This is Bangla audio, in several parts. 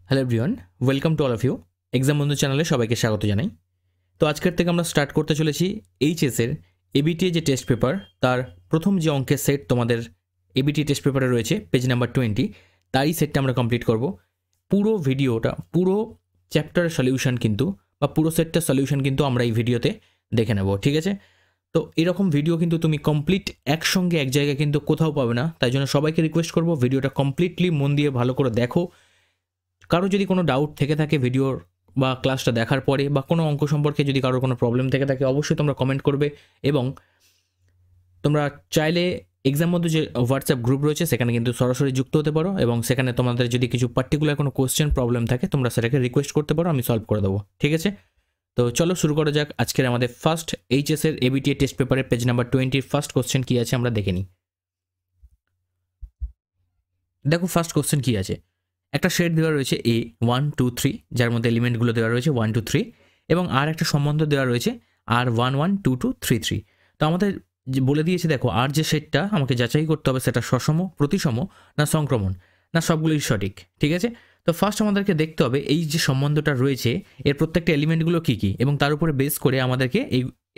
Hello everyone, welcome to all of you. Exam বন্ধু চ্যানেলে সবাইকে স্বাগত জানাই। তো আজকের থেকে আমরা স্টার্ট করতে চলেছি এইচএসের এবিটিএ যে টেস্ট পেপার, তার প্রথম যে অঙ্কের সেট তোমাদের এবিটি টেস্ট পেপারে রয়েছে পেজ নাম্বার 20, তারই সেটটা আমরা কমপ্লিট করব। পুরো ভিডিওটা, পুরো চ্যাপ্টার সলিউশন কিন্তু বা পুরো সেটটার সলিউশন কিন্তু আমরা এই ভিডিওতে দেখে নেব, ঠিক আছে? তো এরকম ভিডিও কিন্তু তুমি কমপ্লিট একসঙ্গে এক জায়গায় কিন্তু কোথাও পাবে না। তাই জন্য সবাইকে রিকোয়েস্ট করব ভিডিওটা কমপ্লিটলি মন দিয়ে ভালো করে দেখো। কারো যদি কোনো ডাউট থেকে থাকে ভিডিওর বা ক্লাসটা দেখার পরে, বা কোনো অঙ্ক সম্পর্কে যদি কারোর কোনো প্রবলেম থেকে থাকে, অবশ্যই তোমরা কমেন্ট করবে। এবং তোমরা চাইলে এক্সাম বন্ধু যে হোয়াটসঅ্যাপ গ্রুপ রয়েছে সেখানে কিন্তু সরাসরি যুক্ত হতে পারো, এবং সেখানে তোমাদের যদি কিছু পার্টিকুলার কোনো কোয়েশ্চেন প্রবলেম থাকে তোমরা সেটাকে রিকোয়েস্ট করতে পারো, আমি সলভ করে দেবো, ঠিক আছে? তো চলো শুরু করা যাক আজকের আমাদের ফার্স্ট এইচএসের এবিটিএ টেস্ট পেপারের পেজ নাম্বার 20 ফার্স্ট কোশ্চেন কী আছে আমরা দেখে নিই। দেখো ফার্স্ট কোশ্চেন কী আছে। একটা শেড দেওয়া রয়েছে A 1 2 3, যার মধ্যে এলিমেন্টগুলো দেওয়া রয়েছে 1 2 3, এবং আর একটা সম্বন্ধ দেওয়া রয়েছে আর 1 1 2 2 3 3। তো আমাদের বলে দিয়েছে, দেখো আর যে শেডটা আমাকে যাচাই করতে হবে সেটা সসম, প্রতিসম, না সংক্রমণ, না সবগুলোই সঠিক, ঠিক আছে? তো ফার্স্ট আমাদেরকে দেখতে হবে এই যে সম্বন্ধটা রয়েছে এর প্রত্যেকটা এলিমেন্টগুলো কী কী, এবং তার উপরে বেস করে আমাদেরকে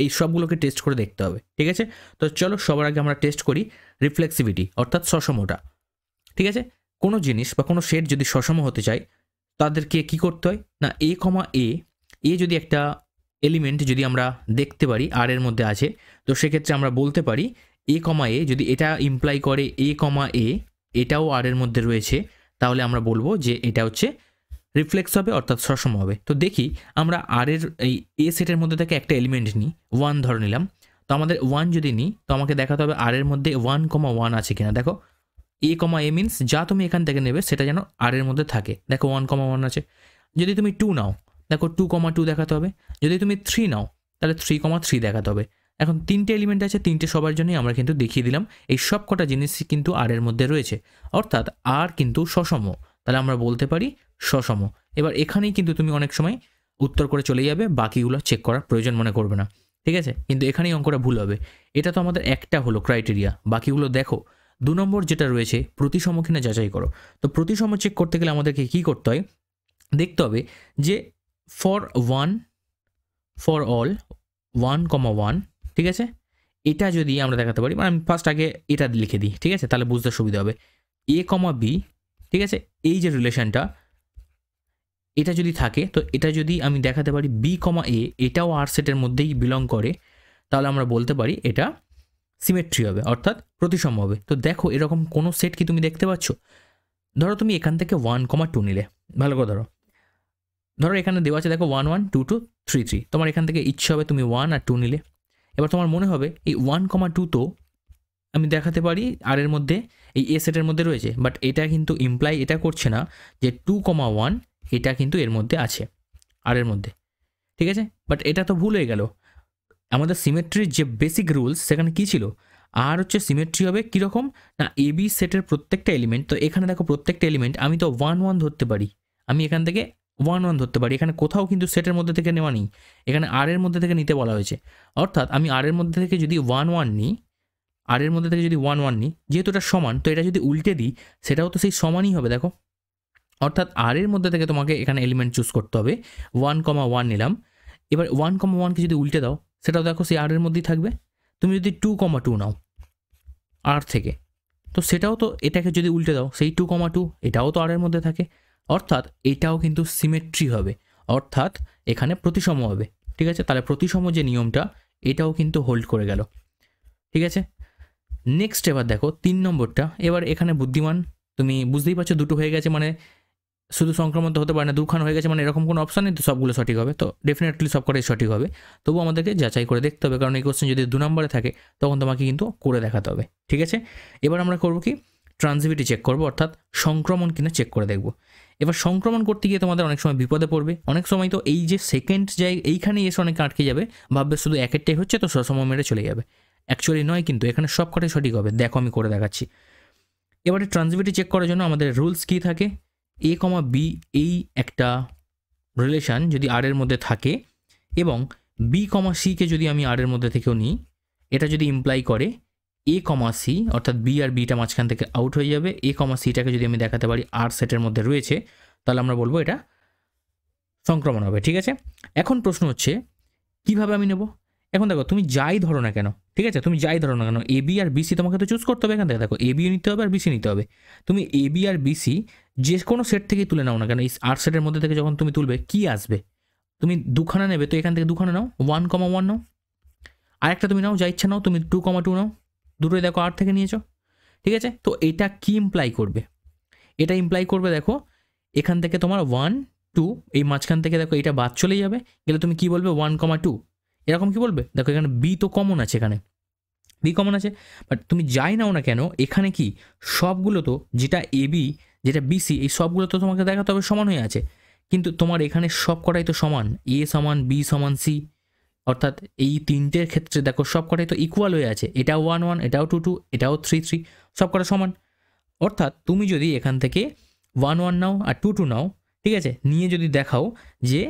এই সবগুলোকে টেস্ট করে দেখতে হবে, ঠিক আছে? তো চলো সবার আগে আমরা টেস্ট করি রিফ্লেক্সিভিটি অর্থাৎ সসমটা, ঠিক আছে? কোনো জিনিস বা কোনো শেড যদি সসম হতে চায় তাদেরকে কি করতে হয় না, এ কমা এ যদি একটা এলিমেন্ট যদি আমরা দেখতে পারি আর এর মধ্যে আছে, তো সেক্ষেত্রে আমরা বলতে পারি এ কমা এ যদি এটা ইমপ্লাই করে এ কমা এ এটাও আর এর মধ্যে রয়েছে, তাহলে আমরা বলবো যে এটা হচ্ছে রিফ্লেক্স হবে অর্থাৎ সসম হবে। তো দেখি আমরা আর এর এই এ সেটের মধ্যে থেকে একটা এলিমেন্ট নিই, 1 ধরে নিলাম। তো আমাদের 1 যদি নিই তো আমাকে দেখাতে হবে আর এর মধ্যে 1 কমা 1 আছে কিনা। দেখো এ কমা এ মিনস যা তুমি এখান থেকে নেবে সেটা যেন আর এর মধ্যে থাকে। দেখো 1 কমা 1 আছে। যদি তুমি 2 নাও, দেখো 2 কমা 2 দেখাতে হবে। যদি তুমি 3 নাও তাহলে 3 কমা 3 দেখাতে হবে। এখন তিনটে এলিমেন্ট আছে, তিনটে সবার জন্যই আমরা কিন্তু দেখিয়ে দিলাম এই সব কটা জিনিসই কিন্তু আর এর মধ্যে রয়েছে, অর্থাৎ আর কিন্তু সসম, তাহলে আমরা বলতে পারি সসম। এবার এখানেই কিন্তু তুমি অনেক সময় উত্তর করে চলে যাবে, বাকিগুলো চেক করার প্রয়োজন মনে করবে না, ঠিক আছে? কিন্তু এখানেই অঙ্কটা ভুল হবে। এটা তো আমাদের একটা হলো ক্রাইটেরিয়া, বাকিগুলো দেখো। 2 নম্বর যেটা রয়েছে প্রতিসম কিনা যাচাই করো। তো প্রতিসম চেক করতে গেলে আমাদেরকে কী করতে হয়, দেখতে হবে যে ফর অল 1 কমা 1, ঠিক আছে? এটা যদি আমরা দেখাতে পারি, মানে আমি ফার্স্ট আগে এটা লিখে দিই, ঠিক আছে? তাহলে বুঝতে সুবিধা হবে। এ কমা বি, ঠিক আছে? এই যে রিলেশনটা এটা যদি থাকে, তো এটা যদি আমি দেখাতে পারি বি কমা এ এটাও আর সেটের মধ্যেই বিলং করে, তাহলে আমরা বলতে পারি এটা সিমেট্রি হবে অর্থাৎ প্রতিসম হবে। তো দেখো এরকম কোনো সেট কি তুমি দেখতে পাচ্ছ? ধরো তুমি এখান থেকে 1 কমা 2 নিলে, ভালো করে ধরো এখানে দেওয়া আছে, দেখো 1 1 2 2 3 3, তোমার এখান থেকে ইচ্ছে হবে তুমি 1 আর 2 নিলে। এবার তোমার মনে হবে এই 1 কমা 2 তো আমি দেখাতে পারি আর এর মধ্যে এই এ সেটের মধ্যে রয়েছে, বাট এটা কিন্তু ইমপ্লাই এটা করছে না যে 2 কমা 1 এটা কিন্তু এর মধ্যে আছে আর এর মধ্যে, ঠিক আছে? বাট এটা তো ভুল হয়ে গেল। আমাদের সিমেট্রির যে বেসিক রুলস সেখানে কী ছিল, আর হচ্ছে সিমেট্রি হবে কীরকম না এ বি সেটের প্রত্যেকটা এলিমেন্ট। তো এখানে দেখো প্রত্যেকটা এলিমেন্ট আমি তো 1 1 ধরতে পারি, আমি এখান থেকে 1 1 ধরতে পারি। এখানে কোথাও কিন্তু সেটের মধ্যে থেকে নেওয়া নেই, এখানে আর এর মধ্যে থেকে নিতে বলা হয়েছে। অর্থাৎ আমি আর এর মধ্যে থেকে যদি 1 1 নিই, আর এর মধ্যে থেকে যদি 1 1 নিই, যেহেতু এটা সমান তো এটা যদি উল্টে দিই সেটাও তো সেই সমানই হবে। দেখো অর্থাৎ আর এর মধ্যে থেকে তোমাকে এখানে এলিমেন্ট চুজ করতে হবে। 1 কমা 1 নিলাম, এবার 1 কমা 1কে যদি উল্টে দাও সেটাও দেখো সেই আর এর মধ্যেই থাকবে। তুমি যদি 2 কমা 2 নাও আর থেকে, তো সেটাও তো এটাকে যদি উল্টে দাও সেই 2 কমা 2 এটাও তো আর এর মধ্যে থাকে, অর্থাৎ এটাও কিন্তু সিমেট্রি হবে, অর্থাৎ এখানে প্রতিসম হবে, ঠিক আছে? তাহলে প্রতিসম যে নিয়মটা এটাও কিন্তু হোল্ড করে গেল, ঠিক আছে? নেক্সট এবার দেখো 3 নম্বরটা। এবার এখানে বুদ্ধিমান, তুমি বুঝতেই পারছো দুটো হয়ে গেছে, মানে শুধু সংক্রমণ তো হতে পারে না, দুখান হয়ে গেছে, মানে এরকম কোনো অপশান নেই তো সবগুলো সঠিক হবে। তো ডেফিনেটলি সবকটাই সঠিক হবে, তবু আমাদেরকে যাচাই করে দেখতে হবে, কারণ এই কোশ্চেন যদি 2 নম্বরে থাকে তখন তোমাকে কিন্তু করে দেখাতে হবে, ঠিক আছে? এবার আমরা করবো কি, ট্রানজিভিটি চেক করবো, অর্থাৎ সংক্রমণ কিনা চেক করে দেখবো। এবার সংক্রমণ করতে গিয়ে তোমাদের অনেক সময় বিপদে পড়বে, অনেক সময় তো এই যে সেকেন্ড যাই এইখানেই এসে অনেকে আটকে যাবে, ভাববে শুধু একেরটাই হচ্ছে তো সসম মেরে চলে যাবে। অ্যাকচুয়ালি নয়, কিন্তু এখানে সবকটাই সঠিক হবে। দেখো আমি করে দেখাচ্ছি। এবারে ট্রানজিভিটি চেক করার জন্য আমাদের রুলস কী থাকে, এ কমা বি এই একটা রিলেশান যদি আর এর মধ্যে থাকে, এবং বি কমা সিকে যদি আমি আর এর মধ্যে থেকেও নিই, এটা যদি ইমপ্লাই করে এ কমা সি, অর্থাৎ বি আর বিটা মাঝখান থেকে আউট হয়ে যাবে। এ কমা সিটাকে যদি আমি দেখাতে পারি আর সেটের মধ্যে রয়েছে, তাহলে আমরা বলবো এটা সংক্রমণ হবে। ঠিক আছে, এখন প্রশ্ন হচ্ছে কিভাবে আমি নেব। এখন দেখো তুমি যাই ধরো না কেন, ঠিক আছে, তুমি যাই ধরো না কেন, এ বি আর বিসি তোমাকে তো চুজ করতে হবে। এখান থেকে দেখো এ বিও নিতে হবে আর বিসি নিতে হবে। তুমি এ বি আর বিসি যে কোনো সেট থেকেই তুলে নাও না কেন, এই 8 সেটের মধ্যে থেকে যখন তুমি তুলবে কি আসবে, তুমি দুখানা নেবে, তো এখান থেকে দুখানা নাও, 1,1 নাও, আরেকটা তুমি নাও, যা ইচ্ছা নাও, তুমি 2,2 নাও, দুটোই দেখো 8 থেকে নিয়েছো। ঠিক আছে, তো এটা কি ইমপ্লাই করবে, এটা ইমপ্লাই করবে দেখো এখান থেকে তোমার 1, 2, এই মাঝখান থেকে দেখো এটা বাদ চলে যাবে, গেলে তুমি কি বলবে 1,2 এরকম কি বলবে। দেখো এখানে বি তো কমন আছে, এখানে বি কমন আছে, বাট তুমি যাই নাও না কেন এখানে কি সবগুলো তো, যেটা এ বি যেটা বিসি, এই সবগুলো তো তোমাকে দেখাতে হবে সমান হয়ে আছে, কিন্তু তোমার এখানে সব কটাই তো সমান, এ সমান বি সমান সি, অর্থাৎ এই তিনটের ক্ষেত্রে দেখো সব কটাই তো ইকুয়াল হয়ে আছে, এটাও 1, 1, এটাও 2, 2, এটাও 3, 3, সব কটা সমান। অর্থাৎ তুমি যদি এখান থেকে 1, 1 নাও আর 2, 2 নাও, ঠিক আছে, নিয়ে যদি দেখাও যে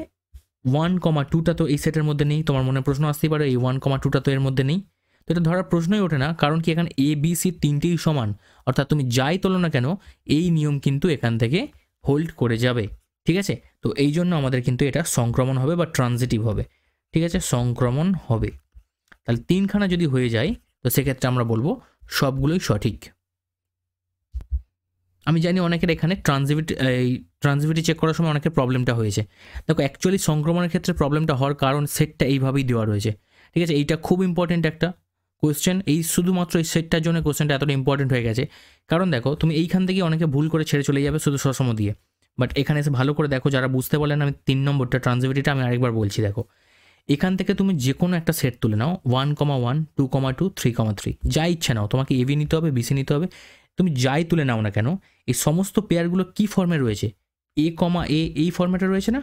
1,2টা তো এই সেটের মধ্যে নেই, তোমার মনে প্রশ্ন আসতেই পারে এই 1,2টা তো এর মধ্যে নেই, তো এটা ধরার প্রশ্নই ওঠে না, কারণ কি এখানে এ বি সি তিনটেই সমান, অর্থাৎ তুমি যাই তোলো না কেন এই নিয়ম কিন্তু এখান থেকে হোল্ড করে যাবে। ঠিক আছে, তো এই জন্য আমাদের কিন্তু এটা সংক্রমণ হবে বা ট্রানজিটিভ হবে। ঠিক আছে, সংক্রমণ হবে। তাহলে 3খানা যদি হয়ে যায় তো সেক্ষেত্রে আমরা বলবো সবগুলোই সঠিক। আমি জানি অনেকের এখানে ট্রানজিভিটি চেক করার সময় অনেকের প্রবলেমটা হয়েছে। দেখো অ্যাকচুয়ালি সংক্রমণের ক্ষেত্রে প্রবলেমটা হওয়ার কারণ সেটটা এইভাবেই দেওয়া রয়েছে। ঠিক আছে, এইটা খুব ইম্পর্টেন্ট একটা কোয়েশ্চেন, এই শুধুমাত্র এই সেটটার জন্য কোয়েশ্চেনটা এতটা ইম্পর্টেন্ট হয়ে গেছে, কারণ দেখো তুমি এইখান থেকে অনেকে ভুল করে ছেড়ে চলে যাবে শুধু সসম দিয়ে, বাট এখানে এসে ভালো করে দেখো, যারা বুঝতে পারলেন আমি 3 নম্বরটা ট্রানজিভিটিটা আমি আরেকবার বলছি। দেখো এখান থেকে তুমি যে কোনো একটা সেট তুলে নাও, 1,1, 2,2, 3,3, যা ইচ্ছা নাও, তোমাকে এবি নিতে হবে বিসি নিতে হবে, তুমি যাই তুলে নাও না কেন এই সমস্ত পেয়ারগুলো কি ফর্মে রয়েছে, এ কমা এ এই ফর্ম্যাটে রয়েছে না,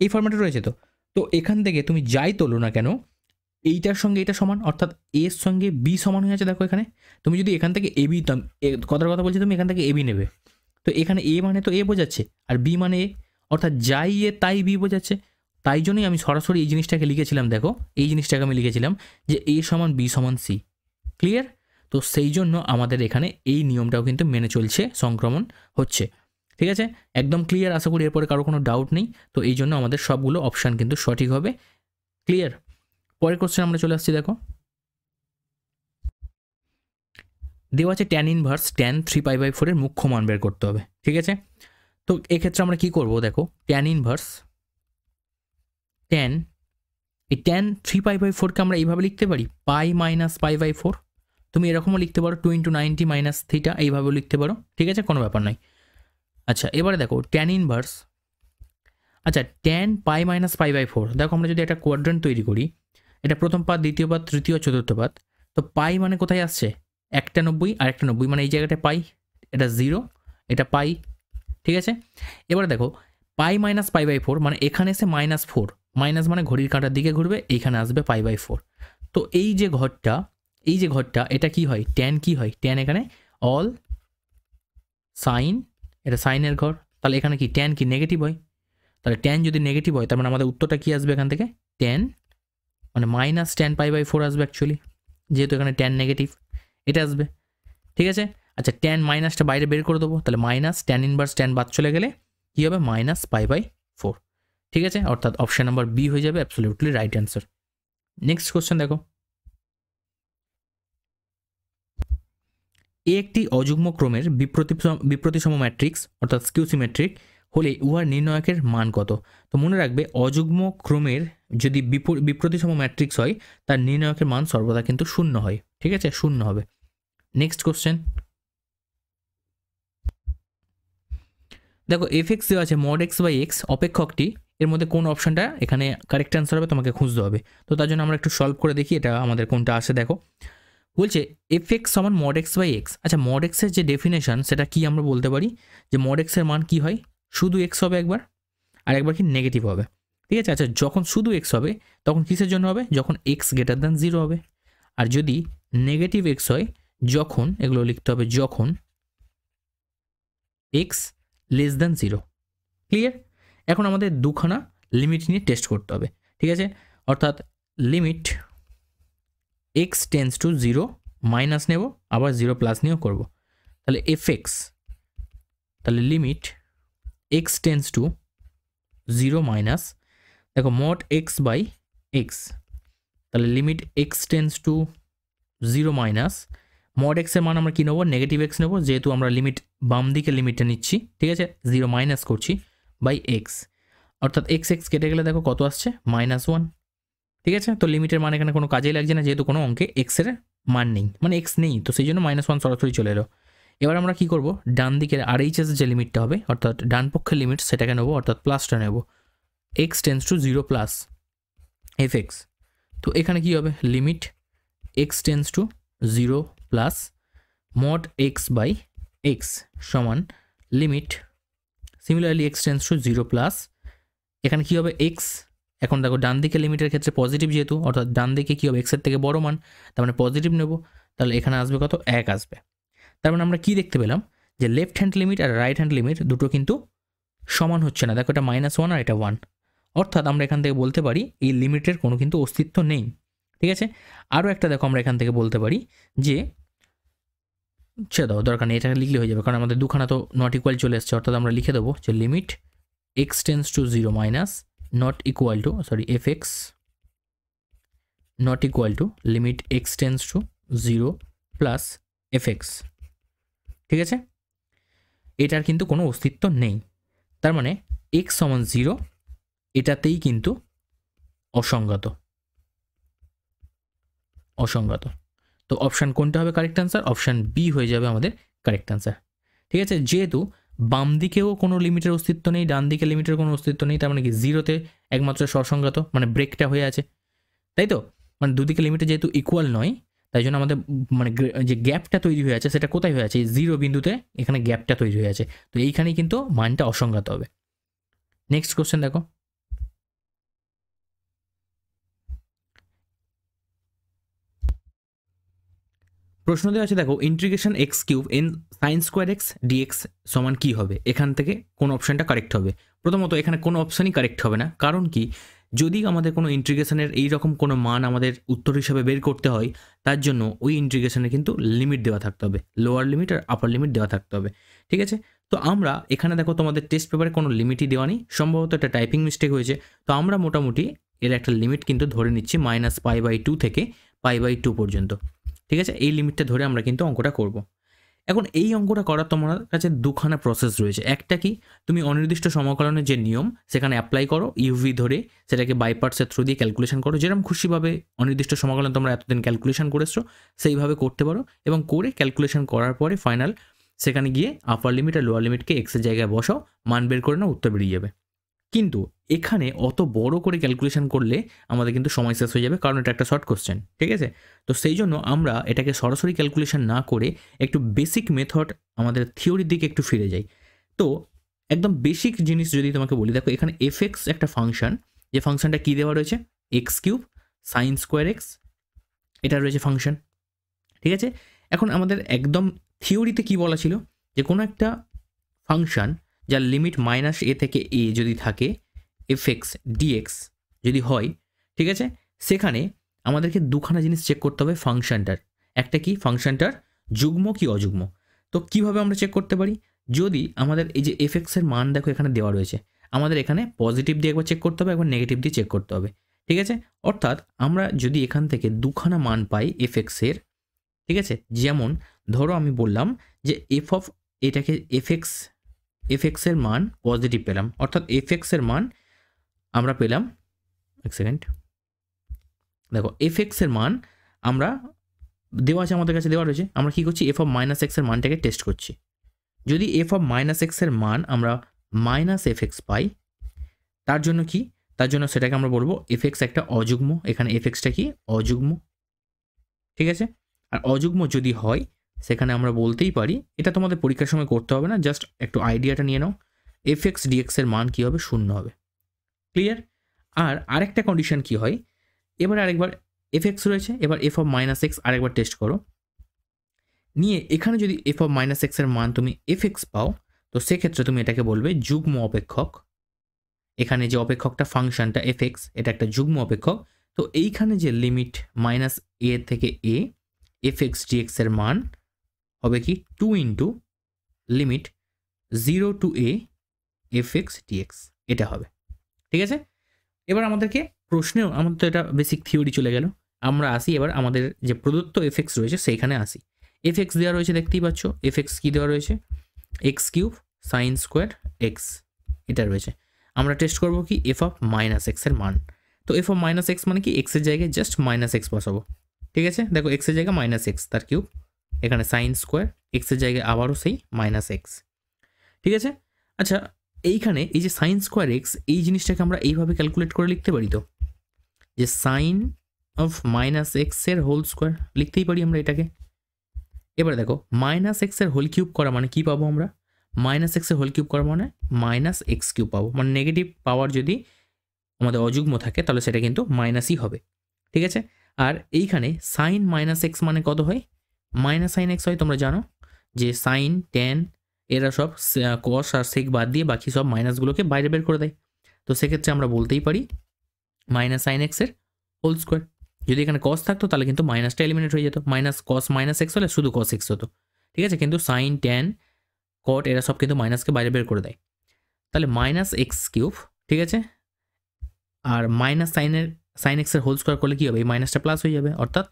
এই ফর্ম্যাটে রয়েছে। তো তো এখান থেকে তুমি যাই তোলো না কেন এইটার সঙ্গে এটা সমান, অর্থাৎ এর সঙ্গে বি সমান হয়ে আছে। দেখো এখানে তুমি যদি এখান থেকে এবি, কথার কথা বলছি, তুমি এখান থেকে এবি নেবে, তো এখানে এ মানে তো এ বোঝাচ্ছে আর বি মানে এ, অর্থাৎ যাই এ তাই বি বোঝাচ্ছে। তাই জন্যই আমি সরাসরি এই জিনিসটাকে লিখেছিলাম, দেখো এই জিনিসটাকে আমি লিখেছিলাম যে এ সমান বি সমান সি। ক্লিয়ার? তো সেই জন্য আমাদের এখানে এই নিয়মটাও কিন্তু মেনে চলছে, সংক্রমণ হচ্ছে। ঠিক আছে, একদম ক্লিয়ার, আশা করি এরপরে কারো কোনো ডাউট নেই। তো এই জন্য আমাদের সবগুলো অপশান কিন্তু সঠিক হবে। ক্লিয়ার? পরের কোশ্চেন আমরা চলে আসছি। দেখো দেওয়া আছে tan ইনভার্স tan 3π/4 এর মুখ্য মান বের করতে হবে। ঠিক আছে, তো এক্ষেত্রে আমরা কি করব, দেখো tan ইনভার্স tan, এই tan 3π/4কে আমরা এইভাবে লিখতে পারি পাই মাইনাস π/4, তুমি এরকমও লিখতে পারো 2 × 90 মাইনাস থিটা, এইভাবেও লিখতে পারো। ঠিক আছে, কোনো ব্যাপার নাই। আচ্ছা এবারে দেখো tan ইনভার্স, আচ্ছা tan পাই মাইনাস π/4, দেখো আমরা যদি একটা কোয়াড্রেন্ট তৈরি করি, এটা প্রথম পাদ, দ্বিতীয় পাদ, তৃতীয়, চতুর্থ পাদ, তো পাই মানে কোথায় আসছে, একটা 90 আর একটা 90, মানে এই জায়গাটায় পাই, এটা 0, এটা পাই। ঠিক আছে, এবারে দেখো পাই মাইনাস π/4 মানে এখানে এসে -4, মাইনাস মানে ঘড়ির কাঁটার দিকে ঘুরবে, এইখানে আসবে π/4। তো এই যে ঘরটা এটা কি হয়, ট্যান কি হয়, ট্যান এখানে অল সাইন, এটা সাইনের ঘর, তাহলে এখানে কি ট্যান কি নেগেটিভ হয়, তাহলে ট্যান যদি নেগেটিভ হয় তার মানে আমাদের উত্তরটা কি আসবে এখান থেকে, ট্যান মানে মাইনাস ট্যান π/4 আসবে অ্যাকচুয়ালি, যেহেতু এখানে ট্যান নেগেটিভ এটা আসবে। ঠিক আছে, আচ্ছা ট্যান মাইনাসটা বাইরে বের করে দেবো, তাহলে মাইনাস ট্যান ইনভার্স ট্যান বাদ চলে গেলে কী হবে, -π/4। ঠিক আছে, অর্থাৎ অপশান নাম্বার বি হয়ে যাবে absolutely right answer. Next question দেখো, এ একটি অযুগ্ম ক্রমের বিপ্রতিসম ম্যাট্রিক্স অর্থাৎ স্কিউ সিমেট্রিক হলে উহার নির্ণায়কের মান কত। তো মনে রাখবে অযুগ্ম ক্রমের যদি বিপ্রতিসম ম্যাট্রিক্স হয় তার নির্ণায়কের মান সর্বদা কিন্তু 0 হয়। ঠিক আছে, 0 হবে। নেক্সট কোশ্চেন দেখো f(x) দেওয়া আছে mod x/x, অপেক্ষকটি এর মধ্যে কোন অপশানটা এখানে কারেক্ট অ্যান্সার হবে তোমাকে খুঁজতে হবে। তো তার জন্য আমরা একটু সলভ করে দেখি এটা আমাদের কোনটা আসে। দেখো বলছে f(x) সমান mod x/x। আচ্ছা mod x এর যে ডেফিনেশন সেটা কি আমরা বলতে পারি যে mod x এর মান কি হয়, শুধু x হবে একবার, আর একবার কি নেগেটিভ হবে। ঠিক আছে, আচ্ছা যখন শুধু x হবে তখন কিসের জন্য হবে, যখন x > 0 হবে, আর যদি নেগেটিভ x হয় যখন, এগুলো লিখতে হবে যখন x < 0। ক্লিয়ার? এখন আমাদের দুখানা লিমিট নিয়ে টেস্ট করতে হবে। ঠিক আছে, অর্থাৎ limit x tends to 0 minus নেব, আবার 0 প্লাস নিয়েও করব। তাহলে f(x), তাহলে limit x tends to 0 minus দেখো মড x বাই এক্স, তাহলে limit x tends to 0 minus mod x এর মান আমরা কী নেবো, নেগেটিভ x নেবো, যেহেতু আমরা লিমিট বাম দিকে লিমিটটা নিচ্ছি, ঠিক আছে, 0 মাইনাস করছি বাই এক্স, অর্থাৎ এক্স এক্স কেটে গেলে দেখো কত আসছে -1, ঠিক আছে। তো লিমিটের মান এখানে কোনো কাজেই লাগছে না, যেহেতু কোনো অঙ্কে এক্সের মান নেই, মানে এক্স নেই, তো সেই জন্য -1 সরাসরি চলে এলো। এবার আমরা কি করব, ডান দিকের RHS যে লিমিটটা হবে, অর্থাৎ ডান পক্ষের লিমিট, সেটাকে নেবো, অর্থাৎ প্লাসটা নেব, x tends to 0 plus fx। তো এখানে কি হবে, limit x tends to 0 plus mod x by x সমান limit similarly x tends to 0 plus, এখানে কি হবে x, এখন দেখো ডান দিকে লিমিটের ক্ষেত্রে পজিটিভ যেহেতু, অর্থাৎ ডান দিকে কী হবে, এক্সের থেকে বড় মান, তার মানে পজিটিভ নেব, তাহলে এখানে আসবে কত, 1 আসবে। তার মানে আমরা কি দেখতে পেলাম যে লেফট হ্যান্ড লিমিট আর রাইট হ্যান্ড লিমিট দুটো কিন্তু সমান হচ্ছে না, দেখো এটা -1 আর এটা 1, অর্থাৎ আমরা এখান থেকে বলতে পারি এই লিমিটের কোনো কিন্তু অস্তিত্ব নেই, ঠিক আছে। আরও একটা দেখো আমরা এখান থেকে বলতে পারি যে ছেড়ে দাও, দরকার নেই, এটা লিখলে হয়ে যাবে, কারণ আমাদের দুখানা তো নট ইকুয়াল চলে এসছে, অর্থাৎ আমরা লিখে দেবো যে limit x tends to 0 minus not equal to fx not equal to limit x tends to 0 plus fx, ঠিক আছে। এটার কিন্তু কোনো অস্তিত্ব নেই, তার মানে x সমান 0 এটাতেই কিন্তু অসঙ্গত। তো অপশান কোনটা হবে কারেক্ট অ্যান্সার, অপশান বি হয়ে যাবে আমাদের কারেক্ট অ্যান্সার, ঠিক আছে। যেহেতু বাম দিকেও কোনো লিমিটের অস্তিত্ব নেই, ডান দিকে লিমিটের কোনো অস্তিত্ব নেই, তার মানে কি 0তে একমাত্র সসংগত, মানে ব্রেকটা হয়ে আছে, তাই তো, মানে দুদিকে লিমিটে যেহেতু ইকুয়াল নয়, তাই জন্য আমাদের মানে যে গ্যাপটা তৈরি হয়ে আছে সেটা কোথায় হয়ে আছে, এই 0 বিন্দুতে এখানে গ্যাপটা তৈরি হয়ে আছে, তো এইখানেই কিন্তু মানটা অসংগত হবে। নেক্সট কোশ্চেন দেখো, প্রশ্ন দেওয়া আছে, দেখো integration x cube and sine square x dx সমান কী হবে, এখান থেকে কোন অপশানটা কারেক্ট হবে। প্রথমত এখানে কোনো অপশানই কারেক্ট হবে না, কারণ কি, যদি আমাদের কোনো ইন্টিগ্রেশনের এইরকম কোনো মান আমাদের উত্তর হিসাবে বের করতে হয়, তার জন্য ওই ইন্টিগ্রেশনে কিন্তু লিমিট দেওয়া থাকতে হবে, লোয়ার লিমিট আর আপার লিমিট দেওয়া থাকতে হবে, ঠিক আছে। তো আমরা এখানে দেখো তোমাদের টেস্ট পেপারে কোনো লিমিটই দেওয়া নেই, সম্ভবত একটা টাইপিং মিস্টেক হয়েছে, তো আমরা মোটামুটি এর একটা লিমিট কিন্তু ধরে নিচ্ছি -π/2 থেকে π/2 পর্যন্ত, ঠিক আছে। এই লিমিটটা ধরে আমরা কিন্তু অঙ্কটা করব। এখন এই অঙ্কটা করার তোমার কাছে দুখানা প্রসেস রয়েছে, একটা কি, তুমি অনির্দিষ্ট সমাকলনের যে নিয়ম সেখানে অ্যাপ্লাই করো, ইউভি ধরে সেটাকে বাই পার্টসের থ্রু দিয়ে ক্যালকুলেশন করো, যেরকম খুশিভাবে অনির্দিষ্ট সমাকলন তোমরা এতদিন ক্যালকুলেশন করেছো সেইভাবে করতে পারো, এবং করে ক্যালকুলেশন করার পরে ফাইনাল সেখানে গিয়ে আপার লিমিট আর লোয়ার লিমিটকে এক্সের জায়গায় বসাও, মান বের করে না, উত্তর বেরিয়ে যাবে। কিন্তু এখানে অত বড় করে ক্যালকুলেশন করলে আমাদের কিন্তু সময় শেষ হয়ে যাবে, কারণ এটা একটা শর্ট কোশ্চেন, ঠিক আছে। তো সেই জন্য আমরা এটাকে সরাসরি ক্যালকুলেশন না করে একটু বেসিক মেথড, আমাদের থিওরির দিকে একটু ফিরে যাই। তো একদম বেসিক জিনিস যদি তোমাকে বলি, দেখো এখানে এফএক্স একটা ফাংশন, যে ফাংশনটা কী দেওয়া রয়েছে, x cube sine square x, এটা রয়েছে ফাংশন, ঠিক আছে। এখন আমাদের একদম থিওরিতে কি বলা ছিল, যে কোনো একটা ফাংশন যার লিমিট -a থেকে a যদি থাকে, fx dx যদি হয়, ঠিক আছে, সেখানে আমাদেরকে দুখানা জিনিস চেক করতে হবে ফাংশনটার, একটা কি, ফাংশনটার যুগ্ম কি অযুগ্ম। তো কিভাবে আমরা চেক করতে পারি, যদি আমাদের এই যে fx এর মান দেখো এখানে দেওয়া রয়েছে, আমাদের এখানে পজিটিভ দিয়ে একবার চেক করতে হবে, একবার নেগেটিভ দিয়ে চেক করতে হবে, ঠিক আছে। অর্থাৎ আমরা যদি এখান থেকে দুখানা মান পাই fx এর, ঠিক আছে, যেমন ধরো আমি বললাম যে এটাকে fx এর মান পজিটিভ পেলাম, অর্থাৎ fx এর মান আমরা পেলাম, এক সেকেন্ড, দেখো fx এর মান আমরা দেওয়া আছে, আমাদের কাছে দেওয়া রয়েছে, আমরা কি করছি, f(-x) এর মানটাকে টেস্ট করছি। যদি f(-x) এর মান আমরা -fx পাই, তার জন্য কি, তার জন্য সেটাকে আমরা বলবো fx একটা অযুগ্ম, এখানে fxটা কি, অযুগ্ম, ঠিক আছে। আর অযুগ্ম যদি হয়, সেখানে আমরা বলতেই পারি, এটা তোমাদের পরীক্ষার সময় করতে হবে না, জাস্ট একটু আইডিয়াটা নিয়ে নাও, fx dx এর মান কি হবে, 0 হবে, ক্লিয়ার। আর আরেকটা কন্ডিশন কি হয়, এবার আরেকবার fx রয়েছে, এবার f(-x) আরেকবার টেস্ট করো, নিয়ে এখানে যদি f(-x) এর মান তুমি fx পাও, তো সেক্ষেত্রে তুমি এটাকে বলবে যুগ্ম অপেক্ষক, এখানে যে অপেক্ষকটা ফাংশনটা fx, এটা একটা যুগ্ম অপেক্ষক। তো এইখানে যে লিমিট -a থেকে a fx dx এর মান হবে কি, 2 × limit 0 to a f x dx এটা হবে। ঠিক আছে, এবার আমাদেরকে প্রশ্নেও আমাদের তো এটা বেসিক থিওরি চলে গেল, আমরা আসি এবার আমাদের যে প্রদত্ত এফ এক্স রয়েছে সেইখানে আসি। এফ এক্স দেওয়া রয়েছে দেখতেই পাচ্ছ, এফ এক্স কী দেওয়া রয়েছে, x cube sine square x এটা রয়েছে। আমরা টেস্ট করবো কি এফ অফ মাইনাস এক্সের মান। তো এফ অফ মাইনাস এক্স মানে কি এক্সের জায়গায় জাস্ট মাইনাস এক্স বসাবো। ঠিক আছে, দেখো এক্সের জায়গায় মাইনাস এক্স তার কিউব, এখানে সাইন স্কোয়ার এক্সের জায়গায় আবারও সেই মাইনাস এক্স। ঠিক আছে, আচ্ছা এইখানে এই যে সাইন স্কোয়ার এক্স এই জিনিসটাকে আমরা এইভাবে ক্যালকুলেট করে লিখতে পারি, তো যে সাইন অফ মাইনাস এক্সের হোল স্কোয়ার লিখতেই পারি আমরা এটাকে। এবার দেখো মাইনাস এক্সের হোল কিউব করা মানে কি পাবো আমরা, মাইনাস এক্সের হোল কিউব করা মানে মাইনাস এক্স কিউব পাবো, মানে নেগেটিভ পাওয়ার যদি আমাদের অযুগ্ম থাকে তাহলে সেটা কিন্তু মাইনাসই হবে। ঠিক আছে, আর এইখানে সাইন মাইনাস এক্স মানে কত হয়, মাইনাস সাইন এক্স হয়। তোমরা জানো যে সাইন ট্যান এরা সব কস আর সেক বাদ দিয়ে বাকি সব মাইনাসগুলোকে বাইরে বের করে দেয়। তো সেক্ষেত্রে আমরা বলতেই পারি মাইনাস সাইন এক্সের হোল স্কোয়ার। যদি এখানে কস থাকতো তাহলে কিন্তু মাইনাসটা এলিমিনেট হয়ে যেত, মাইনাস কস মাইনাস এক্স হলে শুধু কস এক্স হতো। ঠিক আছে, কিন্তু সাইন ট্যান কট এরা সব কিন্তু মাইনাসকে বাইরে বের করে দেয়। তাহলে মাইনাস এক্স কিউব, ঠিক আছে, আর মাইনাস সাইন এক্সের হোল স্কোয়ার করলে কী হবে, এই মাইনাসটা প্লাস হয়ে যাবে, অর্থাৎ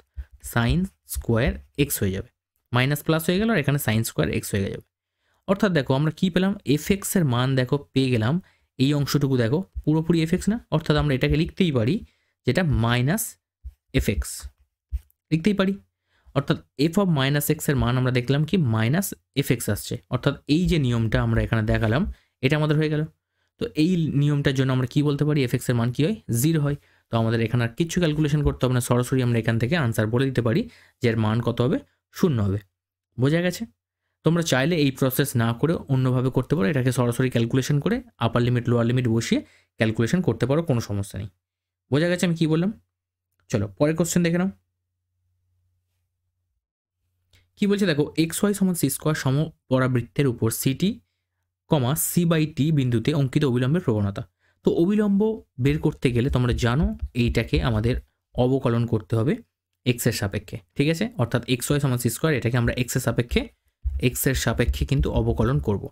সাইন স্কোয়ার এক্স হয়ে যাবে, মাইনাস প্লাস হয়ে গেল আর এখানে সাইন স্কোয়ার এক্স হয়ে যাবে। অর্থাৎ দেখো আমরা কি পেলাম, এফ এক্সের মান দেখো পেয়ে গেলাম, এই অংশটুকু দেখো পুরোপুরি এফ এক্স না, অর্থাৎ আমরা এটাকে লিখতেই পারি যেটা মাইনাস এফ এক্স লিখতেই পারি। অর্থাৎ এফ অফ মাইনাস এক্সের মান আমরা দেখলাম কি মাইনাস এফ এক্স আসছে, অর্থাৎ এই যে নিয়মটা আমরা এখানে দেখালাম এটা আমাদের হয়ে গেল। তো এই নিয়মটার জন্য আমরা কি বলতে পারি, এফ এক্সের মান কী হয়, 0 হয়। তো আমাদের এখানে আর কিছু ক্যালকুলেশন করতে হবে না, সরাসরি আমরা এখান থেকে আনসার বলে দিতে পারি যে এর মান কত হবে, 0 হবে। বোঝা গেছে? তোমরা চাইলে এই প্রসেস না করে অন্যভাবে করতে পারো, এটাকে সরাসরি ক্যালকুলেশন করে আপার লিমিট লোয়ার লিমিট বসিয়ে ক্যালকুলেশন করতে পারো, কোনো সমস্যা নেই। বোঝা গেছে আমি কি বললাম? চলো পরের কোশ্চেন দেখে নাও। কি বলছে দেখো, এক্স ওয়াই সমান সি স্কোয়ার সমপরাবৃত্তের উপর city comma C by T বিন্দুতে অঙ্কিত অবিলম্বের প্রবণতা। তো অবিলম্ব বের করতে গেলে তোমরা জানো এইটাকে আমাদের অবকলন করতে হবে এক্সের সাপেক্ষে। ঠিক আছে, অর্থাৎ এক্স ওয়াই সমান সি স্কোয়ার এটাকে আমরা এক্সের সাপেক্ষে কিন্তু অবকলন করব।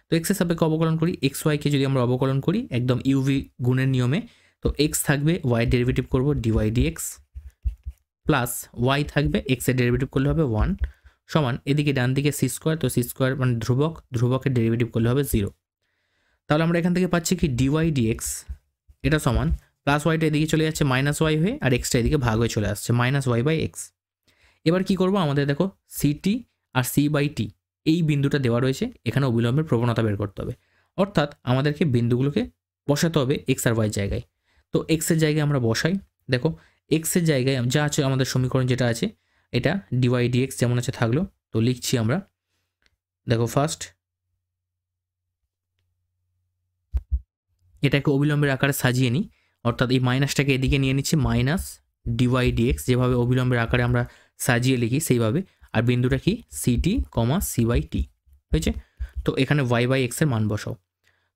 তো এক্সের সাপেক্ষে অবকলন করি, এক্স ওয়াইকে যদি আমরা অবকলন করি একদম ইউভি গুণের নিয়মে, তো এক্স থাকবে ওয়াই ডেরিভেটিভ করবো ডিওয়াই ডিএক্স প্লাস ওয়াই থাকবে এক্সের ডেরিভেটিভ করলে হবে 1 সমান এদিকে ডান দিকে সি স্কোয়ার, তো সি স্কোয়ার মানে ধ্রুবকের ডেরিভেটিভ করলে হবে 0। তাহলে আমরা এখান থেকে পাচ্ছি কি ডিওয়াই ডিএক্স এটা সমান প্লাস ওয়াইটা এদিকে চলে যাচ্ছে মাইনাস ওয়াই হয়ে, আর এক্সটা এদিকে ভাগ হয়ে চলে আসছে মাইনাস ওয়াই বাই এক্স। এবার কি করব, আমাদের দেখো city R C by T এই বিন্দুটা দেওয়া রয়েছে, এখানে অবিলম্বের প্রবণতা বের করতে হবে, অর্থাৎ আমাদেরকে বিন্দুগুলোকে বসাতে হবে এক্স আর ওয়াই জায়গায়। তো এক্সের জায়গায় আমরা বসাই, দেখো এক্সের জায়গায় যা আছে আমাদের সমীকরণ যেটা আছে এটা ডিওয়াই ডিএক্স যেমন আছে থাকলো। তো লিখছি আমরা, দেখো ফার্স্ট এটাকে অবিলম্বের আকারে সাজিয়ে নিই, অর্থাৎ এই মাইনাসটাকে এদিকে নিয়ে নিচ্ছি মাইনাস ডিওয়াই ডিএক্স, যেভাবে অবিলম্বের আকারে আমরা সাজিয়ে লিখি সেইভাবে, আর বিন্দুটা কি city comma C by T হয়েছে। তো এখানে ওয়াই বাই এক্সের মান বসাও,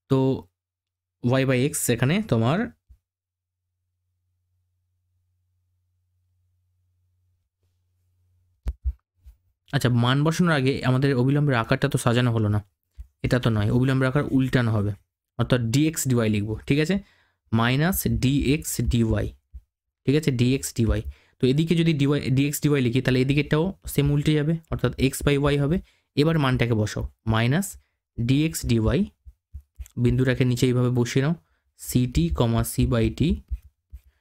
তো ওয়াই বাই এক্স এখানে তোমার আচ্ছা মান বসানোর আগে আমাদের অবিলম্বের আকারটা তো সাজানো হলো না, এটা তো নয়, অবিলম্বের আকার উল্টানো হবে, অর্থাৎ ডিএক্স ডিওয়াই লিখবো। ঠিক আছে, মাইনাস ডিএক্স ডিওয়াই, ঠিক আছে ডিএক্স ডিওয়াই। তো এদিকে যদি ডিএক্স ডিওয়াই লিখি তাহলে এদিকেরটাও সেম উল্টে যাবে, অর্থাৎ এক্স বাই ওয়াই হবে। এবার মানটাকে বসাও মাইনাস ডিএক্স ডিওয়াই, বিন্দুটাকে নিচে এইভাবে বসিয়ে নাও city comma C by T.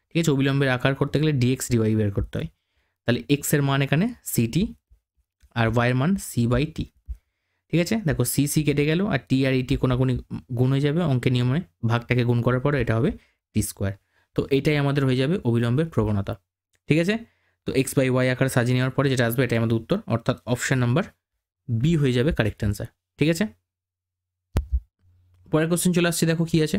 ঠিক আছে, অবিলম্বের আকার করতে গেলে ডিএক্স ডিওয়াই বের করতে হয়, তাহলে এক্সের মান এখানে সিটি আর ওয়াইয়ের মান সি বাই টি। ঠিক আছে, দেখো সি সি কেটে গেল আর টি আর ইটি কোনাকুনি গুণ হয়ে যাবে, অঙ্কের নিয়মে ভাগটাকে গুণ করার পরে এটা হবে টি স্কোয়ার। তো এটাই আমাদের হয়ে যাবে অবিলম্বের প্রবণতা। ঠিক আছে, তো এক্স বাই ওয়াই আকারে সাজিয়ে নেওয়ার পরে যেটা আসবে এটাই আমাদের উত্তর, অর্থাৎ অপশান নাম্বার বি হয়ে যাবে কারেক্ট অ্যান্সার। ঠিক আছে, পরের কোশ্চেন চলে আসছে, দেখো কি আছে,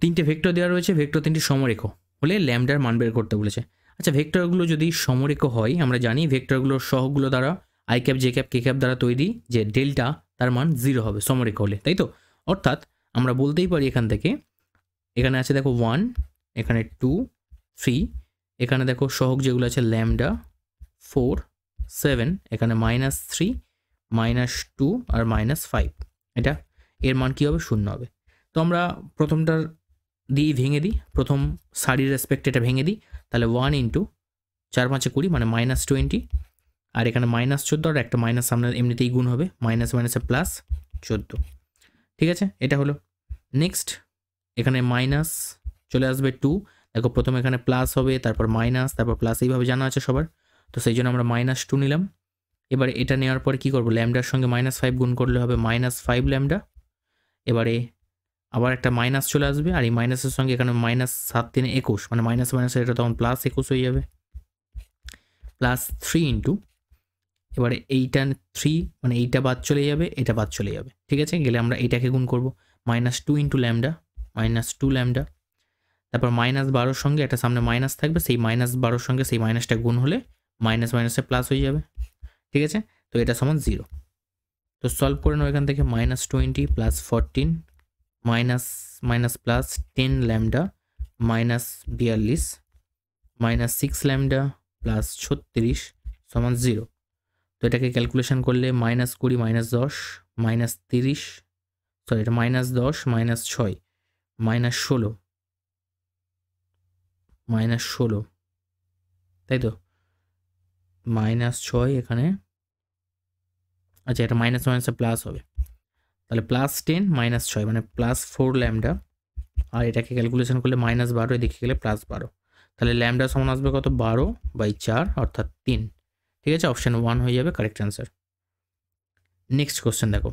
তিনটে ভেক্টর দেওয়া রয়েছে, ভেক্টর তিনটি সমরেখ হলে ল্যামডার মান বের করতে বলেছে। আচ্ছা ভেক্টরগুলো যদি সমরেখ হয় আমরা জানি ভেক্টরগুলোর সহগগুলো দ্বারা I cap J cap K cap দ্বারা তৈরি, যে ডেল্টা তার মান 0 হবে সমরেখ হলে, তাই তো। অর্থাৎ আমরা বলতেই পারি এখান থেকে, এখানে আছে দেখো 1, এখানে 2, 3, এখানে দেখো সহগ যেগুলো আছে ল্যামডা 4, 7, এখানে -3, -2 আর -5, এটা এর মান কী হবে 0 হবে। তো আমরা প্রথমটার দিয়ে ভেঙে দিই, প্রথম সারির রেসপেক্টে এটা ভেঙে দিই, তাহলে 1 ইন্টু 4 5 20 মানে -20, আর এখানে -14 আর একটা মাইনাস সামনে এমনিতেই গুণ হবে, মাইনাস মাইনাসে প্লাস 14। ঠিক আছে, এটা হলো। নেক্সট এখানে মাইনাস চলে আসবে 2, দেখো প্রথমে এখানে প্লাস হবে, তারপর মাইনাস, তারপর প্লাস, এইভাবে জানা আছে সবার। তো সেই জন্য আমরা -2 নিলাম। এবারে এটা নেওয়ার পরে কী করবো, ল্যামডার সঙ্গে -5 গুণ করলে হবে -5 ল্যামডা। এবারে আবার একটা মাইনাস চলে আসবে, আর এই মাইনাসের সঙ্গে এখানে -7 3 21, মানে মাইনাস মাইনাসের এটা তখন +21 হয়ে যাবে, +3 ইন্টু, এবারে এইটা 3 মানে এইটা বাদ চলে যাবে, এটা বাদ চলে যাবে। ঠিক আছে, গেলে আমরা এইটাকে গুণ করবো, -2 ইন্টু ল্যামডা, -2 ল্যামডা। তারপর -12 সঙ্গে একটা সামনে মাইনাস থাকবে, সেই -12 সঙ্গে সেই মাইনাসটা গুণ হলে মাইনাস মাইনাসে প্লাস হয়ে যাবে। ঠিক আছে, তো এটা সমান 0। তো সলভ করে নাও এখান থেকে, -20 + 14 minus minus plus 10 lambda -42 -6 lambda +36 সমান 0। তো এটাকে ক্যালকুলেশন করলে -20 -10 -30, সরি এটা -10 -6 -16 -16, তাই তো, -6 এখানে, আচ্ছা এটা মাইনাস মাইনাসে প্লাস হবে, তাহলে +10 -6 মানে +4 ল্যামডা, আর এটাকে ক্যালকুলেশন করলে -12 এদিকে গেলে +12, তাহলে ল্যামডা সমান আসবে কত, 12/4 অর্থাৎ 3। ঠিক আছে, অপশান 1 হয়ে যাবে কারেক্ট অ্যান্সার। নেক্সট কোশ্চেন দেখো,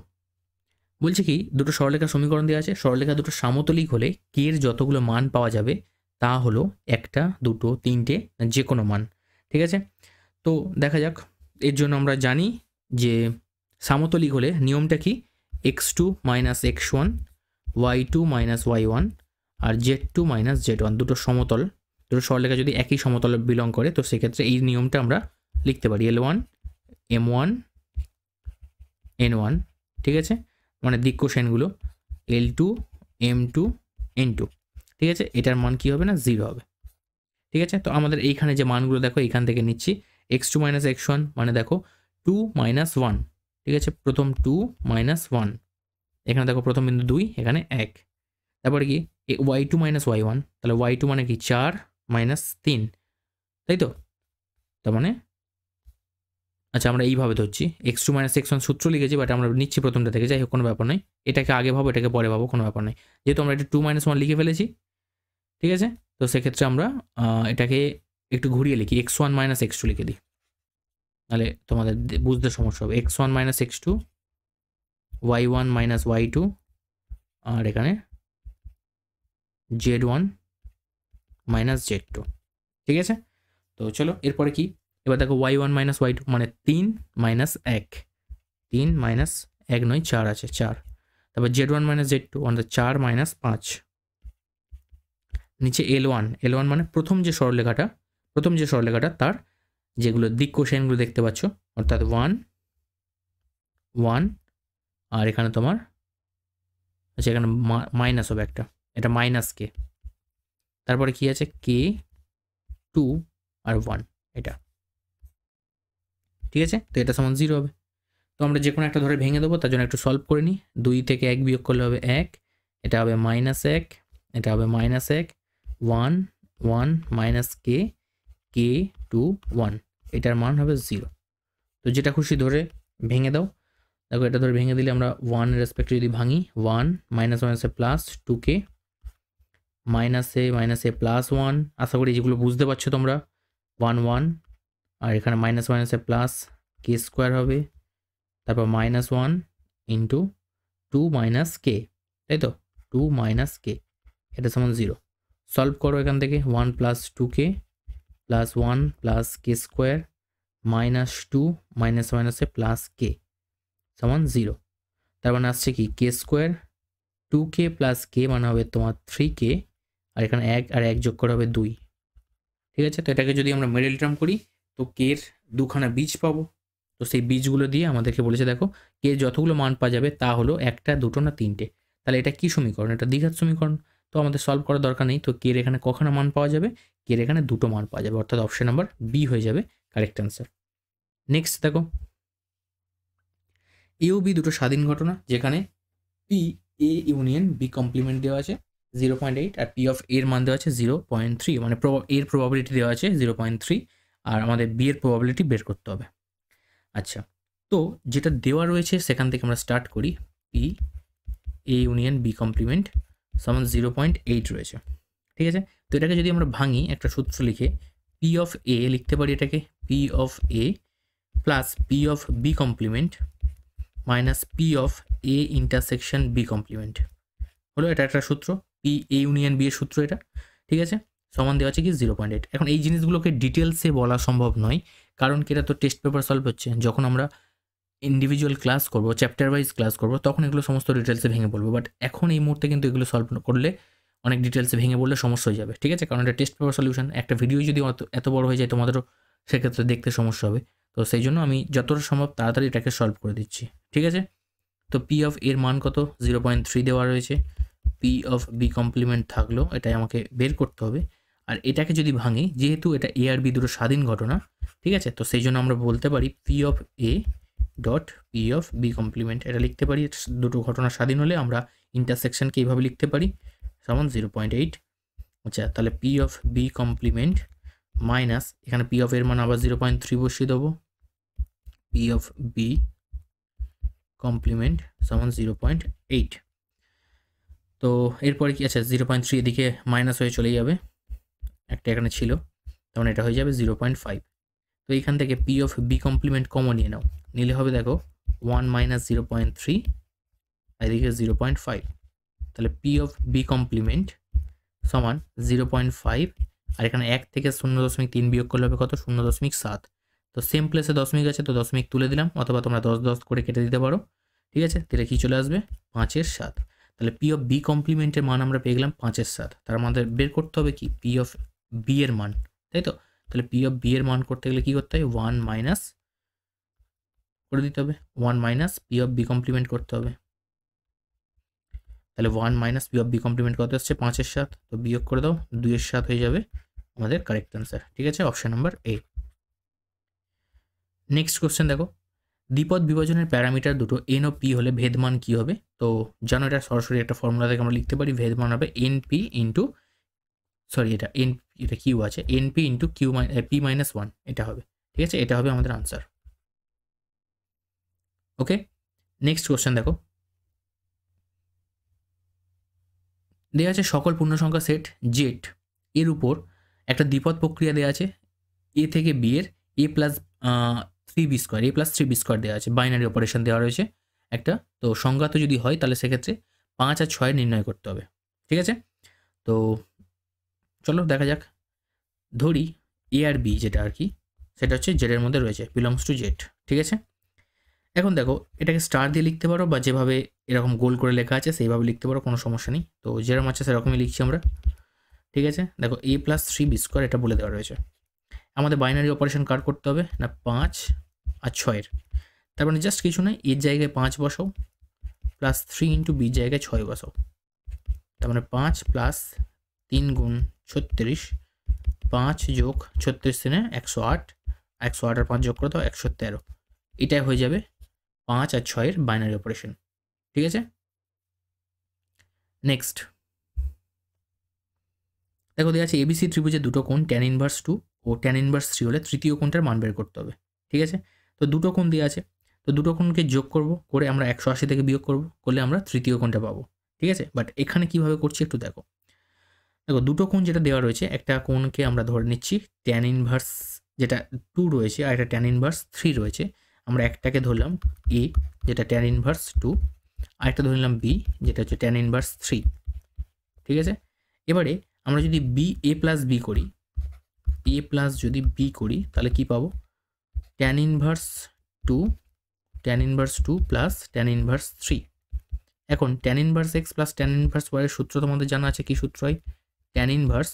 বলছে কি দুটো সরলরেখার সমীকরণ দেওয়া আছে, সরলরেখা দুটো সমতলিক হলে কে এর যতগুলো মান পাওয়া যাবে তা হলো 1, 2, 3 যে কোনো মান। ঠিক আছে, তো দেখা যাক। এর জন্য আমরা জানি যে সমতলিক হলে নিয়মটা কি, x2 - x1, y2 - y1 আর z2 - z1, দুটো সমতল, দুটো সরলরেখা যদি একই সমতলে বিলং করে তো সেক্ষেত্রে এই নিয়মটা আমরা লিখতে পারি, L1 M1 N1। ঠিক আছে, মানে দিক কোসাইনগুলো L2 M2 N2। ঠিক আছে, এটার মান কি হবে না, 0 হবে। ঠিক আছে, তো আমাদের এইখানে যে মানগুলো দেখো এইখান থেকে নিচ্ছি, x2 - x1 মানে দেখো 2 - 1। ঠিক আছে, প্রথম 2 - 1, এখানে দেখো প্রথম বিন্দু 2, এখানে 1। তারপরে কি y2 - y1, তাহলে y2 মানে কি 4 - 3, তাই তো, তার মানে আচ্ছা আমরা এইভাবে ধরছি, x2 - x1 সূত্র লিখেছি, বাট আমরা নিচ্ছি প্রথমটা থেকে, যাই হোক কোনো ব্যাপার নয়, এটাকে আগে ভাবো এটাকে পরে ভাবো, কোনো ব্যাপার নয়, যেহেতু আমরা এটা 2 - 1 লিখে ফেলেছি। ঠিক আছে, তো সেক্ষেত্রে আমরা এটাকে একটু ঘুরিয়ে লিখি, x1 - x2 লিখে দিই, তাহলে তোমাদের বুঝতে সমস্যা হবে, x1 - x2, y1 - y2, আর এখানে z1 - z2। ঠিক আছে, তো চলো এরপরে কি, এবার দেখো y1 - y2 মানে 3 - 1, 3 - 1 নয় 4 আছে 4, তারপর z1 - z2 মানে 4 - 5, নিচে L1 মানে প্রথম যে সরলরেখাটা তার যেগুলো দিক কোসাইনগুলো দেখতে পাচ্ছ, অর্থাৎ 1 1, আর এখানে তোমার আচ্ছা এখানে মাইনাস হবে একটা, এটা -k, তারপরে কি আছে k 2 আর 1 এটা। ঠিক আছে, তো এটা সমান 0 হবে। তো আমরা যে কোনো একটা ধরে ভেঙে দেবো, তার জন্য একটু সলভ করে নিই, 2 থেকে 1 বিয়োগ করলে হবে 1, এটা হবে -1, এটা হবে -1, 1 1 k 2 1, এটার মান হবে 0। তো যেটা খুশি ধরে ভেঙে দাও, দেখো এটা ধরে ভেঙে দিলে আমরা 1 রেসপেক্টে যদি ভাঙি, 1 -1 প্লাস 2k -a +1, আশা করি যেগুলো বুঝতে পারছো তোমরা, 1 1, আর এখানে -a প্লাস k² হবে, তারপর -1 ইন্টু 2 - k, তাই তো, 2 - k, এটা সমান 0। সলভ করো এখান থেকে, 1 + 2k + 1 + k² -2 -a plus k সমান 0। তার মানে আসছে কি k², 2k + k মানে হবে তোমার 3k, আর এখানে 1 আর 1 যোগ করে হবে 2। ঠিক আছে, তো এটাকে যদি আমরা মিডল টার্ম করি তো k এর দুখানা বীজ পাবো, তো সেই বীজগুলো দিয়ে আমাদেরকে বলেছে দেখো কে যতগুলো মান পাওয়া যাবে তা হলো 1, 2 না 3, তাহলে এটা কি সমীকরণ, এটা দ্বিঘাত সমীকরণ, তো আমাদের সলভ করার দরকার নেই। তো কে এর এখানে কখনো মান পাওয়া যাবে, কে এর এখানে দুটো মান পাওয়া যাবে, অর্থাৎ অপশন নাম্বার বি হয়ে যাবে কারেক্ট অ্যান্সার। নেক্সট দেখো, এ ও বি দুটো স্বাধীন ঘটনা, যেখানে P A union B complement দেওয়া আছে 0.8 আর পি অফ এর মান দেওয়া আছে 0.3, মানে এর প্রবাবিলিটি দেওয়া আছে 0.3 আর আমাদের বি এর প্রবাবিলিটি বের করতে হবে। আচ্ছা, তো যেটা দেওয়া রয়েছে সেখান থেকে আমরা স্টার্ট করি। P A union B complement সমান 0.8 রয়েছে, ঠিক আছে। তো এটাকে যদি আমরা ভাঙি একটা সূত্র লিখে, পি অফ এ লিখতে পারি এটাকে P of A plus P of B complement minus P of A intersection B complement হলো। এটা একটা সূত্র, পি এ ইউনিয়ন বি এর সূত্র এটা, ঠিক আছে। সমান দেওয়া আছে কি 0.8। এখন এই জিনিসগুলোকে ডিটেলসে বলা সম্ভব নয়, কারণ কি এটা তো টেস্ট পেপার সলভ হচ্ছে। যখন আমরা ইন্ডিভিজুয়াল ক্লাস করবো, চ্যাপ্টার ওয়াইজ ক্লাস করবো, তখন এগুলো সমস্ত ডিটেলসে ভেঙে বলবো। বাট এখন এই মুহূর্তে কিন্তু এগুলো সলভ করলে অনেক ডিটেলসে ভেঙে বললে সমস্যা হয়ে যাবে, ঠিক আছে। কারণ এটা টেস্ট পেপার সলিউশন, একটা ভিডিও যদি এত বড় হয়ে যায় তোমাদেরও সেক্ষেত্রে দেখতে সমস্যা হবে। তো সেই জন্য আমি যতটা সম্ভব তাড়াতাড়ি এটাকে সলভ করে দিচ্ছি, ঠিক আছে। তো পি অফ এর মান কত 0.3 দেওয়া রয়েছে, পি অফ বি কমপ্লিমেন্ট থাকলো, এটাই আমাকে বের করতে হবে। আর এটাকে যদি ভাঙি, যেহেতু এটা এ আর বি দুটো স্বাধীন ঘটনা, ঠিক আছে, তো সেই জন্য আমরা বলতে পারি P of A dot P of B complement, এটা লিখতে পারি। দুটো ঘটনা স্বাধীন হলে আমরা ইন্টারসেকশনকে এইভাবে লিখতে পারি সমান 0.8। আচ্ছা, তাহলে P of B complement minus এখানে পি অফ এর মান আবার 0.3 বসিয়ে দেবো, পি অফ বি কমপ্লিমেন্ট সমান 0.8। তো এরপরে কি আছে, 0.3 এদিকে মাইনাস হয়ে চলে যাবে, একটা এখানে ছিল, তখন এটা হয়ে যাবে 0.5। তো এইখান থেকে P of B complement common নিয়ে নাও, নিলে হবে দেখো 1 মাইনাস 0.3 এদিকে 0.5। তাহলে পি অফ বি কমপ্লিমেন্ট সমান 0.5, আর এখানে 1 থেকে 0.3 বিয়োগ করলে হবে কত 0.7। তো সেম প্লেসে দশমিক আছে, তো দশমিক তুলে দিলাম, অথবা তোমরা 10 করে কেটে দিতে পারো, ঠিক আছে। তাহলে কি চলে আসবে 5/7। তাহলে পি অফ বি কমপ্লিমেন্টের মান আমরা পেয়ে গেলাম 5/7। তার আমাদের বের করতে হবে কি পি অফ বি এর মান, তাই তো। তাহলে পি অফ বি এর মান করতে গেলে কি করতে হবে 1 মাইনাস করে দিতে হবে, 1 minus P of B complement করতে হবে। তাহলে 1 minus P of B complement কত আসছে 5/7, তো বিয়োগ করে দাও 2/7 হয়ে যাবে আমাদের কারেক্ট অ্যান্সার, ঠিক আছে, option number A. Next question দেখো, দ্বিপদ বিভাজনের প্যারামিটার দুটো এন ও পি হলে ভেদমান কি হবে। তো জানো এটা সরাসরি একটা ফর্মুলা থেকে আমরা লিখতে পারি, ভেদমান হবে এন পি ইন্টু, সরি এটা কিউ আছে, n p into q p minus 1, এটা হবে, ঠিক আছে, এটা হবে আমাদের আনসার। ওকে, নেক্সট কোশ্চেন দেখো, দেওয়া আছে সকল পূর্ণসংখ্যা সেট জেড এর উপর একটা দ্বিপদ প্রক্রিয়া দেওয়া আছে, এ থেকে বি এর এ প্লাস 3b স্কোয়ার, এ প্লাস 3b স্কোয়ার দেওয়া আছে, বাইনারি অপারেশন দেওয়া রয়েছে একটা। তো সংজ্ঞাত যদি হয় তাহলে সেক্ষেত্রে 5 আর 6 নির্ণয় করতে হবে, ঠিক আছে। তো চলো দেখা যাক, ধরি এ আর বি যেটা আর কি, সেটা হচ্ছে জেডের মধ্যে রয়েছে, বিলংস টু জেড, ঠিক আছে। এখন দেখো এটাকে স্টার দিয়ে লিখতে পারো, বা যেভাবে এরকম গোল করে লেখা আছে সেইভাবে লিখতে পারো, কোনো সমস্যা নেই। তো যেরকম আছে সেরকমই লিখছি আমরা, ঠিক আছে। দেখো এ প্লাস 3b স্কোয়ার এটা বলে দেওয়া রয়েছে, আমাদের বাইনারি অপারেশন কার করতে হবে না 5 আর 6-এর। তার মানে জাস্ট কিছু নয়, এর জায়গায় 5 বসাও প্লাস 3 ইন্টু বির জায়গায় 6 বসাও, তার মানে 5 প্লাস 3 গুণ 36, 5 যোগ 36 দিনে 108, 108 আর 5 যোগ করে দাও 113, এটাই হয়ে যাবে 5 আর 6-এর বাইনারি অপারেশন, ঠিক আছে। নেক্সট দেখো দেওয়া আছে এবিসি ত্রিভুজের দুটো কোণ ট্যান ইনভার্স 2 ও ট্যান ইনভার্স 3 হলে তৃতীয় কোণটার মান বের করতে হবে, ঠিক আছে। তো দুটো কোণ দেওয়া আছে, তো দুটো কোণকে যোগ করব, করে আমরা 180 থেকে বিয়োগ করব, করলে আমরা তৃতীয় কোণটা পাবো, ঠিক আছে। বাট এখানে কিভাবে করছি একটু দেখো, দেখো দুটো কোণ যেটা দেওয়া রয়েছে, একটা কোণকে আমরা ধরে নিচ্ছি ট্যান ইনভার্স যেটা 2 রয়েছে, আর একটা ট্যান ইনভার্স 3 রয়েছে। আমরা একটাকে ধরলাম এ যেটা ট্যান ইনভার্স 2, আর একটা ধরে নিলাম বি যেটা হচ্ছে ট্যান ইনভার্স 3, ঠিক আছে। এবারে আমরা যদি বি এ প্লাস বি করি, এ প্লাস যদি বি করি তাহলে কি পাবো tan inverse 2, tan inverse 2 plus tan inverse 3। এখন tan inverse x plus tan inverse y এর সূত্র তোমাদের জানা আছে, কি সূত্র হয় tan inverse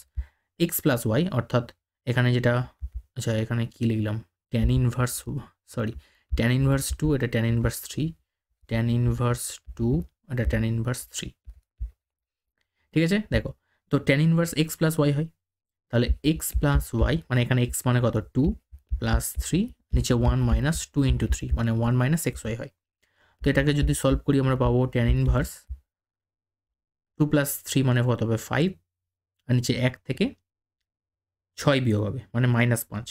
x plus y, অর্থাৎ এখানে যেটা, আচ্ছা এখানে কি লিখলাম tan inverse, sorry tan inverse 2 এটা ট্যান ইনভার্স 3, ট্যান ইনভার্স 2 এটা ট্যান ইনভার্স 3, ঠিক আছে। দেখো তো tan inverse x plus y হয়, তাহলে এক্স প্লাস ওয়াই মানে এখানে এক্স মানে কত 2 প্লাস 3, নিচে 1 মাইনাস 2 ইন্টু 3 মানে 1 মাইনাস এক্স ওয়াই হয়। তো এটাকে যদি সলভ করি আমরা পাবো ট্যান ইনভার্স 2 + 3 মানে কত হবে 5, আর নিচে 1 থেকে 6 বিয়োগ হবে মানে -5,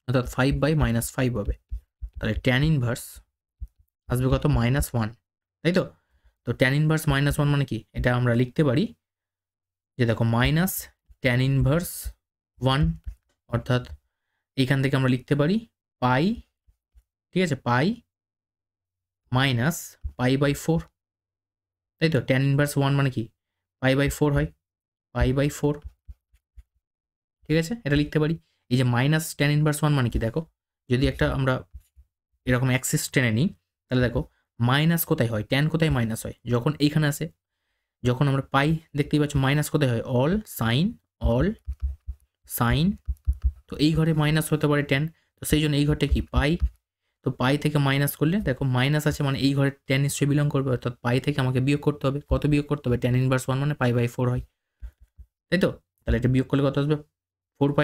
অর্থাৎ 5/-5 হবে। তাহলে ট্যান ইনভার্স আসবে কত -1, তাই তো। তো ট্যান ইনভার্স -1 মানে কি, এটা আমরা লিখতে পারি যে দেখো মাইনাস ট্যান ইনভার্স 1, অর্থাৎ এইখান থেকে আমরা লিখতে পারি পাই, ঠিক আছে, পাই মাইনাস π/4, তাই তো। ট্যান ইনভার্স 1 মানে কি π/4 হয়, π/4, ঠিক আছে, এটা লিখতে পারি। এই যে মাইনাস ট্যান ইনভার্স 1 মানে কি দেখো, যদি একটা আমরা এরকম অ্যাক্সিস টেনে নিই তাহলে দেখো মাইনাস কোথায় হয়, ট্যান কোথায় মাইনাস হয়, যখন এইখানে আসে, যখন আমরা পাই দেখতেই পাচ্ছ মাইনাস কোথায় হয়, অল সাইন, তো এই ঘরে মাইনাস হতে পারে ট্যান, তো সেই জন্য এই ঘরটা কি পাই, তো পাই থেকে মাইনাস করলে দেখো মাইনাস আছে মানে এই ঘরে ট্যান নিশ্চয়ই বিলং করবে, অর্থাৎ পাই থেকে আমাকে বিয়োগ করতে হবে, কত বিয়োগ করতে হবে, ট্যান ইনভার্স 1 মানে π/4 হয়, তাই তো। তাহলে এটা বিয়োগ করলে কত আসবে, 4π - π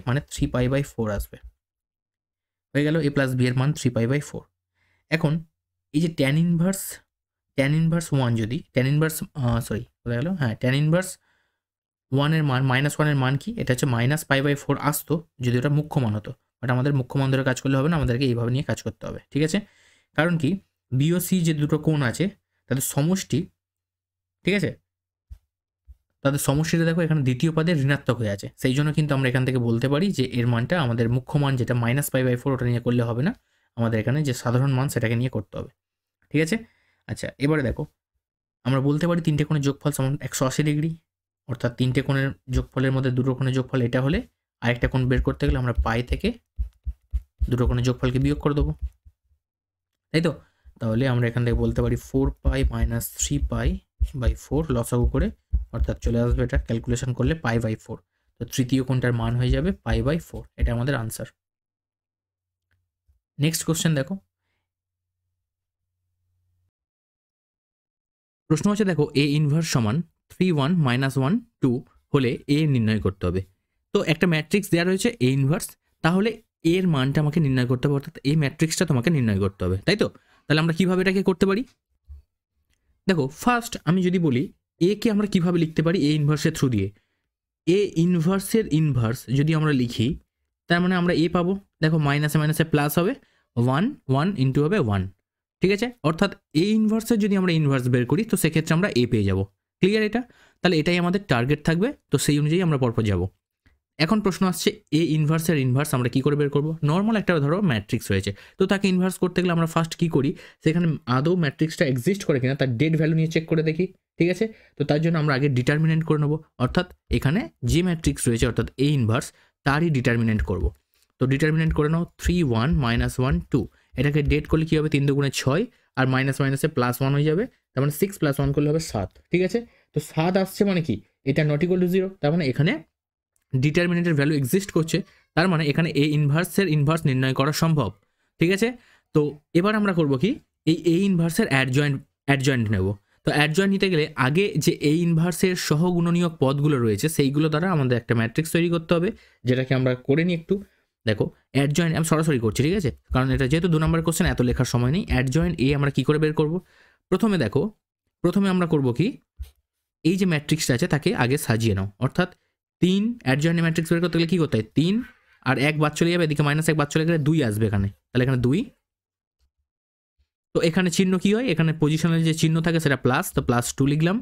মানে 3π/4 আসবে, হয়ে গেল a + b এর মান 3π/4। এখন এই যে ট্যান ইনভার্স 1 যদি ট্যান ইনভার্স কোথায় গেল, হ্যাঁ ট্যান ইনভার্স 1 এর মান -1 এর মান কি, এটা হচ্ছে -π/4 আসতো যদি ওটা মুখ্য মান হতো, বাট আমাদের মুখ্য মান ধরে কাজ করলে হবে না, আমাদেরকে এইভাবে নিয়ে কাজ করতে হবে, ঠিক আছে। কারণ কি বি ও সি যে দুটো কোণ আছে তাদের সমষ্টি, ঠিক আছে, তাদের সমষ্টিটা দেখো এখানে দ্বিতীয় পদে ঋণাত্মক হয়ে আছে, সেই জন্য কিন্তু আমরা এখান থেকে বলতে পারি যে এর মানটা আমাদের মুখ্য মান যেটা -π/4 ওটা নিয়ে করলে হবে না, আমাদের এখানে যে সাধারণ মান সেটাকে নিয়ে করতে হবে, ঠিক আছে। আচ্ছা এবারে দেখো আমরা বলতে পারি তিনটে কোণের যোগফল সমান 180 ডিগ্রি, অর্থাৎ তিনটে কোণের যোগফলের মধ্যে দুটো কোণের যোগফল এটা হলে আরেকটা কোণ বের করতে গেলে আমরা পাই থেকে দুটো কোণের যোগফলকে বিয়োগ করে দেবো, তাই তো। তাহলে আমরা এখান থেকে বলতে পারি 4π - 3π/4 লসাগু করে, অর্থাৎ চলে আসবে এটা ক্যালকুলেশন করলে π/4, তো তৃতীয় কোণটার মান হয়ে যাবে π/4, এটা আমাদের আনসার। নেক্সট কোশ্চেন দেখো, প্রশ্ন হচ্ছে দেখো এ ইনভার্স সমান 3 1 - 1 2 হলে এ নির্ণয় করতে হবে। তো একটা ম্যাট্রিক্স দেওয়া রয়েছে এ ইনভার্স, তাহলে এর মানটা আমাকে নির্ণয় করতে হবে, অর্থাৎ এই ম্যাট্রিক্সটা তোমাকে নির্ণয় করতে হবে, তাই তো। তাহলে আমরা কিভাবে এটাকে করতে পারি, দেখো ফার্স্ট আমি যদি বলি এ কে আমরা কিভাবে লিখতে পারি, এ ইনভার্সের থ্রু দিয়ে, এ ইনভার্সের ইনভার্স যদি আমরা লিখি তার মানে আমরা এ পাবো, দেখো মাইনাসে মাইনাসে প্লাস হবে 1 1 ইন্টু হবে 1, ঠিক আছে, অর্থাৎ এ ইনভার্সের যদি আমরা ইনভার্স বের করি তো সেক্ষেত্রে আমরা এ পেয়ে যাব, ক্লিয়ার এটা। তাহলে এটাই আমাদের টার্গেট থাকবে, তো সেই অনুযায়ী আমরা পরপর যাব। এখন প্রশ্ন আসছে এ ইনভার্সের ইনভার্স আমরা কি করে বের করব, নর্মাল একটা ধরো ম্যাট্রিক্স রয়েছে, তো তাকে ইনভার্স করতে গেলে আমরা ফার্স্ট কি করি, সেখানে আদৌ ম্যাট্রিক্সটা এক্সিস্ট করে কিনা তার ডেট ভ্যালু নিয়ে চেক করে দেখি, ঠিক আছে। তো তার জন্য আমরা আগে ডিটারমিনেন্ট করে নেব, অর্থাৎ এখানে যে ম্যাট্রিক্স রয়েছে অর্থাৎ এ ইনভার্স তারই ডিটারমিনেন্ট করব। তো ডিটারমিনেন্ট করে নাও 3 1 - 1 2, এটাকে ডেট করলে কি হবে 3 দুগুণে 6, আর মাইনাস মাইনাসে +1 হয়ে যাবে, তার মানে 6 + 1 করলে হবে 7, ঠিক আছে। তো 7 আসছে মানে কি এটা নট ইকুয়াল টু 0, তার মানে এখানে ডিটারমিনেন্টের ভ্যালু এক্সিস্ট করছে, তার মানে এখানে এ ইনভার্সের ইনভার্স নির্ণয় করা সম্ভব, ঠিক আছে। তো এবার আমরা করব কি, এই এ ইনভার্সের অ্যাডজয়েন্ট নেব। তো অ্যাডজয়েন্ট নিতে গেলে আগে যে এ ইনভার্সের সহগুণনীয়ক পদগুলো রয়েছে সেইগুলো দ্বারা আমাদের একটা ম্যাট্রিক্স তৈরি করতে হবে, যেটাকে আমরা করে নিই একটু। দেখো অ্যাডজয়েন্ট আমি সরাসরি করছি, ঠিক আছে, কারণ এটা যেহেতু 2 নম্বরের কোশ্চেন এত লেখার সময় নেই। অ্যাডজয়েন্ট এ আমরা কি করে বের করব, প্রথমে দেখো প্রথমে আমরা করব কি, এই যে ম্যাট্রিক্সটা আছে তাকে আগে সাজিয়ে নাও, অর্থাৎ 3 অ্যাডজয়েন্ট ম্যাট্রিক্স বের করতে গেলে কী করতে হয়, 3 আর 1 বাদ চলে যাবে, এদিকে -1 বাদ চলে গেলে 2 আসবে এখানে, তাহলে এখানে 2, তো এখানে চিহ্ন কি হয়, এখানে পজিশনাল যে চিহ্ন থাকে সেটা প্লাস, তো +2 লিখলাম।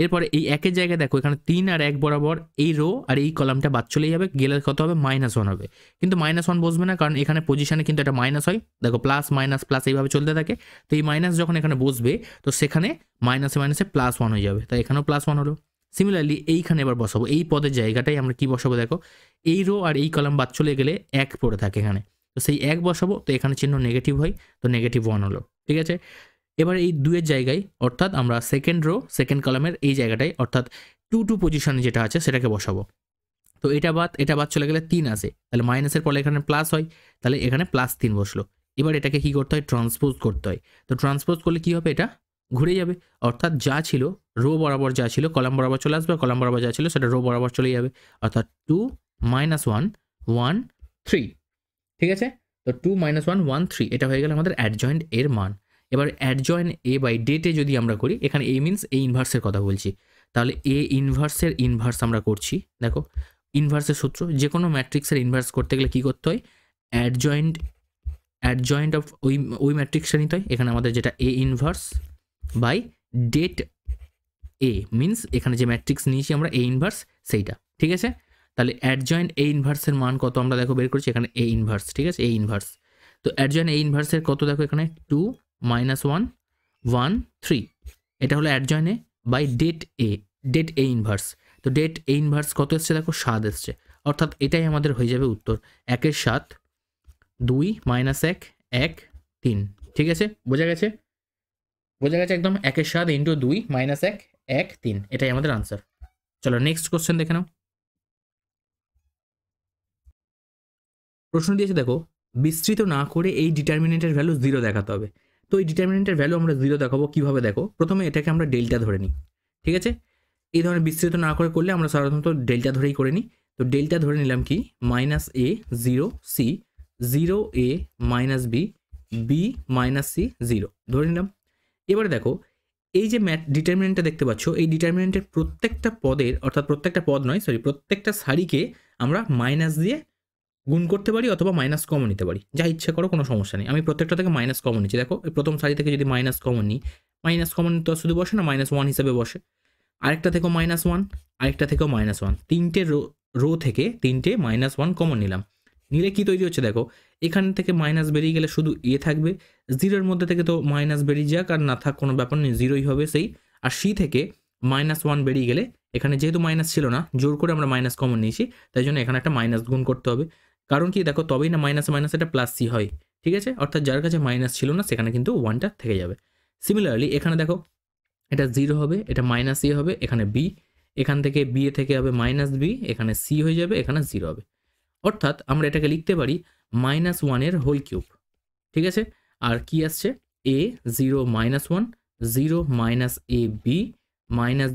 এরপরে এই একের জায়গায় দেখো এখানে 3 আর 1 বরাবর এই রো আর এই কলামটা বাদ চলে যাবে, গেলে কত হবে -1 হবে, কিন্তু -1 বসবে না, কারণ এখানে পজিশনে কিন্তু এটা মাইনাস হয়, দেখো প্লাস মাইনাস প্লাস এইভাবে চলতে থাকে, তো এই মাইনাস যখন এখানে বসবে তো সেখানে মাইনাসে মাইনাসে +1 হয়ে যাবে, তাই এখানেও +1 হলো। সিমিলারলি এইখানে এবার বসাবো, এই পদের জায়গাটাই আমরা কি বসাবো, দেখো এই রো আর এই কলাম বাদ চলে গেলে 1 পড়ে থাকে এখানে, তো সেই 1 বসাবো, তো এখানে চিহ্ন নেগেটিভ হয়, তো -1 হলো, ঠিক আছে। এবার এই 2 এর জায়গায় অর্থাৎ আমরা সেকেন্ড রো সেকেন্ড কলামের এই জায়গাটায় অর্থাৎ 2 2 পজিশনে যেটা আছে সেটাকে বসাবো, তো এটা বাদ চলে গেলে 3 আসে, তাহলে মাইনাসের পরে এখানে প্লাস হয়, তাহলে এখানে +3 বসলো। এবার এটাকে কি করতে হয়, ট্রান্সপোজ করতে হয়, তো ট্রান্সপোজ করলে কি হবে, এটা ঘুরে যাবে, অর্থাৎ যা ছিল রো বরাবর যা ছিল কলাম বরাবর চলে আসবে, কলাম বরাবর যা ছিল সেটা রো বরাবর চলে যাবে, অর্থাৎ 2 - 1 1 3, ঠিক আছে। তো 2 - 1 1 3 এটা হয়ে গেল আমাদের অ্যাডজয়েন্ট এর মান। এবার অ্যাডজয়েন্ট এ বাই ডেটে যদি আমরা করি, এখানে এ মিনস এ ইনভার্সের কথা বলছি, তাহলে এ ইনভার্সের ইনভার্স আমরা করছি। দেখো ইনভার্সের সূত্র, যে কোনো ম্যাট্রিক্সের ইনভার্স করতে গেলে কী করতে হয়, অ্যাডজয়েন্ট অফ ওই ম্যাট্রিক্সটা নিতে হয়। এখানে আমাদের যেটা A inverse by det A means এখানে যে ম্যাট্রিক্স নিয়েছি আমরা এ ইনভার্স সেইটা, ঠিক আছে। তাহলে অ্যাডজয়েন্ট এ ইনভার্সের মান কত আমরা দেখো বের করছি, এখানে এ ইনভার্স, ঠিক আছে, এ ইনভার্স। তো অ্যাডজয়েন্ট এ ইনভার্সের কত দেখো এখানে 2 - 1 1 3, এটা হলো adjoint A by det A inverse. তো ডেট এ ইনভার্স কত এসছে দেখো 7 এসছে, অর্থাৎ এটাই আমাদের হয়ে যাবে উত্তর, 1 এর 7 2 - 1 1 3, ঠিক আছে, বোঝা গেছে একদম, 1 এর 7 ইন্টু 2 - 1 1 3, এটাই আমাদের আনসার। চলো নেক্সট কোশ্চেন দেখে নাও। প্রশ্ন দিয়েছে দেখো, বিস্তৃত না করে এই ডিটারমিনেন্টের ভ্যালু 0 দেখাতে হবে। তো এই ডিটারমিনেন্টের ভ্যালু আমরা 0 দেখাবো কীভাবে, দেখো প্রথমে এটাকে আমরা ডেল্টা ধরে নিই, ঠিক আছে। এই ধরনের বিস্তৃত না করে করলে আমরা সাধারণত ডেল্টা ধরেই করে নিই। তো ডেল্টা ধরে নিলাম কি -a 0 c 0 a - b b - c 0 ধরে নিলাম। এবারে দেখো এই যে ডিটারমিনেন্টটা দেখতে পাচ্ছ, এই ডিটারমিনেন্টের প্রত্যেকটা পদের, অর্থাৎ প্রত্যেকটা পদ নয় সরি, প্রত্যেকটা সারিকে আমরা মাইনাস দিয়ে গুণ করতে পারি অথবা মাইনাস কমন নিতে পারি, যা ইচ্ছা করো, কোনো সমস্যা নেই। আমি প্রত্যেকটা থেকে মাইনাস কমন নিচ্ছি। দেখো প্রথম সারি থেকে যদি মাইনাস কমন নিই, মাইনাস কমন তো শুধু বসে না, -1 হিসেবে বসে। আরেকটা থেকেও -1, আরেকটা থেকেও -1, তিনটে রো থেকে তিনটে -1 কমন নিলাম। নিলে কি তৈরি হচ্ছে দেখো, এখান থেকে মাইনাস বেরিয়ে গেলে শুধু এ থাকবে, 0-এর মধ্যে থেকে তো মাইনাস বেরিয়ে যাক আর না থাক কোনো ব্যাপার নেই, 0ই হবে সেই। আর সি থেকে -1 বেরিয়ে গেলে, এখানে যেহেতু মাইনাস ছিল না, জোর করে আমরা মাইনাস কমন নিয়েছি, তাই জন্য এখানে একটা মাইনাস গুণ করতে হবে। কারণ কি দেখো, তবেই না মাইনাস মাইনাস এটা প্লাস সি হয়, ঠিক আছে, অর্থাৎ যার কাছে মাইনাস ছিল না সেখানে কিন্তু 1টা থেকে যাবে। সিমিলারলি এখানে দেখো এটা 0 হবে, এটা মাইনাস এ হবে, এখানে বি, এখান থেকে বি এ থেকে হবে -b, এখানে সি হয়ে যাবে, এখানে 0 হবে। অর্থাৎ আমরা এটাকে লিখতে পারি -1 এর হোল কিউব, ঠিক আছে। আর কি আসছে, a 0 - 1 0 - a b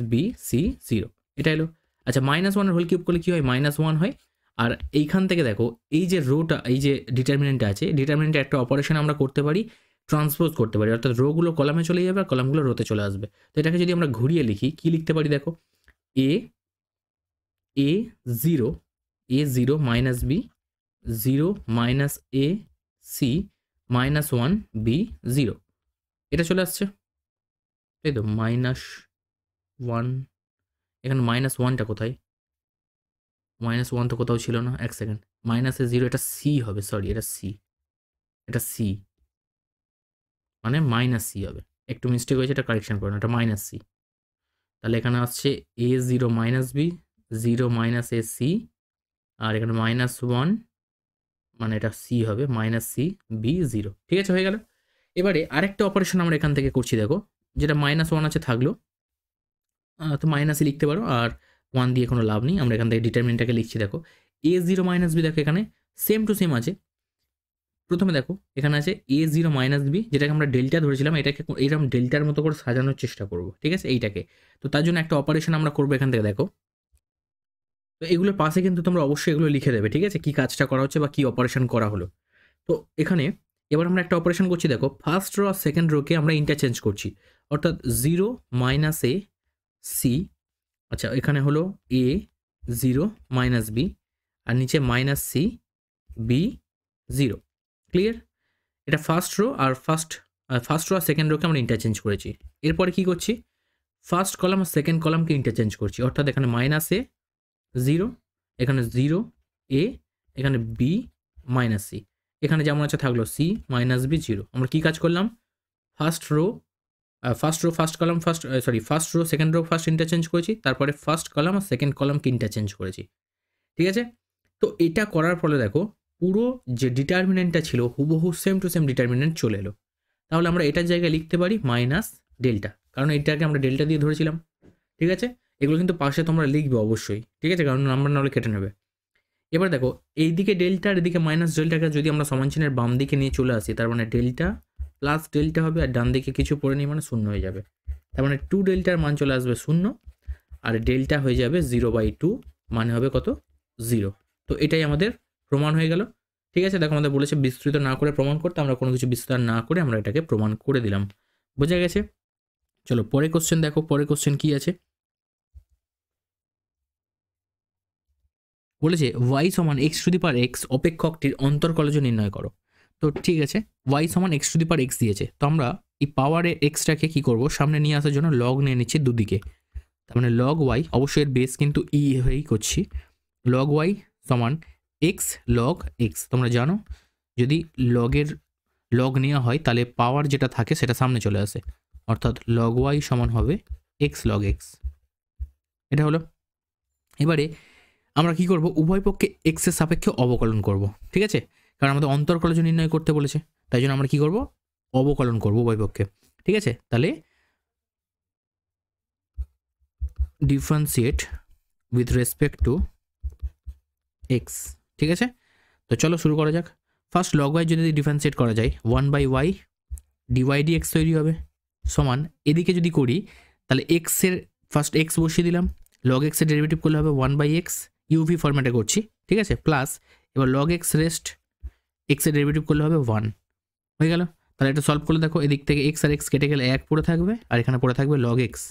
- b c 0, এটা এলো। আচ্ছা -1 এর হোল কিউব করলে কি হয়, -1 হয়। আর এইখান থেকে দেখো এই যে রোটা, এই যে ডিটারমিনেন্টটা আছে, ডিটারমিনেন্টে একটা অপারেশন আমরা করতে পারি, ট্রান্সপোজ করতে পারি, অর্থাৎ রোগুলো কলামে চলে যাবে আর কলামগুলো রোতে চলে আসবে। তো এটাকে যদি আমরা ঘুরিয়ে লিখি, কি লিখতে পারি দেখো, a 0 - b 0 - a c -1 b 0, এটা চলে আসছে, তাই তো, -1, এখানে -1টা কোথায়, -1 তো কোথাও ছিল না, এক সেকেন্ড, -0, এটা সি হবে, সরি এটা সি, এটা সি মানে -c হবে, একটু মিস্টেক হয়েছে, এটা কারেকশন করুন, এটা -c। তাহলে এখানে আসছে a 0 - b 0 - a c, আর এখানে -1 মানে এটা c হবে, -c b 0, ঠিক আছে, হয়ে গেল। এবারে আরেকটা অপারেশন আমরা এখান থেকে করছি, দেখো যেটা -1 আছে থাকলো, তো মাইনাসই লিখতে পারো, আর 1 দিয়ে কোনো লাভ নেই, আমরা এখান থেকে ডিটারমিনেন্টটাকে লিখছি। দেখো a 0 - b, দেখো এখানে সেম টু সেম আছে। প্রথমে দেখো এখানে আছে a 0 - b, যেটাকে আমরা ডেল্টা ধরেছিলাম, এটাকে এইরকম ডেল্টার মতো করে সাজানোর চেষ্টা করব, ঠিক আছে, এইটাকে। তো তার জন্য একটা অপারেশন আমরা করবো এখান থেকে, দেখো তো এগুলোর পাশে কিন্তু তোমরা অবশ্যই এগুলো লিখে দেবে, ঠিক আছে, কি কাজটা করা হচ্ছে বা কি অপারেশন করা হলো। তো এখানে এবার আমরা একটা অপারেশন করছি, দেখো ফার্স্ট রো আর সেকেন্ড রোকে আমরা ইন্টারচেঞ্জ করছি, অর্থাৎ 0 - a c, আচ্ছা এখানে হলো a 0 - b, আর নিচে -c b 0, ক্লিয়ার। এটা ফার্স্ট রো আর সেকেন্ড রোকে আমরা ইন্টারচেঞ্জ করেছি। এরপরে কি করছি, ফার্স্ট কলাম আর সেকেন্ড কলামকে ইন্টারচেঞ্জ করছি, অর্থাৎ এখানে -a 0, এখানে 0 a, এখানে b - c, এখানে যেমন আছে থাকলো c - b 0। আমরা কি কাজ করলাম, first row second rho first interchange করেছি, তারপরে ফার্স্ট কলাম আর সেকেন্ড কলামকে ইন্টারচেঞ্জ করেছি, ঠিক আছে। তো এটা করার ফলে দেখো পুরো যে ডিটারমিনেন্টটা ছিল হুবহু সেম টু সেম ডিটারমিনেন্ট চলে এলো। তাহলে আমরা এটার জায়গায় লিখতে পারি -ডেল্টা, কারণ এটাকে আমরা ডেল্টা দিয়ে ধরেছিলাম, ঠিক আছে। এগুলো কিন্তু পাশে তোমরা লিখবে অবশ্যই, ঠিক আছে, কারণ নাম্বার নাহলে কেটে নেবে। এবার দেখো এইদিকে ডেল্টা আর এদিকে -ডেল্টাকে যদি আমরা সমান চিহ্নের বাম দিকে নিয়ে চলে আসি, তার মানে ডেল্টা প্লাস ডেল্টা হবে, আর ডান দিকে কিছু পড়ে নিই মানে 0 হয়ে যাবে, তার মানে 2 ডেল্টার মান চলে আসবে 0, আর ডেল্টা হয়ে যাবে 0/2, মানে হবে কত, 0। তো এটাই আমাদের প্রমাণ হয়ে গেল। ঠিক আছে, দেখো আমাদের বলেছে বিস্তৃত না করে প্রমাণ করতে, আমরা কোনো কিছু বিস্তার না করে আমরা এটাকে প্রমাণ করে দিলাম। বোঝা গেছে? চলো পরে কোশ্চেন দেখো, পরে কোশ্চেন কি আছে। বলেছে y সমান x two the power x অপেক্ষকটির অন্তর্কলজ নির্ণয় করো। তো ঠিক আছে, y সমান x two the power x দিয়েছে, তো আমরা এই পাওয়ারে এক্সটাকে কি করব, সামনে নিয়ে আসার জন্য লগ নিয়ে নিচ্ছি দুদিকে। তার মানে লগ y, অবশ্যই এর বেস কিন্তু ই হয়েই করছি, লগ y সমান x লগ x। তোমরা জানো যদি লগের লগ নেওয়া হয় তাহলে পাওয়ার যেটা থাকে সেটা সামনে চলে আসে, অর্থাৎ লগ y সমান হবে x লগ x। এটা হলো। এবারে আমরা কি করব, উভয় পক্ষে x এর সাপেক্ষে অবকলন করব। ঠিক আছে, কারণ আমাদের অন্তর্কলজ নির্ণয় করতে বলেছে, তাই জন্য আমরা কি করব, অবকলন করব উভয় পক্ষে। ঠিক আছে, তাহলে differentiate with respect to x। ঠিক আছে, তো চলো শুরু করা যাক। ফার্স্ট লগ ওয়াই যদি ডিফারেন্সিয়েট করা যায় 1/y ডিওয়াই ডি এক্স তৈরি হবে, সমান এদিকে যদি করি তাহলে এক্স এর ফার্স্ট এক্স বসিয়ে দিলাম, লগ এক্সের ডেরিভেটিভ করলে হবে 1/x, ইউভি ফরম্যাটে করছি। ঠিক আছে, প্লাস এবার লগ এক্স রেস্ট এক্সের ডেরিভেটিভ করলে হবে 1, হয়ে গেল। তাহলে এটা সলভ করলে দেখো এদিক থেকে এক্স আর এক্স কেটে গেলে 1 পড়ে থাকবে, আর এখানে পড়ে থাকবে লগ এক্স।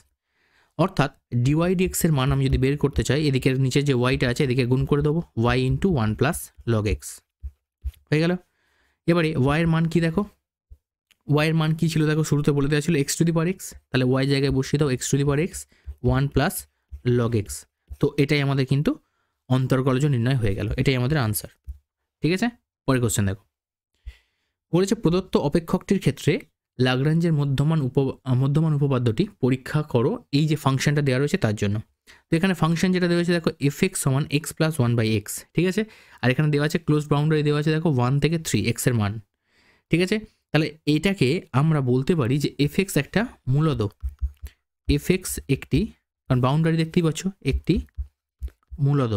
অর্থাৎ ডিওয়াই ডি এক্সের মান আমি যদি বের করতে চাই, এদিকের নিচে যে ওয়াইটা আছে এদিকে গুণ করে দেবো, y into 1 plus log x, হয়ে গেল। এবারে ওয়াইয়ের মান কি দেখো, ওয়াইয়ের মান কি ছিল দেখো, শুরুতে বলে দেওয়া ছিল x two the power x, তাহলে ওয়াই জায়গায় বসিয়ে দাও x two the power x 1 plus log x. তো এটাই আমাদের কিন্তু অন্তর্কলজ নির্ণয় হয়ে গেল, এটাই আমাদের আনসার। ঠিক আছে, পরের কোশ্চেন দেখো। বলেছে প্রদত্ত অপেক্ষকটির ক্ষেত্রে লাগরাঞ্জের মধ্যমান উপপাদ্যটি পরীক্ষা করো, এই যে ফাংশনটা দেওয়া রয়েছে তার জন্য। তো এখানে ফাংশন যেটা দেওয়া আছে দেখো এফ এক্স সমান এক্স প্লাস 1/x। ঠিক আছে, আর এখানে দেওয়া আছে ক্লোজ বাউন্ডারি দেওয়া আছে দেখো 1 থেকে 3 এক্স এর মান। ঠিক আছে, তাহলে এটাকে আমরা বলতে পারি যে এফ এক্স একটা মূলদ, এফ এক্স একটি, কারণ বাউন্ডারি দেখতেই পাচ্ছ, একটি মূলদ।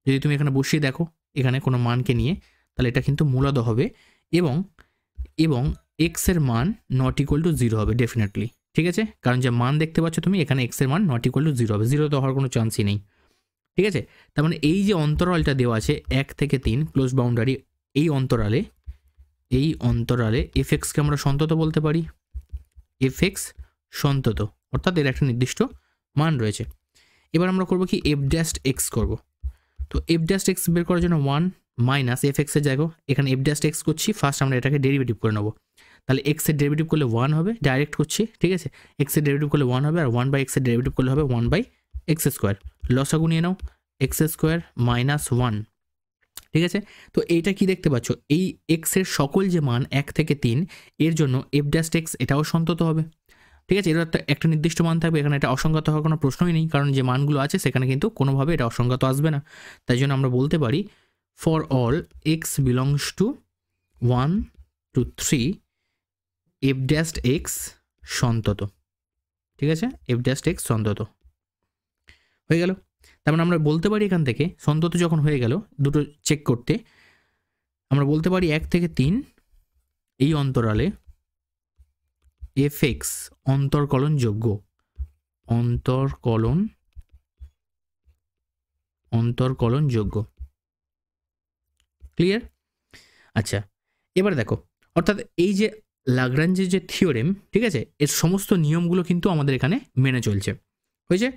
যদি তুমি এখানে বসিয়ে দেখো এখানে কোনো মানকে নিয়ে, তাহলে এটা কিন্তু মূলদ হবে, এবং এবং এক্স এর মান নট ইকুয়াল টু 0 হবে ডেফিনেটলি। ঠিক আছে, কারণ যে মান দেখতে পাচ্ছ তুমি এখানে এক্স এর মান নট ইকুয়াল টু 0 হবে, 0 তো হওয়ার কোনো চান্সই নেই। ঠিক আছে, তার মানে এই যে অন্তরালটা দেওয়া আছে 1 থেকে 3 ক্লোজ বাউন্ডারি, এই অন্তরালে এফ এক্সকে আমরা সন্তত বলতে পারি, এফ এক্স সন্তত, অর্থাৎ এর একটা নির্দিষ্ট মান রয়েছে। এবার আমরা করবো কি, এফ ড্যাশ এক্স করবো। তো এফ ড্যাশ এক্স বের করার জন্য 1 মাইনাস এফ এক্সের জায়গা, এখানে এফ ড্যাশ এক্স করছি, ফার্স্ট আমরা এটাকে ডেরিভেটিভ করে নেবো, তাহলে এক্সের ডেরিভেটিভ করলে 1 হবে, ডাইরেক্ট করছি। ঠিক আছে, এক্সের ডেরিভেটিভ করলে 1 হবে, আর 1/x এর ডেরিভেটিভ করলে হবে 1/x স্কোয়ার, লসাগু নিয়ে নাও এক্স স্কোয়ার মাইনাস 1। ঠিক আছে, তো এইটা কি দেখতে পাচ্ছ, এই এক্সের সকল যে মান 1 থেকে 3 এর জন্য এফ ড্যাশ এক্স এটাও সন্তত হবে। ঠিক আছে, এর একটা নির্দিষ্ট মান থাকবে, এখানে এটা অসংগত হওয়ার কোনো প্রশ্নই নেই, কারণ যে মানগুলো আছে সেখানে কিন্তু কোনোভাবে এটা অসংগত আসবে না। তাই জন্য আমরা বলতে পারি for all x belongs to 1 to 3 F dash x সন্তত। ঠিক আছে, এফ ড্যাশ এক্স সন্তত হয়ে গেল। তার মানে আমরা বলতে পারি এখান থেকে সন্তত যখন হয়ে গেল, দুটো চেক করতে আমরা বলতে পারি 1 থেকে 3 এই অন্তরালে এফ এক্স অন্তর্কলনযোগ্য, অন্তর্কলনযোগ্য। ক্লিয়ার? আচ্ছা, এবার দেখো, অর্থাৎ এই যে লাগরাঞ্জের যে থিওরেম, ঠিক আছে, এর সমস্ত নিয়মগুলো কিন্তু আমাদের এখানে মেনে চলছে, হয়েছে।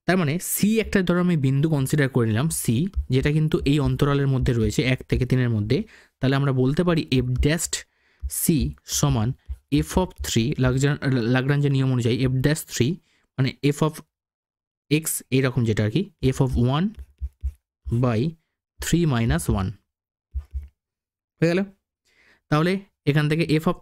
তার মানে সি একটা ধরো আমি বিন্দু কনসিডার করে নিলাম, সি যেটা কিন্তু এই অন্তরালের মধ্যে রয়েছে 1 থেকে 3 মধ্যে, তাহলে আমরা বলতে পারি এফ ড্যাশ সি সমান এফ অফ 3 লাগরাঞ্জের নিয়ম অনুযায়ী এফ ড্যাশ 3 মানে এফ অফ এক্স এইরকম যেটা আর কি, এফ অফ 1/3 মাইনাস 1 হয়ে গেল। তাহলে এখান থেকে এফ অফ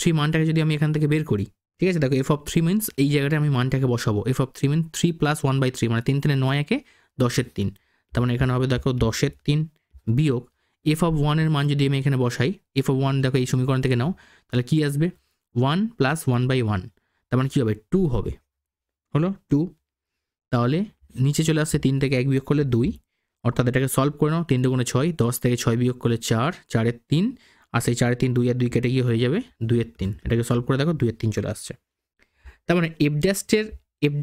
3 মানটাকে যদি আমি এখান থেকে বের করি, ঠিক আছে, দেখো এফ অফ 3 মিনস এই জায়গাটা আমি মানটাকে বসাবো, এফ অফ 3 মিন 3 প্লাস 1/3 মানে 3 3 9 একে 10/3, তার মানে এখানে হবে দেখো 10/3 বিয়োগ এফ অফ 1 এর মান যদি আমি এখানে বসাই, এফ অফ 1 দেখো এই সমীকরণ থেকে নাও, তাহলে কি আসবে 1 প্লাস 1/1, তার মানে কী হবে 2 হবে, হলো 2। তাহলে নিচে চলে আসছে 3 থেকে 1 বিয়োগ করলে 2, অর্থাৎ এটাকে সলভ করে নাও, 3 2 6, 10 থেকে 6 বিয়োগ করলে 4, 4/3, আর সেই 4/3 2 আর 2 কেটে গিয়ে হয়ে যাবে 2/3, এটাকে সলভ করে দেখো 2/3 চলে আসছে। তার মানে এফ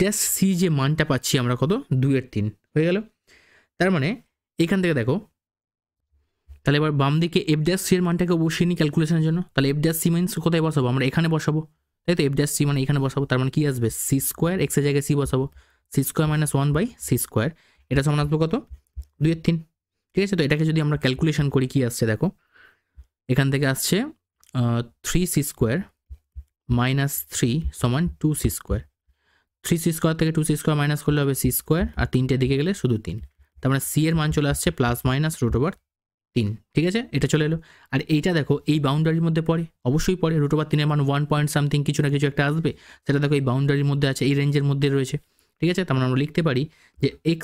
ড্যাশ সি যে মানটা পাচ্ছি আমরা কত, 2/3 হয়ে গেল। তার মানে এখান থেকে দেখো তাহলে এবার বাম দিকে এফ ড্যাশ সি এর মানটাকে বসিয়ে নিই ক্যালকুলেশনের জন্য। তাহলে এফ ড্যাশ সি মিনস কোথায় বসাবো, আমরা এখানে বসাবো, তাই তো। এফ ড্যাশ সি মানে এখানে বসাবো, তার মানে কি আসবে, সি স্কোয়ার, এক্সের জায়গায় সি বসাবো, C square minus 1/c square, এটা সমান আসবে কত, 2/3। ঠিক আছে, তো এটাকে যদি আমরা ক্যালকুলেশন করি কি আসছে দেখো, এখান থেকে আসছে 3c স্কোয়ার মাইনাস 3 সমান 2c স্কোয়ার। 3c স্কোয়ার থেকে 2c স্কোয়ার মাইনাস করলে হবে c স্কোয়ার, আর 3টে দিকে গেলে শুধু 3। তার মানে c এর মান চলে আসছে প্লাস মাইনাস √3। ঠিক আছে, এটা চলে এলো। আর এইটা দেখো এই বাউন্ডারির মধ্যে পড়ে, অবশ্যই পড়ে, √3 এর মান 1 পয়েন্ট সামথিং কিছু না কিছু একটা আসবে, সেটা দেখো এই বাউন্ডারির মধ্যে আছে, এই রেঞ্জের মধ্যে রয়েছে। ঠিক আছে, তার মানে আমরা লিখতে পারি যে x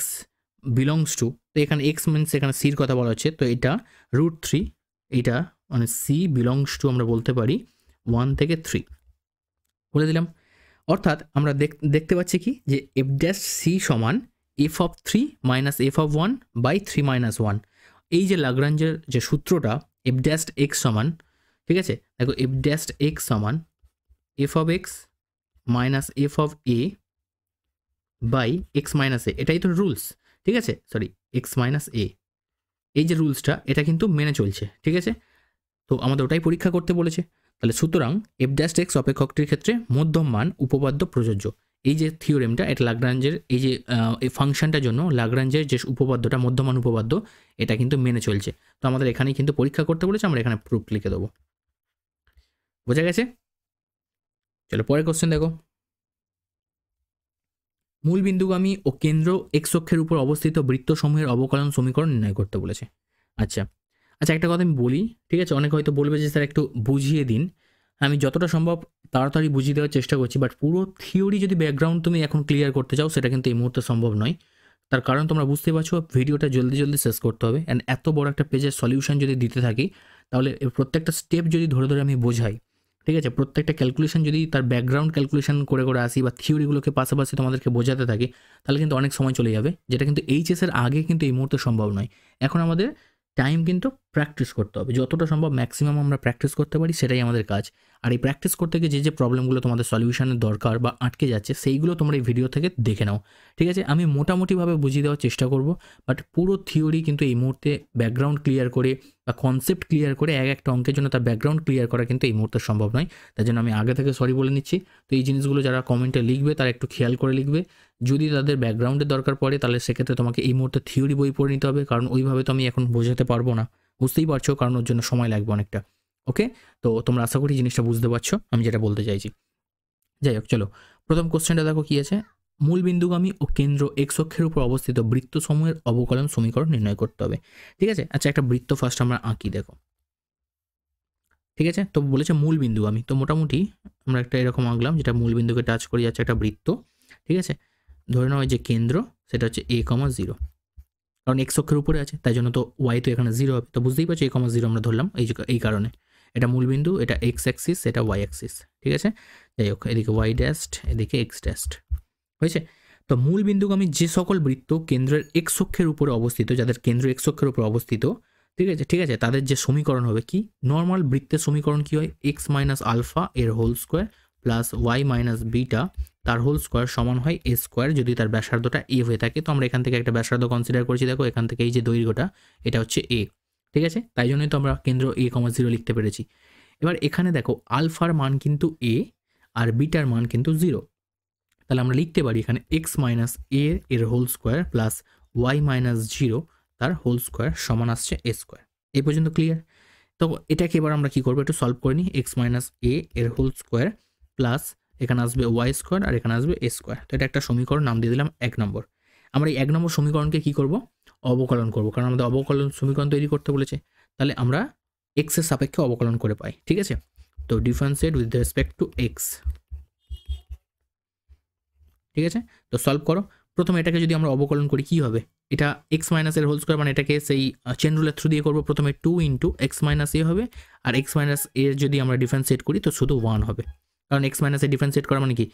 বিলংস টু, তো এখানে x মিনস এখানে c এর কথা বলা হচ্ছে, তো এটা √3, এইটা মানে c বিলংস টু আমরা বলতে পারি 1 থেকে 3 বলে দিলাম। অর্থাৎ আমরা দেখতে পাচ্ছি কি যে এফ ড্যাশ সি সমান f(3 - f(1/3 - 1)। এই যে लाग्रांजের যে সূত্রটা, এফ ড্যাশ এক্স সমান, ঠিক আছে, দেখো এফ ড্যাশ এক্স সমান f(x - f(a/x - a), এটাই তো রুলস। ঠিক আছে, সরি x - a, এই যে রুলসটা এটা কিন্তু মেনে চলছে। ঠিক আছে, তো আমাদের ওটাই পরীক্ষা করতে বলেছে। তাহলে সুতরাং এফ ড্যাশ এক্স অপেক্ষকটির ক্ষেত্রে মধ্যম মান উপপাদ্য প্রযোজ্য। এই যে থিওরেমটা, এটা लाग्रांजের এই যে এই ফাংশনটার জন্য लाग्रांजের যে উপপাদ্যটা, মধ্যমান উপপাদ্য, এটা কিন্তু মেনে চলছে। তো আমাদের এখানেই কিন্তু পরীক্ষা করতে বলেছে, আমরা এখানে প্রুফ লিখে দেবো। বোঝা গেছে? চলো পরের কোশ্চেন দেখো। মূল বিন্দুগামী ও কেন্দ্র এক্স অক্ষের উপর অবস্থিত বৃত্তসমূহের অবকলন সমীকরণ নির্ণয় করতে বলেছে। আচ্ছা, একটা কথা আমি বলি, ঠিক আছে, অনেকে হয়তো বলবে যে স্যার একটু বুঝিয়ে দিন। আমি যতটা সম্ভব তাড়াতাড়ি বুঝিয়ে দেওয়ার চেষ্টা করছি, বাট পুরো থিওরি যদি ব্যাকগ্রাউন্ড তুমি এখন ক্লিয়ার করতে চাও, সেটা কিন্তু এই মুহূর্তে সম্ভব নয়। তার কারণ তোমরা বুঝতে পারছো, ভিডিওটা জলদি শেষ করতে হবে। অ্যান্ড এত বড় একটা পেজের সলিউশন যদি দিতে থাকি, তাহলে প্রত্যেকটা স্টেপ যদি ধরে আমি বোঝাই, ঠিক আছে, প্রত্যেকটা ক্যালকুলেশন যদি তার ব্যাকগ্রাউন্ড ক্যালকুলেশন করে আসি, বা থিওরিগুলোকে পাশাপাশি তোমাদেরকে বোঝাতে থাকি, তাহলে কিন্তু অনেক সময় চলে যাবে, যেটা কিন্তু এইচএসের আগে কিন্তু এই মুহূর্তে সম্ভব নয়। এখন আমাদের টাইম কিন্তু প্র্যাকটিস করতে হবে, যতটা সম্ভব ম্যাক্সিমাম আমরা প্র্যাকটিস করতে পারি, সেটাই আমাদের কাজ। আর এই প্র্যাকটিস করতে গিয়ে যে প্রবলেমগুলো তোমাদের সলিউশনের দরকার বা আটকে যাচ্ছে, সেইগুলো তোমরা এই ভিডিও থেকে দেখে নাও। ঠিক আছে, আমি মোটামুটিভাবে বুঝিয়ে দেওয়ার চেষ্টা করব, বাট পুরো থিওরি কিন্তু এই মুহূর্তে ব্যাকগ্রাউন্ড ক্লিয়ার করে বা কনসেপ্ট ক্লিয়ার করে একটা অঙ্কের জন্য তার ব্যাকগ্রাউন্ড ক্লিয়ার করা কিন্তু এই মুহূর্তে সম্ভব নয়। তার জন্য আমি আগে থেকে সরি বলে নিচ্ছি। তো এই জিনিসগুলো যারা কমেন্টে লিখবে, তারা একটু খেয়াল করে লিখবে। যদি তাদের ব্যাকগ্রাউন্ডের দরকার পড়ে, তাহলে সেক্ষেত্রে তোমাকে এই মুহূর্তে থিওরি বই পড়ে নিতে হবে, কারণ ওইভাবে তো আমি এখন বোঝাতে পারবো না, বুঝতেই পারছো, কারণ ওর জন্য সময় লাগবে অনেকটা। ওকে, তো তোমরা আশা করি জিনিসটা বুঝতে পারছো আমি যেটা বলতে চাইছি। যাই হোক, চলো প্রথম কোশ্চেনটা দেখো কি আছে। মূল বিন্দুগামী ও কেন্দ্র এক্স অক্ষের উপর অবস্থিত বৃত্তসমূহের অবকলন সমীকরণ নির্ণয় করতে হবে। ঠিক আছে, আচ্ছা একটা বৃত্ত ফার্স্ট আমরা আঁকি, দেখো। ঠিক আছে, তো বলেছে মূল বিন্দুগামী, তো মোটামুটি আমরা একটা এরকম আঁকলাম, যেটা মূল বিন্দুকে টাচ করে যাচ্ছে, একটা বৃত্ত। ঠিক আছে, ধরে নাও যে কেন্দ্র সেটা হচ্ছে a,0, কারণ এক্স অক্ষের উপরে আছে, তাই জন্য তো ওয়াই তো এখানে 0 হবে। তো বুঝতেই পারছো a,0 আমরা ধরলাম এই কারণে। এটা মূল বিন্দু, এটা এক্স অ্যাক্সিস, এটা ওয়াই অ্যাক্সিস। ঠিক আছে, যাই হোক, এদিকে ওয়াই ড্যাস্ট, এদিকে এক্স ড্যাস্ট হয়েছে। তো মূল বিন্দুগামী যে সকল বৃত্ত কেন্দ্রের এক্স অক্ষের উপরে অবস্থিত, যাদের কেন্দ্র এক্স অক্ষের উপরে অবস্থিত, ঠিক আছে, তাদের যে সমীকরণ হবে কি, নর্মাল বৃত্তের সমীকরণ কি হয়, x - আলফা এর whole square plus y - beta তার হোল স্কোয়ার সমান হয় a স্কোয়ার, যদি তার ব্যাসার্ধটা a হয়ে থাকে। তো আমরা এখান থেকে একটা ব্যাসার্ধ কনসিডার করছি, দেখো এখান থেকে এই যে দৈর্ঘ্যটা, এটা হচ্ছে a। ঠিক আছে, তাই জন্যই তো আমরা কেন্দ্র a,0 লিখতে পেরেছি। এবার এখানে দেখো আলফার মান কিন্তু a আর বিটার মান কিন্তু 0। তাহলে আমরা লিখতে পারি এখানে x - a এর হোল স্কোয়ার প্লাস y - 0 তার হোল স্কোয়ার সমান আসছে a স্কোয়ার। এই পর্যন্ত ক্লিয়ার? তো এটাকে এবার আমরা কি করবো, একটু সলভ করে নিই। x - a এর হোল স্কোয়ার প্লাস এখানে আসবে y স্কোয়ার আর এখানে আসবে a স্কোয়ার। তো এটা একটা সমীকরণ, নাম দিয়ে দিলাম 1 নম্বর। আমরা এই 1 নম্বর সমীকরণকে কি করব, অবকলন করব, কারণ আমাদের অবকলন সমীকরণ তৈরি করতে বলেছে। তাহলে আমরা x এর সাপেক্ষে অবকলন করে পাই। ঠিক আছে, তো differentiate with respect to x। ঠিক আছে, তো সলভ করো। প্রথমে এটাকে যদি আমরা অবকলন করি কি হবে, এটা x - এর হোল স্কোয়ার, মানে এটাকে সেই চেন রুলের থ্রু দিয়ে করবো। প্রথমে 2 × x - a হবে, আর x - a যদি আমরা ডিফারেন্সিয়েট করি তো শুধু 1 হবে, কারণ x - a ডিফারেন্সিয়েট করা মানে কি,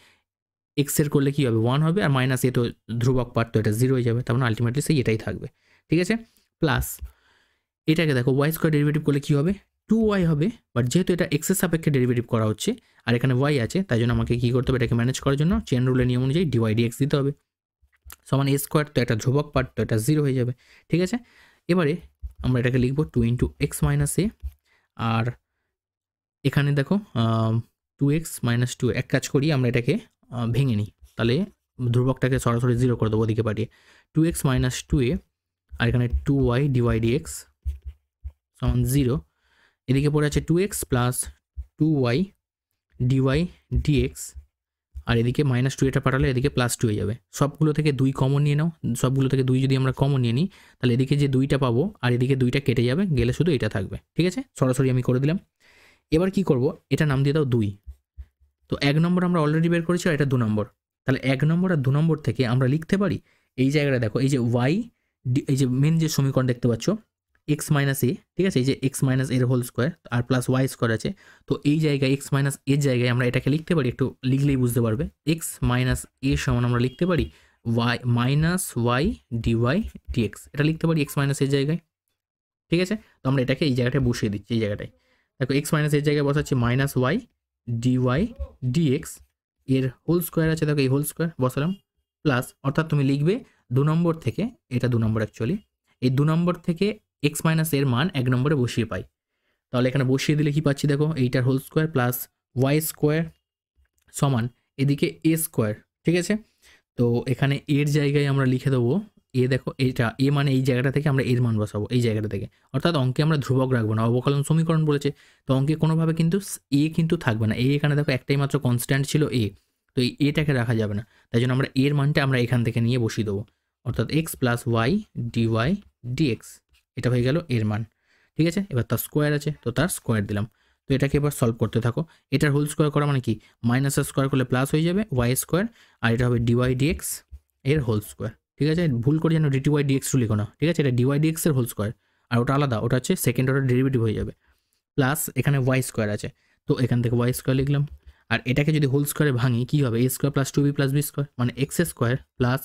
x এর করলে কি হবে 1 হবে, আর মাইনাস a তো ধ্রুবক পার্ট, তো এটা 0 হয়ে যাবে, তার মানে আলটিমেটলি সেই এটাই থাকবে। ঠিক আছে, প্লাস এটাকে দেখো y স্কোয়ার ডেরিভেটিভ করলে কি হবে, 2y হবে, বাট যেহেতু এটা x এর সাপেক্ষে ডেরিভেটিভ করা হচ্ছে আর এখানে y আছে, তাই জন্য আমাকে কি করতে হবে, এটাকে ম্যানেজ করার জন্য চেন রুলের নিয়ম অনুযায়ী dy dx দিতে হবে, সমান a স্কোয়ার, তো এটা ধ্রুবক পার্ট, তো এটা 0 হয়ে যাবে। ঠিক আছে, এবারে আমরা এটাকে লিখব 2 ইন্টু এক্স মাইনাস এ, আর এখানে দেখো 2x মাইনাস 2, এক কাজ করি আমরা এটাকে ভেঙে নিই, তাহলে ধ্রুবকটাকে সরাসরি 0 করে দেবো ওদিকে পাঠিয়ে। 2x মাইনাস 2a, আর এখানে 2y ডিওয়াই ডিএক্স সমান 0, এদিকে পড়ে আছে 2x plus 2y dy dx, আর এদিকে মাইনাস 2 এটা পাঠালে এদিকে প্লাস 2 হয়ে যাবে। সবগুলো থেকে 2 কমন নিয়ে নাও, সবগুলো থেকে 2 যদি আমরা কমন নিয়ে নিই তাহলে এদিকে যে 2টা পাবো আর এদিকে 2টা কেটে যাবে, গেলে শুধু এটা থাকবে। ঠিক আছে, সরাসরি আমি করে দিলাম। এবার কি করব, এটা নাম দিয়ে দাও 2। তো 1 নম্বর আমরা অলরেডি বের করেছি, আর এটা 2 নম্বর। তাহলে 1 নম্বর আর 2 নম্বর থেকে আমরা লিখতে পারি এই জায়গাটা দেখো, এই যে y, এই যে মেন যে সমীকরণ দেখতে পাচ্ছ এক্স মাইনাস এ, ঠিক আছে, এই যে এক্স মাইনাস এর হোল স্কোয়ার আর প্লাস ওয়াই স্কোয়ার আছে। তো এই জায়গায় এক্স মাইনাস এর জায়গায় আমরা এটাকে লিখতে পারি, একটু লিখলেই বুঝতে পারবে, এক্স মাইনাস এ সমান আমরা লিখতে পারি y minus y dy dx, এটা লিখতে পারি এক্স মাইনাস এর জায়গায়। ঠিক আছে, তো আমরা এটাকে এই জায়গাটায় বসিয়ে দিচ্ছি। এই জায়গাটায় দেখো এক্স মাইনাস এর জায়গায় বসাচ্ছি মাইনাস ওয়াই ডিওয়াই ডিএক্স, এর হোল স্কোয়ার আছে দেখো, এই হোল স্কোয়ার বসালাম, প্লাস, অর্থাৎ তুমি লিখবে 2 নম্বর থেকে, এটা 2 নম্বর অ্যাকচুয়ালি, এই 2 নম্বর থেকে এক্স মাইনাস এর মান 1 নম্বরে বসিয়ে পাই। তাহলে এখানে বসিয়ে দিলে কি পাচ্ছি দেখো, এইটার whole square plus y square সমান এদিকে এ স্কোয়ার। ঠিক আছে, তো এখানে এর জায়গায় আমরা লিখে দেবো এ, দেখো এটা এ মানে এই জায়গাটা থেকে আমরা এর মান বসাবো এই জায়গাটা থেকে, অর্থাৎ অঙ্কে আমরা ধ্রুবক রাখবো না, অবকলন সমীকরণ বলেছে, তো অঙ্কে কোনোভাবে কিন্তু এ কিন্তু থাকবে না। এখানে দেখো একটাই মাত্র কনস্ট্যান্ট ছিল এ, তো এই এটাকে রাখা যাবে না, তাই জন্য আমরা এর মানটা আমরা এখান থেকে নিয়ে বসিয়ে দেবো, অর্থাৎ x plus y dy dx, এটা হয়ে গেল এর মান। ঠিক আছে, এবার তার স্কোয়ার আছে তো তার স্কোয়ার দিলাম। তো এটাকে এবার সলভ করতে থাকো। এটার হোল স্কোয়ার করা মানে কি, মাইনাসের স্কোয়ার করলে প্লাস হয়ে যাবে ওয়াই স্কোয়ার, আর এটা হবে ডিওয়াই ডিএক্স এর হোল স্কোয়ার। ঠিক আছে, ভুল করে যেন ডিটিওয়াই ডিএক্স লিখো না। ঠিক আছে, এটা ডিওয়াই ডিএক্স এর হোল স্কোয়ার, আর ওটা আলাদা, ওটা হচ্ছে সেকেন্ড অর্ডার ডেরিভেটিভ হয়ে যাবে, প্লাস এখানে ওয়াই স্কোয়ার আছে, তো এখান থেকে ওয়াই স্কোয়ার লিখলাম। আর এটাকে যদি হোল স্কোয়ারে ভাঙি কি হবে, A square plus 2b plus B square, মানে x square plus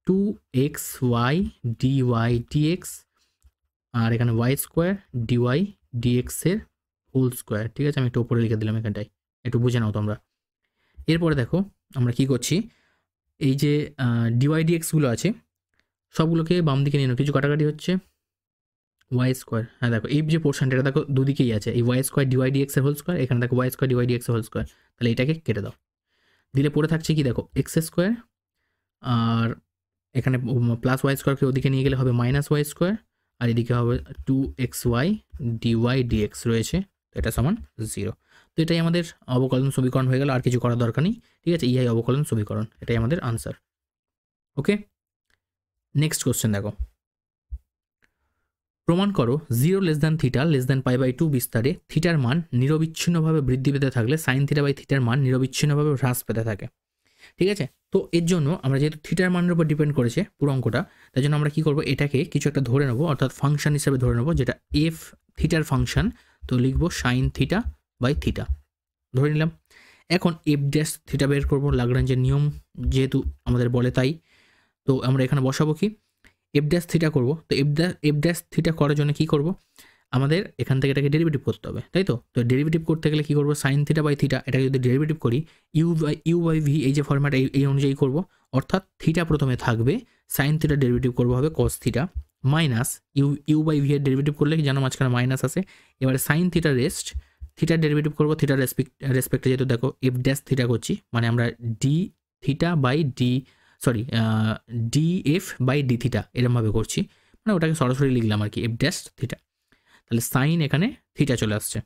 2xy dy dx, আর এখানে ওয়াই স্কোয়ার ডিওয়াই ডিএক্স এর হোল স্কোয়ার। ঠিক আছে, আমি একটু উপরে লিখে দিলাম এখানটায়, একটু বুঝে নাও তোমরা। এরপরে দেখো আমরা কি করছি, এই যে ডিওয়াই ডিএক্সগুলো আছে সবগুলোকে বাম দিকে নিয়ে নাও, কিছু কাটাকাটি হচ্ছে, ওয়াই স্কোয়ার, হ্যাঁ দেখো এই যে পোর্শনটা এটা দেখো দুদিকেই আছে, এই ওয়াই স্কোয়ার ডিওয়াই ডিএক্স এর হোল স্কোয়ার, এখানে দেখো ওয়াই স্কোয়ার ডিওয়াই ডিএক্স এর হোল স্কোয়ার, তাহলে এটাকে কেটে দাও, দিলে পড়ে থাকছে কি দেখো এক্স স্কোয়ার, আর এখানে প্লাস ওয়াই স্কোয়ারকে ওদিকে নিয়ে গেলে হবে মাইনাস ওয়াই স্কোয়ার, আর এদিকে হবে 2xy ডিওয়াই ডিএক্স রয়েছে, তো এটা সমান 0। তো এটাই আমাদের অবকলন সমীকরণ হয়ে গেল, আর কিছু করার দরকার নেই। ঠিক আছে, ইহাই অবকলন সমীকরণ, এটাই আমাদের আনসার। ওকে, নেক্সট কোশ্চেন দেখো, প্রমাণ করো 0 less than theta less than π/2 বিস্তারে থিটার মান নিরবিচ্ছিন্নভাবে বৃদ্ধি পেতে থাকলে সাইন থিটা বাই থিটার মান নিরবিচ্ছিন্নভাবে হ্রাস পেতে থাকে। ঠিক আছে, তো এর জন্য আমরা যেহেতু থিটার মানের উপর ডিপেন্ড করেছে পুরো অঙ্কটা, তাই জন্য আমরা কী করবো, এটাকে কিছু একটা ধরে নেবো, অর্থাৎ ফাংশন হিসেবে ধরে নেবো, যেটা এফ থিটার ফাংশন, তো লিখবো সাইন থিটা বাই থিটা ধরে নিলাম। এখন এফ ড্যাশ থিটা বের করবো, লাগরাঞ্জের নিয়ম যেহেতু আমাদের বলে তাই, তো আমরা এখানে বসাবো কি এফ ড্যাশ থিটা করবো। তো এফ ড্যাশ থিটা করার জন্য কী করবো, আমাদের এখান থেকে এটাকে ডেরিভেটিভ করতে হবে, তাই তো। তো ডেরিভেটিভ করতে গেলে কী করবো, সাইন থিটা বাই থিটা, এটাকে যদি ডেরিভেটিভ করি ইউ বাই ভি, এই যে ফর্ম্যাট এই অনুযায়ী করবো, অর্থাৎ থিটা প্রথমে থাকবে, সাইন থিটা ডেরিভেটিভ করবো হবে cos theta, minus u by v এর ডেরিভেটিভ করলে যেন মাঝখানে মাইনাস আসে, এবারে সাইন থিটা রেস্ট থিটার ডেরিভেটিভ করবো, থিটার রেসপেক্টে যেহেতু দেখো এফ ড্যাশ থিটা করছি, মানে আমরা d theta by d d f by d theta এরমভাবে করছি, মানে ওটাকে সরাসরি লিখলাম আর কি এফ ড্যাশ থিটা, তাহলে সাইন এখানে থিটা চলে আসছে,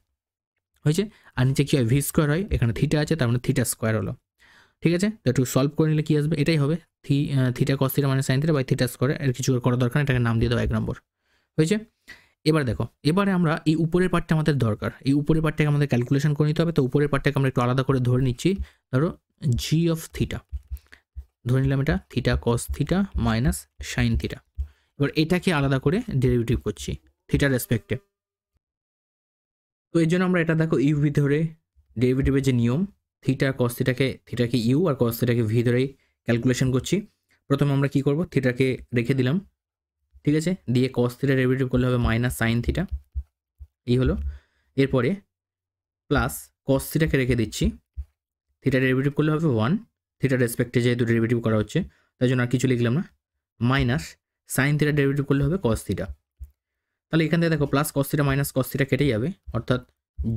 হয়েছে। আর নিচে কী হয়, ভি স্কোয়ার হয়, এখানে থিটা আছে তার মানে থিটা স্কোয়ার হলো। ঠিক আছে, তো একটু সলভ করে নিলে কী আসবে, এটাই হবে থিটা কস থিটা মানে sine theta by theta square, এর কিছু করার দরকার, এটাকে নাম দিয়ে দাও 1 নম্বর, হয়েছে। এবার দেখো, এবারে আমরা এই উপরের পার্টটা আমাদের দরকার, এই উপরের পার্টটাকে আমাদের ক্যালকুলেশন করে নিতে হবে, তো উপরের পার্টটাকে আমরা একটু আলাদা করে ধরে নিচ্ছি, ধরো জি অফ থিটা ধরে নিলাম, এটা theta cos theta minus sine theta, এবার এটাকে আলাদা করে ডেরিভেটিভ করছি থিটার রেসপেক্টে। তো এর জন্য আমরা এটা দেখো ইউ ভি ধরে ডেরিভেটিভের যে নিয়ম, থিটাকে ইউ আর কস থিটাকে ভি ধরেই ক্যালকুলেশন করছি। প্রথমে আমরা কি করব, থিটাকে রেখে দিলাম, ঠিক আছে, দিয়ে কস থিটা ডেরিভেটিভ করলে হবে মাইনাস সাইন থিটা, এই হলো। এরপরে প্লাস কস থিটাকে রেখে দিচ্ছি, থিটা ডেরিভেটিভ করলে হবে 1, থিটার রেসপেক্টে যেহেতু ডেরিভেটিভ করা হচ্ছে তাই জন্য আর কিছু লিখলাম না, মাইনাস সাইন থিটা ডেরিভেটিভ করলে হবে কস থিটা। তাহলে এখান থেকে দেখো plus cos theta minus cos theta কেটে যাবে, অর্থাৎ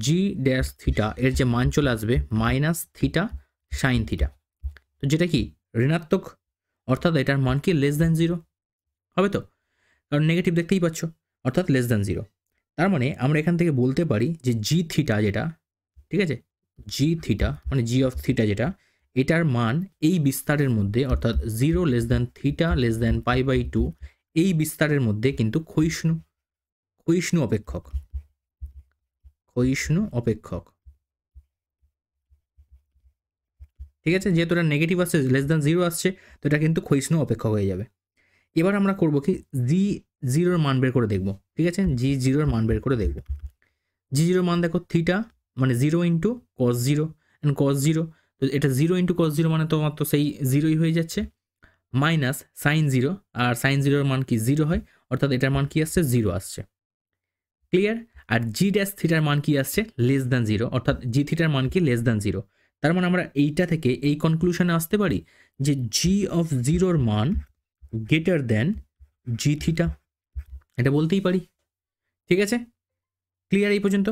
জি ড্যাশ থিটা এর যে মান চলে আসবে মাইনাস থিটা সাইন থিটা, তো যেটা কি ঋণাত্মক, অর্থাৎ এটার মান কি লেস দ্যান জিরো হবে, তো কারণ নেগেটিভ দেখতেই পাচ্ছ, অর্থাৎ লেস দ্যান জিরো। তার মানে আমরা এখান থেকে বলতে পারি যে জি থিটা যেটা, ঠিক আছে, জি থিটা মানে জি অফ থিটা যেটা, এটার মান এই বিস্তারের মধ্যে অর্থাৎ 0 less than theta less than π/2 এই বিস্তারের মধ্যে কিন্তু ক্ষয়িষ্ণু অপেক্ষক, ঠিক আছে, যেহেতু এটা নেগেটিভ আসছে লেস দ্যান 0 আসছে, তো এটা কিন্তু ক্ষয়িষ্ণু অপেক্ষক হয়ে যাবে। এবার আমরা করব কি জি জিরোর মান বের করে দেখব, ঠিক আছে, জি জিরোর মান বের করে দেখব। জি জিরোর মান দেখো থিটা মানে 0 into cos zero, cos zero, তো এটা 0 ইন্টু কস জিরো মানে তোমার তো সেই জিরোই হয়ে যাচ্ছে, মাইনাস সাইন জিরো, আর সাইন জিরোর মান কি 0 হয়, অর্থাৎ এটার মান কি আসছে 0 আসছে, ক্লিয়ার। আর জি ড্যাশ থিটার মান কি আসছে লেস দ্যান 0, অর্থাৎ জি থিটার মান কি লেস দ্যান 0। তার মানে আমরা এইটা থেকে এই কনক্লুশনে আসতে পারি যে জি অফ জিরোর মান গ্রেটার দ্যান জি থিটা, এটা বলতেই পারি, ঠিক আছে, ক্লিয়ার এই পর্যন্ত।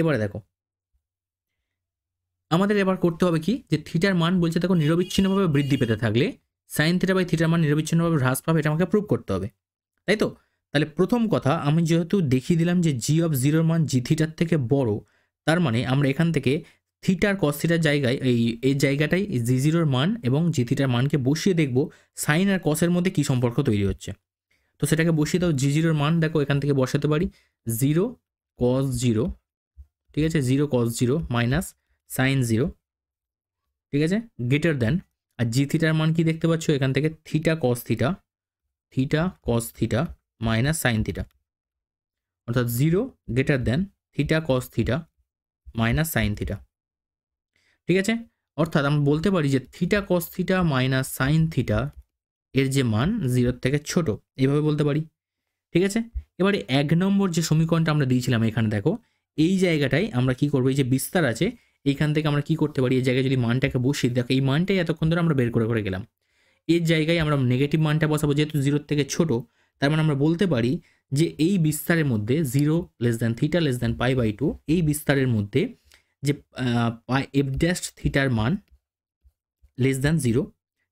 এবারে দেখো আমাদের এবার করতে হবে কি, যে থিটার মান বলছে দেখো নিরবিচ্ছিন্নভাবে বৃদ্ধি পেতে থাকলে সাইন থিটা বাই থিটার মান নিরবিচ্ছিন্নভাবে হ্রাস পাবে, এটা আমাকে প্রুভ করতে হবে, তাই তো। তাহলে প্রথম কথা আমি যেহেতু দেখিয়ে দিলাম যে জি অফ জিরোর মান জি থিটার থেকে বড়, তার মানে আমরা এখান থেকে থিটার কস থিটার জায়গায় এই জায়গাটাই জি জিরোর মান এবং জি থিটার মানকে বসিয়ে দেখব সাইন আর কসের মধ্যে কী সম্পর্ক তৈরি হচ্ছে। তো সেটাকে বসিয়ে দাও, জি জিরোর মান দেখো এখান থেকে বসাতে পারি 0 cos 0, ঠিক আছে, 0 cos 0 মাইনাস সাইন 0, ঠিক আছে, গ্রেটার দ্যান, আর জি থিটার মান কি দেখতে পাচ্ছ এখান থেকে theta cos theta minus sine theta, অর্থাৎ 0 greater than theta cos theta minus sine theta, ঠিক আছে। অর্থাৎ আমরা বলতে পারি যে theta cos theta minus sine theta এর যে মান 0 থেকে ছোট, এইভাবে বলতে পারি, ঠিক আছে। এবারে 1 নম্বর যে সমীকরণটা আমরা দিয়েছিলাম এখানে দেখো এই জায়গাটায় আমরা কি করবো, এই যে বিস্তার আছে এইখান থেকে আমরা কি করতে পারি, এই জায়গায় যদি মানটাকে বসিয়ে দেখো এই মানটাই এতক্ষণ ধরে আমরা বের করে গেলাম, এর জায়গায় আমরা নেগেটিভ মানটা বসাবো যেহেতু 0 থেকে ছোট, তার মানে আমরা বলতে পারি যে এই বিস্তারের মধ্যে 0 less than theta less than π/2 এই বিস্তারের মধ্যে যে এফ ড্যাশ থিটার মান লেস দ্যান 0,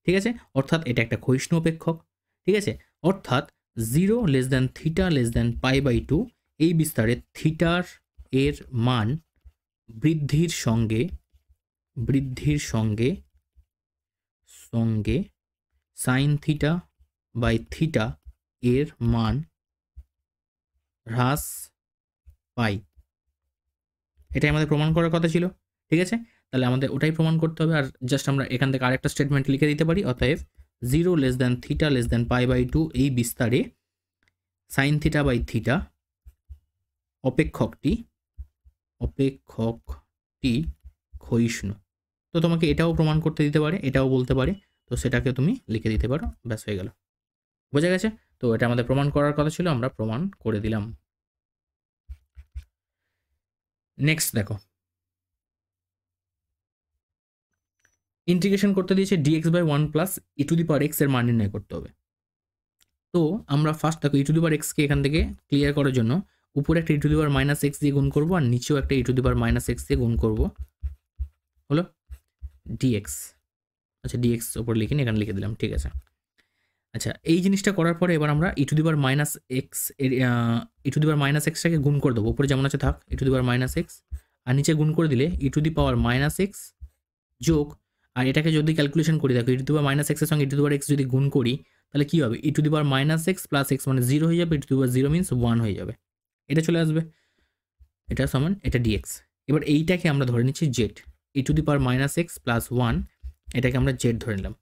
ঠিক আছে, অর্থাৎ এটা একটা ক্ষয়িষ্ণু অপেক্ষক, ঠিক আছে, অর্থাৎ 0 less than theta less than π/2 এই বিস্তারে থিটার এর মান বৃদ্ধির সঙ্গে সাইন থিটা বাই থিটা এর মান হ্রাস পায়, এটাই আমাদের প্রমাণ করার কথা ছিল, ঠিক আছে। তাহলে আমাদের ওটাই প্রমাণ করতে হবে, আর জাস্ট আমরা এখান থেকে আরেকটা স্টেটমেন্ট লিখে দিতে পারি, অতএব 0 less than theta less than π/2 এই বিস্তারে সাইন থিটা বাই থিটা অপেক্ষকটি ক্ষয়িষ্ণু। তো তোমাকে এটাও প্রমাণ করতে দিতে পারে, এটাও বলতে পারে, তো সেটাকে তুমি লিখে দিতে পারো, ব্যাস হয়ে গেল, বোঝা গেছে। তো এটা আমাদের প্রমাণ করার কথা ছিল, আমরা প্রমাণ করে দিলাম। নেক্সট দেখো ইন্টিগ্রেশন করতে দিয়েছে dx/1 প্লাস e⁻x এর মান নির্ণয় করতে হবে। তো আমরা ফার্স্ট দেখো e⁻x কে এখান থেকে ক্লিয়ার করার জন্য উপরে একটা e⁻−x দিয়ে গুণ করব আর নিচেও একটা e⁻−x দিয়ে গুণ করব, হলো dx, আচ্ছা dx ওপর লিখিনি এখানে লিখে দিলাম, ঠিক আছে। আচ্ছা এই জিনিসটা করার পরে এবার আমরা e⁻−x এর e⁻−xটাকে গুণ করে দেবো, উপরে যেমন আছে থাক e⁻−x, আর নিচে গুণ করে দিলে e⁻−x যোগ, আর এটাকে যদি ক্যালকুলেশন করি দেখো e⁻−x এর সঙ্গে e⁻x যদি গুণ করি তাহলে কি হবে e⁻−x প্লাস x মানে 0 হয়ে যাবে, e⁻0 মিনস 1 হয়ে যাবে, এটা চলে আসবে, এটা সমান এটা dx। এবার এইটাকে আমরা ধরে নিচ্ছি z, e⁻−x প্লাস 1 এটাকে আমরা z ধরে নিলাম,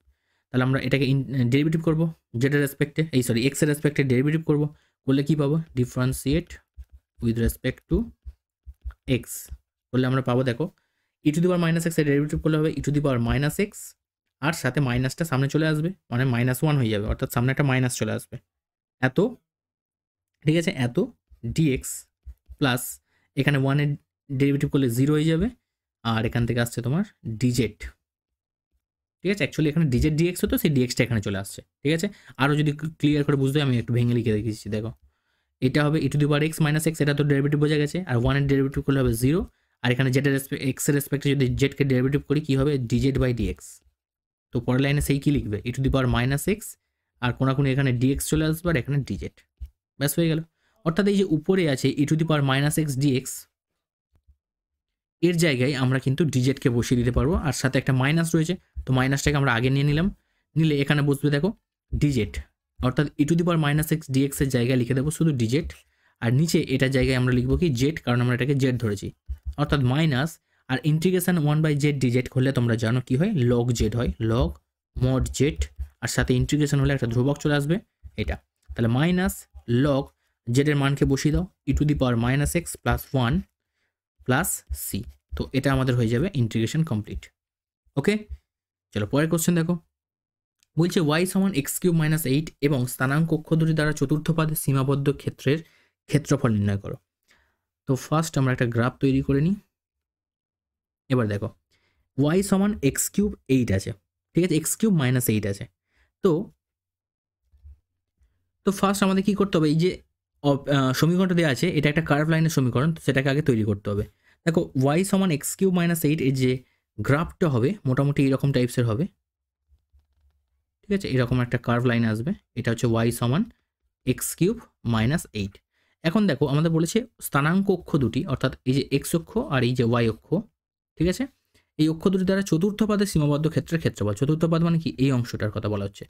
তাহলে আমরা এটাকে ডেরিভেটিভ করব z এর রেসপেক্টে, x এর রেসপেক্টে ডেরিভেটিভ করলে কি পাবো, differentiate with respect to x করলে আমরা পাবো দেখো e⁻−x এর ডেরিভেটিভ করলে হবে e⁻−x, আর সাথে মাইনাসটা সামনে চলে আসবে মানে -1 হয়ে যাবে, অর্থাৎ সামনে একটা মাইনাস চলে আসবে, এত, ঠিক আছে, এত dx প্লাস এখানে 1 এর ডেরিভেটিভ করলে 0 হয়ে যাবে, আর এখান থেকে আসছে তোমার dz, ঠিক আছে, অ্যাকচুয়ালি এখানে dz dx হতো, সেই dxটা এখানে চলে আসছে, ঠিক আছে। আরও যদি ক্লিয়ার করে বুঝতে আমি একটু ভেঙে লিখে রেখেছি দেখো এটা হবে e to the power x minus x, এটা তো ডেরিভেটিভ বোঝা গেছে। আর 1 এর ডেরিভেটিভ করলে হবে 0। আর এখানে z এর এক্স এর রেসপেক্টে যদি z কে ডেরিভেটিভ করি কি হবে dz বাই dx। তো পরের লাইনে সেই কি লিখবে e to the power minus x, আর কোনাকুনি এখানে dx চলে আসবে আর এখানে dz, ব্যাস হয়ে গেল। অর্থাৎ এই যে উপরে আছে e to the power minus x dx, এর জায়গায় আমরা কিন্তু dz কে বসিয়ে দিতে পারবো, আর সাথে একটা মাইনাস রয়েছে, তো মাইনাসটাকে আমরা আগে নিয়ে নিলাম। নিলে এখানে বসবে দেখো dz, অর্থাৎ e to the power minus x dx এর জায়গায় লিখে দেবো শুধু dz, আর নিচে এটার জায়গায় আমরা লিখবো কি z, কারণ আমরা এটাকে z ধরেছি, অর্থাৎ মাইনাস, আর ইন্টিগ্রেশন 1/z dz করলে তোমরা জানো কি হয় log z হয়, log mod z, আর সাথে ইন্টিগ্রেশন হলে একটা ধ্রুবক চলে আসবে এটা। তাহলে মাইনাস log z এর মানকে বসিয়ে দাও e to the power minus x plus 1 plus c. তো এটা আমাদের হয়ে যাবে ইন্টিগ্রেশন কমপ্লিট। ওকে, চলো পরের কোশ্চেন দেখো। বলছে y সমান এক্স কিউব মাইনাস 8 এবং স্থানাঙ্ক অক্ষ দুটি দ্বারা চতুর্থ পাদে সীমাবদ্ধ ক্ষেত্রের ক্ষেত্রফল নির্ণয় করো। তো ফার্স্ট আমরা একটা গ্রাফ তৈরি করে নিই। এবার দেখো y সমান এক্স কিউব 8 আছে, ঠিক আছে, এক্স কিউব মাইনাস 8 আছে। তো ফার্স্ট আমাদের কি করতে হবে, এই যে সমীকরণটা দেওয়া আছে এটা একটা কার্ভ লাইনের সমীকরণ, তো সেটাকে আগে তৈরি করতে হবে। দেখো y সমান এক্স কিউব মাইনাস 8 এর যে গ্রাফটা হবে মোটামুটি এরকম টাইপসের হবে, ঠিক আছে, এরকম একটা কার্ভ লাইন আসবে। এটা হচ্ছে y সমান এক্স কিউব মাইনাস 8। এখন দেখো আমাদের বলেছে স্থানাঙ্ক অক্ষ দুটি, অর্থাৎ এই যে এক্স অক্ষ আর এই যে y অক্ষ, ঠিক আছে, এই অক্ষ দুটি দ্বারা চতুর্থ পাদে সীমাবদ্ধ ক্ষেত্রের ক্ষেত্রফল। চতুর্থ পাদ মানে কি, এই অংশটার কথা বলা হচ্ছে,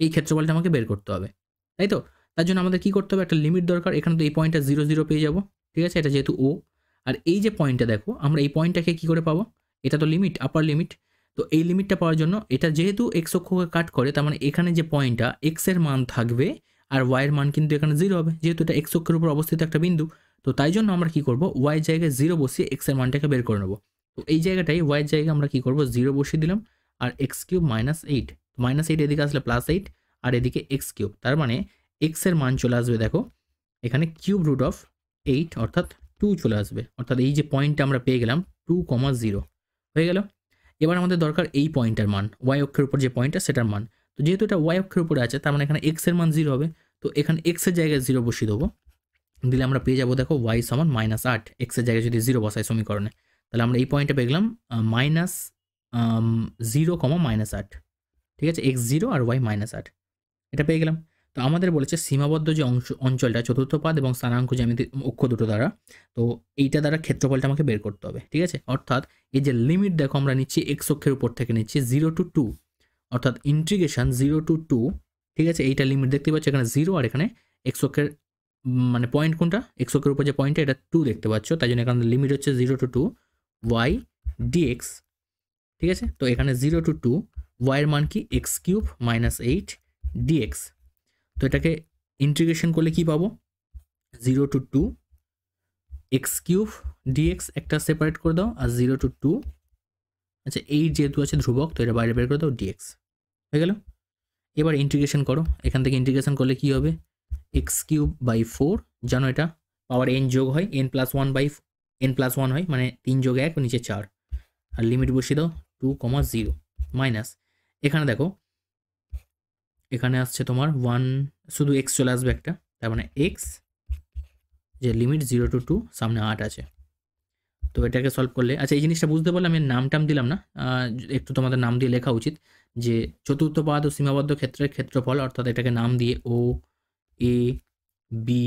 এই ক্ষেত্রফলটা আমাকে বের করতে হবে, তাই তো। তার জন্য আমাদের কি করতে হবে, একটা লিমিট দরকার। এখানে তো এই পয়েন্টটা 0 0 পেয়ে যাবো, ঠিক আছে, এটা যেহেতু ও। আর এই যে পয়েন্টটা দেখো, আমরা এই পয়েন্টটাকে কি করে পাবো, এটা তো লিমিট, আপার লিমিট। তো এই লিমিটটা পাওয়ার জন্য এটা যেহেতু এক্স অক্ষকে কাট করে, তার মানে এখানে যে পয়েন্টটা এক্স এর মান থাকবে আর ওয়াই এর মান কিন্তু এখানে 0 হবে, যেহেতু এটা এক্স অক্ষের উপর অবস্থিত একটা বিন্দু। তো তাই জন্য আমরা কি করব, ওয়াই জায়গায় 0 বসিয়ে এক্স এর মানটাকে বের করে নেবো। তো এই জায়গাটাই ওয়াই জায়গায় আমরা কি করব, 0 বসিয়ে দিলাম, আর এক্স কিউব মাইনাস 8, মাইনাস 8 এদিকে আসলে প্লাস 8, আর এদিকে এক্স কিউব, তার মানে এক্স এর মান চলে আসবে দেখো এখানে কিউব রুট অফ 8 অর্থাৎ 2 চলে আসবে, অর্থাৎ এই যে পয়েন্টটা আমরা পেয়ে গেলাম 2,0 হয়ে গেল। এবার আমাদের দরকার এই পয়েন্টের মান, ওয়াই অক্ষের উপর যে পয়েন্টটা সেটার মান। তো যেহেতু এটা ওয়াই অক্ষের উপরে আছে, তার মানে এখানে এক্স এর মান 0 হবে। তো এখানে এক্স এর জায়গায় 0 বসিয়ে দেবো, দিলে আমরা পেয়ে যাবো দেখো ওয়াই সমান মাইনাস 8। এক্স এর জায়গায় যদি 0 বসাই সমীকরণে, তাহলে আমরা এই পয়েন্টটা পেয়ে গেলাম মাইনাস 0, মাইনাস 8, ঠিক আছে, এক্স 0 আর ওয়াই মাইনাস 8, এটা পেয়ে গেলাম। তো আমাদের বলেছে সীমাবদ্ধ যে অঞ্চলটা চতুর্থ পাদ এবং স্থানাঙ্ক জ্যামিতি অক্ষ দুটো দ্বারা, তো এইটা দ্বারা ক্ষেত্রফলটা আমাকে বের করতে হবে, ঠিক আছে। অর্থাৎ এই যে লিমিট দেখো আমরা নিচ্ছি এক্স অক্ষের উপর থেকে নিচ্ছি 0 to 2, অর্থাৎ ইন্টিগ্রেশন 0 to 2, ঠিক আছে, এইটা লিমিট দেখতে পাচ্ছ এখানে 0 আর এখানে এক্স অক্ষের মানে পয়েন্ট কোনটা, এক্স অক্ষের উপর যে পয়েন্টটা এটা 2 দেখতে পাচ্ছ, তাই জন্য এখানে লিমিট হচ্ছে 0 to 2 y dx, ঠিক আছে। তো এখানে 0 to 2 y এর মান কি এক্স কিউব মাইনাস 8 dx। তো এটাকে ইন্টিগ্রেশন করলে কি পাবো, 0 to 2 এক্স কিউব ডিএক্স একটা সেপারেট করে দাও, আর 0 to 2, আচ্ছা এই যেহেতু আছে ধ্রুবক তো এটা বাইরে বের করে দাও ডিএক্স, হয়ে গেল। এবার ইন্টিগ্রেশন করো, এখান থেকে ইন্টিগ্রেশন করলে কি হবে, এক্স কিউব বাই 4, জানো এটা পাওয়ার এন যোগ হয়, n+1 হয়, মানে 3 যোগ 1 নিচে 4, আর লিমিট বসিয়ে দাও 2,0 মাইনাস, এখানে দেখো এখানে আসছে তোমার 1, শুধু এক্স চলে আসবে একটা, তার মানে এক্স যে লিমিট 0 to 2, সামনে 8 আছে। তো এটাকে সলভ করলে, আচ্ছা এই জিনিসটা বুঝতে পারলে, আমি নাম টাম দিলাম না, একটু তোমাদের নাম দিয়ে লেখা উচিত, যে চতুর্থ পাদ ও সীমাবদ্ধ ক্ষেত্রের ক্ষেত্রফল, অর্থাৎ এটাকে নাম দিয়ে ও এ বি,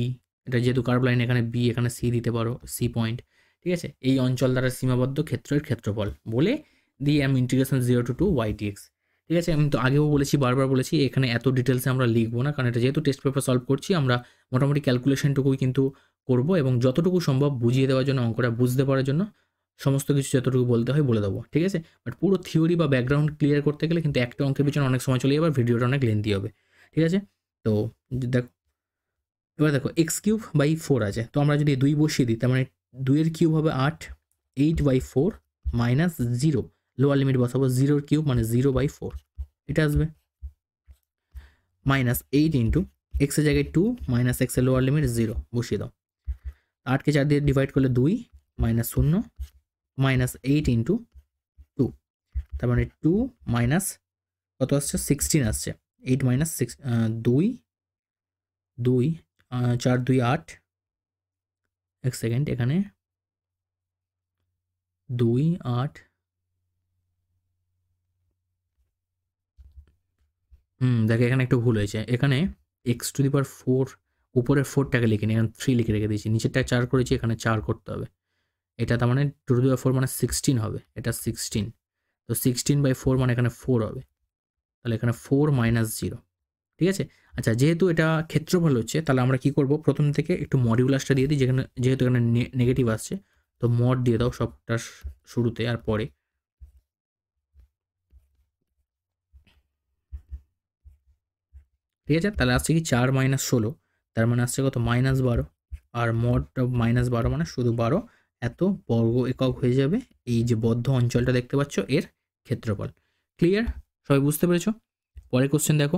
এটা যেহেতু কার্ভ লাইন এখানে বি এখানে সি দিতে পারো, সি পয়েন্ট, ঠিক আছে, এই অঞ্চল দ্বারা সীমাবদ্ধ ক্ষেত্রের ক্ষেত্রফল বলে দিয়ে আমি ইন্টিগ্রেশন 0 to 2 y dx, ঠিক আছে। আমি তো আগেও বলেছি, বারবার বলেছি, এখানে এত ডিটেলসে আমরা লিখবো না, কারণ এটা যেহেতু টেস্ট পেপার সলভ করছি, আমরা মোটামুটি ক্যালকুলেশনটুকুই কিন্তু করব, এবং যতটুকু সম্ভব বুঝিয়ে দেওয়ার জন্য, অঙ্কটা বুঝতে পারার জন্য সমস্ত কিছু যতটুকু বলতে হয় বলে দেবো, ঠিক আছে। বাট পুরো থিওরি বা ব্যাকগ্রাউন্ড ক্লিয়ার করতে গেলে কিন্তু একটা অঙ্কের পিছনে অনেক সময় চলে যাবে, আর ভিডিওটা অনেক লেন্থি হবে, ঠিক আছে। তো দেখো এবার দেখো এক্স কিউব বাই 4 আছে, তো আমরা যদি 2 বসিয়ে দিই, তার মানে 2 এর কিউব হবে 8, 8/4 মাইনাস 0, লোয়ার লিমিট বসাবো 0 এর কিউব মানে 0/4, এটা আসবে মাইনাস 8 ইন্টু এক্স এর জায়গায় 2 মাইনাস এক্স এর লোয়ার লিমিট 0 বসিয়ে দাও, 8কে 4 দিয়ে ডিভাইড করলে 2 মাইনাস 0 মাইনাস 8 ইন্টু 2, তার মানে 2 মাইনাস কত আসছে 16 আসছে, 8 মাইনাস 6 2 2 4 2 8, এক সেকেন্ড, এখানে 2 8, দেখো এখানে একটু ভুল হয়েছে, এখানে x⁴ উপরের 4টাকে লিখে নিই, এখানে 3 লিখে রেখে দিয়েছি, নিচেরটা 4 করেছি, এখানে 4 করতে হবে। এটা তার মানে 2⁴ মানে 16 হবে, এটা 16, তো 16/4 মানে এখানে 4 হবে, তাহলে এখানে 4 - 0, ঠিক আছে। আচ্ছা, যেহেতু এটা ক্ষেত্রফল হচ্ছে, তাহলে আমরা কি করব, প্রথম থেকে একটু মডিউলাসটা দিয়ে দিই, যেহেতু এখানে নেগেটিভ আসছে, তো মড দিয়ে দাও সবটা শুরুতে আর পরে। ঠিক আছে, তাহলে আসছে কি 4 - 16, তার মানে আসছে কত, -12, আর মড -12 মানে শুধু 12, এত বর্গ একক হয়ে যাবে এই যে বদ্ধ অঞ্চলটা দেখতে পাচ্ছ এর ক্ষেত্রফল। ক্লিয়ার? সবাই বুঝতে পেরেছো? পরের কোশ্চেন দেখো,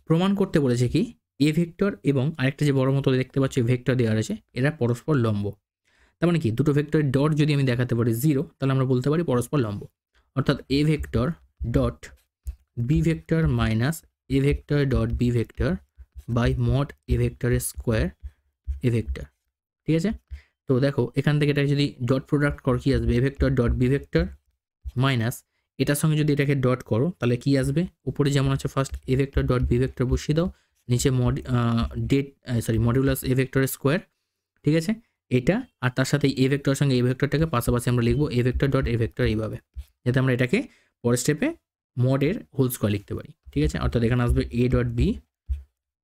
প্রমাণ করতে বলেছে কি এ ভেক্টর এবং আরেকটা যে বড় মতো দেখতে পাচ্ছ ভেক্টর দেওয়া আছে, এরা পরস্পর লম্ব। তার মানে কি, দুটো ভেক্টরের ডট যদি আমি দেখাতে পারি 0, তাহলে আমরা বলতে পারি পরস্পর লম্ব। অর্থাৎ a vector dot b vector minus a vector dot b vector by mod a ভেক্টরের স্কোয়ার এ ভেক্টর। ঠিক আছে, তো দেখো এখান থেকে এটা যদি ডট প্রোডাক্ট করো কি আসবে, a vector dot b vector minus এটার সঙ্গে যদি এটাকে ডট করো তাহলে কি আসবে, উপরে যেমন আছে first a vector dot b vector বসিয়ে দাও, নিচে মডিউলাস এ ভেক্টরের স্কোয়ার। ঠিক আছে, এটা আর তার সাথে এ ভেক্টরের সঙ্গে এ ভেক্টরটাকে পাশাপাশি আমরা লিখবো এ ভেক্টর ডট এ ভেক্টর এইভাবে, যাতে আমরা এটাকে পরের স্টেপে মডের হোল স্কোয়ার লিখতে পারি। ঠিক আছে, অর্থাৎ এখানে আসবে a dot b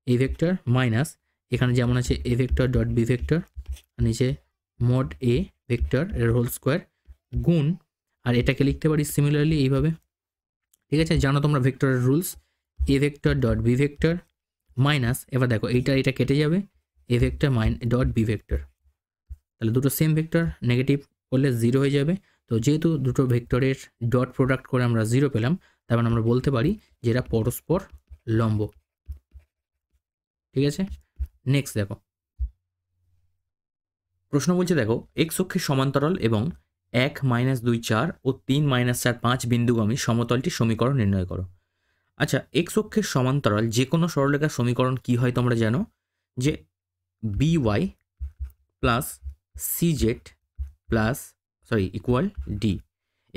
a vector minus এখানে যেমন আছে a vector dot b vector, নিচে মড এ ভেক্টর এর হোল স্কোয়ার গুণ, আর এটাকে লিখতে পারি সিমিলারলি এইভাবে। ঠিক আছে, জানো তোমরা ভেক্টরের rules, a vector dot b vector minus, এবার দেখো এটা কেটে যাবে, a vector dot b vector, তাহলে দুটো সেম ভেক্টর নেগেটিভ করলে 0 হয়ে যাবে। তো যেহেতু দুটো ভেক্টরের ডট প্রোডাক্ট করে আমরা 0 পেলাম, তার মানে আমরা বলতে পারি যে এরা পরস্পর লম্ব। ঠিক আছে, নেক্সট দেখো প্রশ্ন বলছে, দেখো এক্স অক্ষের সমান্তরাল এবং 1 - 2 4 ও 3 - 4 5 বিন্দুগামী সমতলটির সমীকরণ নির্ণয় করো। আচ্ছা, এক্স অক্ষের সমান্তরাল যে কোনো সরলরেখার সমীকরণ কি হয় তোমরা জানো, যে by plus cz plus equal D.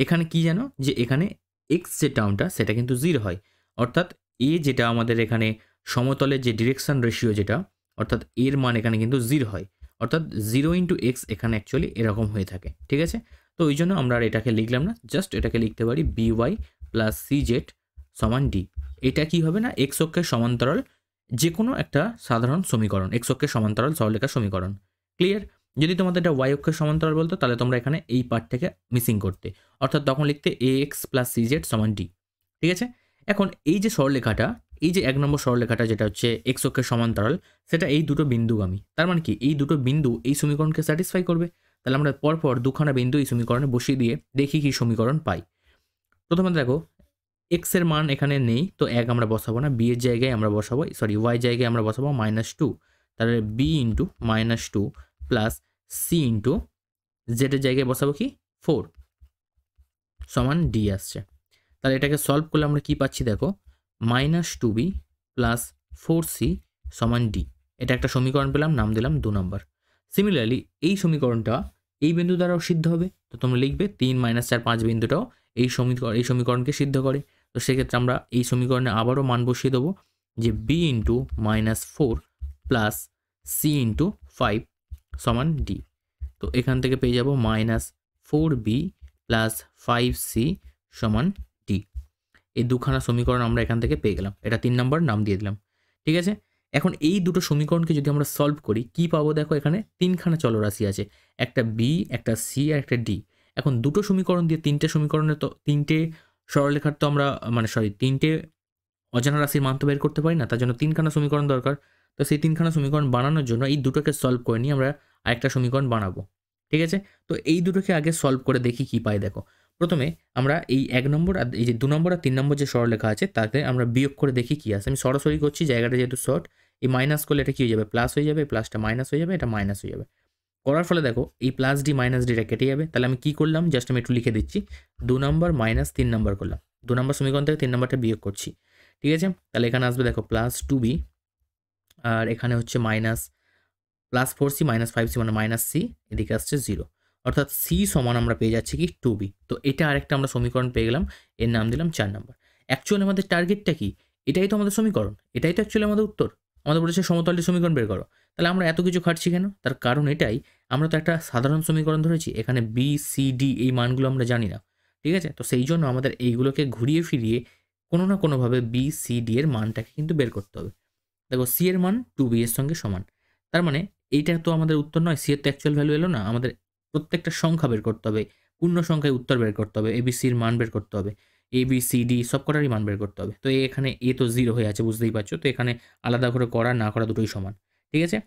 এখানে কি জানো, যে এখানে এক্স যে টার্মটা সেটা কিন্তু 0 হয়, অর্থাৎ এ যেটা আমাদের এখানে সমতলের যে ডিরেকশন রেশিও যেটা, অর্থাৎ এর মান এখানে কিন্তু 0 হয়, অর্থাৎ 0 × x এখানে অ্যাকচুয়ালি এরকম হয়ে থাকে। ঠিক আছে, তো ওই জন্য আমরা আর এটাকে লিখলাম না, জাস্ট এটাকে লিখতে পারি by প্লাস cz সমান ডি। এটা কি হবে না, এক্স অক্ষের সমান্তরাল যে কোনো একটা সাধারণ সমীকরণ, এক্স অক্ষের সমান্তরাল সরলরেখার সমীকরণ। ক্লিয়ার? যদি তোমাদের এটা ওয়াই অক্ষের সমান্তরাল বলতো, তাহলে তোমরা এখানে এই পার্টটাকে মিসিং করতে, অর্থাৎ তখন লিখতে ax প্লাস cz সমান d। ঠিক আছে, এখন এই যে সরলরেখাটা, এই যে 1 নম্বর সরলরেখাটা যেটা হচ্ছে এক্স অক্ষের সমান্তরাল, সেটা এই দুটো বিন্দুগামী। তার মানে কি, এই দুটো বিন্দু এই সমীকরণকে স্যাটিসফাই করবে। তাহলে আমরা পরপর দুখানা বিন্দু এই সমীকরণে বসিয়ে দিয়ে দেখি কি সমীকরণ পাই। প্রথমে দেখো এক্স এর মান এখানে নেই, তো 1 আমরা বসাবো না, বি এর জায়গায় আমরা বসাবো, ওয়াই জায়গায় আমরা বসাবো -2, তাহলে B into -2 plus C into জেডের জায়গায় বসাবো কি 4 সমান ডি আসছে। তাহলে এটাকে সলভ করলে আমরা কি পাচ্ছি, দেখো -2b প্লাস 4c সমান ডি। এটা একটা সমীকরণ পেলাম, নাম দিলাম 2 নম্বর। সিমিলারলি এই সমীকরণটা এই বিন্দু দ্বারাও সিদ্ধ হবে, তো তোমরা লিখবে 3 - 4 5 বিন্দুটাও এই সমীকরণকে সিদ্ধ করে। তো সেক্ষেত্রে আমরা এই সমীকরণে আবারও মান বসিয়ে দেবো, যে b into -4 plus C into 5 সমান ডি। তো এখান থেকে পেয়ে যাব -4b প্লাস 5c সমান ডি। এই দুখানা সমীকরণ আমরা এখান থেকে পেয়ে গেলাম, এটা 3 নম্বর নাম দিয়ে দিলাম। ঠিক আছে, এখন এই দুটো সমীকরণকে যদি আমরা সলভ করি কি পাবো, দেখো এখানে 3খানা চলরাশি আছে, একটা বি, একটা সি আর একটা ডি। এখন দুটো সমীকরণ দিয়ে 3টে সমীকরণে তো 3টে সরলরেখার তো আমরা 3টে অজানা রাশির মান তো বের করতে পারি না, তার জন্য 3খানা সমীকরণ দরকার। তো সেই 3খানা সমীকরণ বানানোর জন্য এই দুটোকে সলভ করে নিয়ে আমরা আরেকটা সমীকরণ বানাবো। ঠিক আছে, তো এই দুটোকে আগে সলভ করে দেখি কি পাই। দেখো প্রথমে আমরা এই 1 নম্বর আর এই যে 2 নম্বর আর 3 নম্বর যে সরলরেখা আছে তাতে আমরা বিয়োগ করে দেখি কি আসে। আমি সরাসরি করছি, জায়গাটা যেহেতু শর্ট, এই মাইনাস করলে এটা কি হয়ে যাবে, প্লাস হয়ে যাবে, প্লাসটা মাইনাস হয়ে যাবে, এটা মাইনাস হয়ে যাবে। করার ফলে দেখো এই প্লাস ডি মাইনাস ডিটা কেটে যাবে। তাহলে আমি কি করলাম, জাস্ট আমি একটু লিখে দিচ্ছি, 2 নম্বর মাইনাস 3 নম্বর করলাম, 2 নম্বর সমীকরণ থেকে 3 নম্বরটা বিয়োগ করছি। ঠিক আছে, তাহলে এখানে আসবে দেখো প্লাস 2b, আর এখানে হচ্ছে minus plus 4c minus 5c মানে মাইনাস c, এদিকে আসছে 0, অর্থাৎ c সমান আমরা পেয়ে যাচ্ছি কি 2b। তো এটা আরেকটা আমরা সমীকরণ পেয়ে গেলাম, এর নাম দিলাম 4 নম্বর। অ্যাকচুয়ালি আমাদের টার্গেটটা কি? এটাই তো আমাদের সমীকরণ, এটাই তো অ্যাকচুয়ালি আমাদের উত্তর। আমাদের বলেছে সমতলটি সমীকরণ বের করো, তাহলে আমরা এত কিছু খাটছি কেন? তার কারণ এটাই, আমরা তো একটা সাধারণ সমীকরণ ধরেছি, এখানে বি সি ডি এই মানগুলো আমরা জানি না, ঠিক আছে? তো সেই জন্য আমাদের এইগুলোকে ঘুরিয়ে ফিরিয়ে কোনো না কোনোভাবে বি সি ডি এর মানটাকে কিন্তু বের করতে হবে। দেখো সি এর মান 2b এর সঙ্গে সমান, তার মানে এইটা তো আমাদের উত্তর নয়, সি এর তো অ্যাকচুয়াল ভ্যালু এলো না, আমাদের প্রত্যেকটা সংখ্যা বের করতে হবে, পূর্ণ সংখ্যায় উত্তর বের করতে হবে, এবিসির মান বের করতে হবে, এ বি সি ডি সব কটারই মান বের করতে হবে। তো এখানে এ তো 0 হয়ে আছে, বুঝতেই পারছো, তো এখানে আলাদা করে করা না করা দুটোই সমান, ঠিক আছে?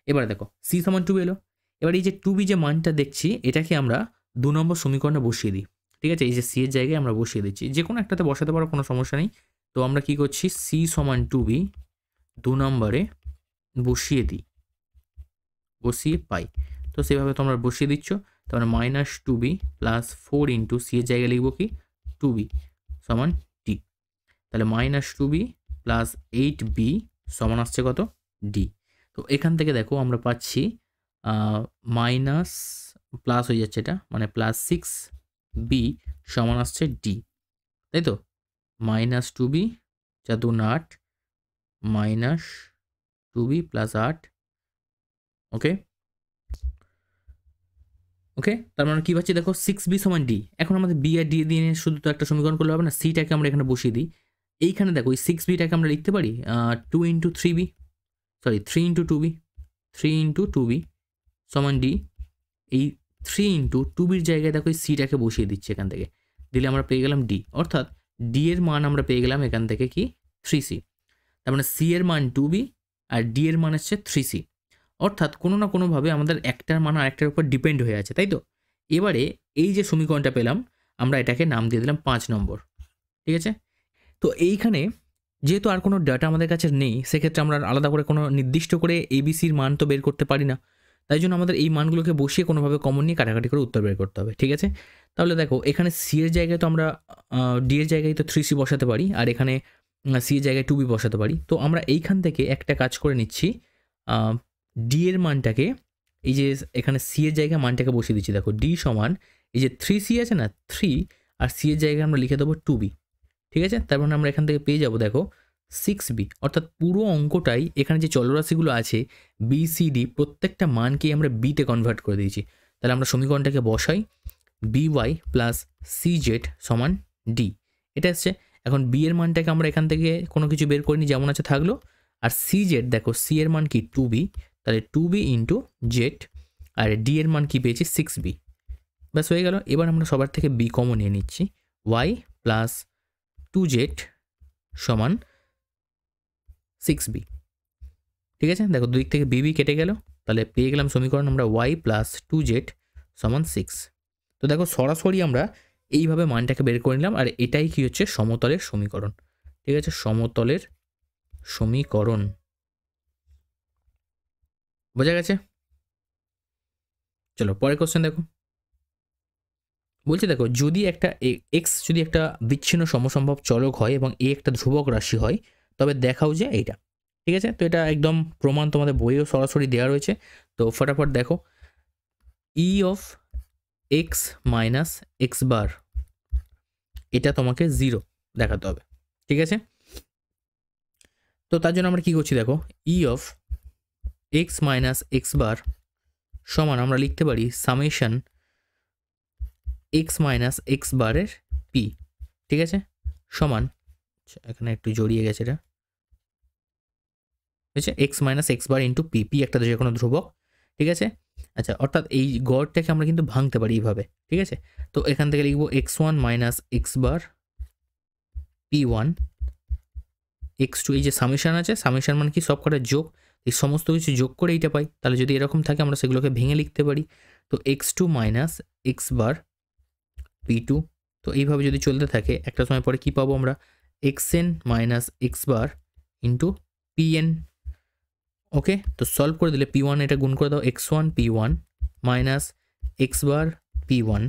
এবারে দেখো সি সমান 2 এলো, এবার এই যে 2b যে মানটা দেখছি এটাকে আমরা 2 নম্বর সমীকরণে বসিয়ে দিই, ঠিক আছে? এই যে সি এর জায়গায় আমরা বসিয়ে দিচ্ছি, যে কোনো একটাতে বসাতে পারো, কোনো সমস্যা নেই। তো আমরা কি করছি, সি সমান 2b 2 নম্বরে বসিয়ে দিই, বসিয়ে পাই। তো সেভাবে তোমরা বসিয়ে দিচ্ছ, তারপরে minus 2b plus 4 into C এর জায়গায় লিখবো কি 2b সমান ডি, তাহলে মাইনাস 2b প্লাস 8b সমান আসছে কত, ডি। তো এখান থেকে দেখো আমরা পাচ্ছি মাইনাস প্লাস হয়ে যাচ্ছে, এটা মানে প্লাস 6b সমান আসছে ডি, তাই তো? Minus 2b 4 2 8 minus 2b plus 8, ওকে ওকে, তার মানে কী পাচ্ছি দেখো 6b সমান ডি। এখন আমাদের বি আর ডি দিয়ে শুধু তো একটা সমীকরণ করলে হবে না, সিটাকে আমরা এখানে বসিয়ে দিই। এইখানে দেখো এই 6bটাকে আমরা লিখতে পারি 2 into 3b, sorry 3 into 2b, 3 into 2b সমান ডি। এই 3 ইন্টু 2bর জায়গায় দেখো এই সিটাকে বসিয়ে দিচ্ছি এখান থেকে, দিলে আমরা পেয়ে গেলাম ডি, অর্থাৎ ডি এর মান আমরা পেয়ে গেলাম এখান থেকে কি 3c। তার মানে সি এর মান 2b আর ডি এর মান হচ্ছে 3c, অর্থাৎ কোনো না কোনোভাবে আমাদের একটার মান আরেকটার উপর ডিপেন্ড হয়ে আছে, তাই তো? এবারে এই যে সমীকরণটা পেলাম আমরা এটাকে নাম দিয়ে দিলাম 5 নম্বর, ঠিক আছে? তো এইখানে যেহেতু আর কোনো ডাটা আমাদের কাছে নেই, সেক্ষেত্রে আমরা আলাদা করে কোনো নির্দিষ্ট করে এবিসির মান তো বের করতে পারি না, তাই জন্য আমাদের এই মানগুলোকে বসিয়ে কোনোভাবে কমন নিয়ে কাটাকাটি করে উত্তর বের করতে হবে, ঠিক আছে? তাহলে দেখো এখানে সি এর জায়গায় তো আমরা ডি এর জায়গায় তো 3c বসাতে পারি, আর এখানে সি এর জায়গায় 2b বসাতে পারি। তো আমরা এইখান থেকে একটা কাজ করে নিচ্ছি, ডি এর মানটাকে এই যে এখানে সি এর জায়গায় মানটাকে বসিয়ে দিচ্ছি, দেখো ডি সমান এই যে 3c আছে না 3, আর সি এর জায়গায় আমরা লিখে দেবো 2b, ঠিক আছে? তার মানে আমরা এখান থেকে পেয়ে যাবো দেখো 6b, অর্থাৎ পুরো অঙ্কটাই এখানে যে চলরাশিগুলো আছে বি সি ডি প্রত্যেকটা মানকেই আমরা বিতে কনভার্ট করে দিয়েছি। তাহলে আমরা সমীকরণটাকে বসাই, by প্লাস সি জেড সমান ডি, এটা আসছে। এখন বি এর মানটাকে আমরা এখান থেকে কোনো কিছু বের করিনি, যেমন আছে থাকলো, আর সি জেড দেখো সি এর মান কি 2b, তাহলে 2b ইন্টু জেড, আর ডি এর মান কি পেয়েছি 6b, ব্যাস হয়ে গেল। এবার আমরা সবার থেকে বি কমন নিয়ে নিচ্ছি, y প্লাস 2z সমান 6b, ঠিক আছে? দেখো দুই দিক থেকে বিবি কেটে গেল, তাহলে পেয়ে গেলাম সমীকরণ আমরা y প্লাস 2z সমান 6। তো দেখো সরাসরি আমরা এইভাবে মানটাকে বের করে নিলাম, আর এটাই কি হচ্ছে সমতলের সমীকরণ, ঠিক আছে? সমতলের সমীকরণ, বোঝা গেছে? চলো পরের কোশ্চেন দেখো, বলছে দেখো যদি একটা এক্স যদি একটা বিচ্ছিন্ন সমসম্ভব চলক হয় এবং এ একটা ধ্রুবক রাশি হয়, তবে দেখাও যে এইটা, ঠিক আছে? তো এটা একদম প্রমাণ তোমাদের বইয়েও সরাসরি দেওয়া রয়েছে, তো ফটাফট দেখো, E of x minus x bar, এটা তোমাকে 0 দেখাতে হবে, ঠিক আছে? তো তার জন্য আমরা কি করছি দেখো, E of x minus x bar সমান আমরা লিখতে পারি সামেশন এক্স মাইনাস এক্স বারের পি, ঠিক আছে? সমান, এখানে একটু জড়িয়ে গেছে এটা, হচ্ছে x minus x bar into P, P একটা যে কোনো ধ্রুবক, ঠিক আছে? আচ্ছা, অর্থাৎ এই গড়টাকে আমরা কিন্তু ভাঙতে পারি এইভাবে, ঠিক আছে? তো এখান থেকে লিখবো x one minus x bar P one, x two, এই যে সামেশন আছে, সামেশন মানে কি সব কটার যোগ, এই সমস্ত কিছু যোগ করে এইটা পাই, তাহলে যদি এরকম থাকে আমরা সেগুলোকে ভেঙে লিখতে পারি। তো x two minus x bar P two, তো এইভাবে যদি চলতে থাকে একটা সময় পরে কি পাবো আমরা, x n minus x bar into P n, okay? তো সলভ করে দিলে পি ওয়ান এটা গুণ করে দাও, x one P one minus x bar P one,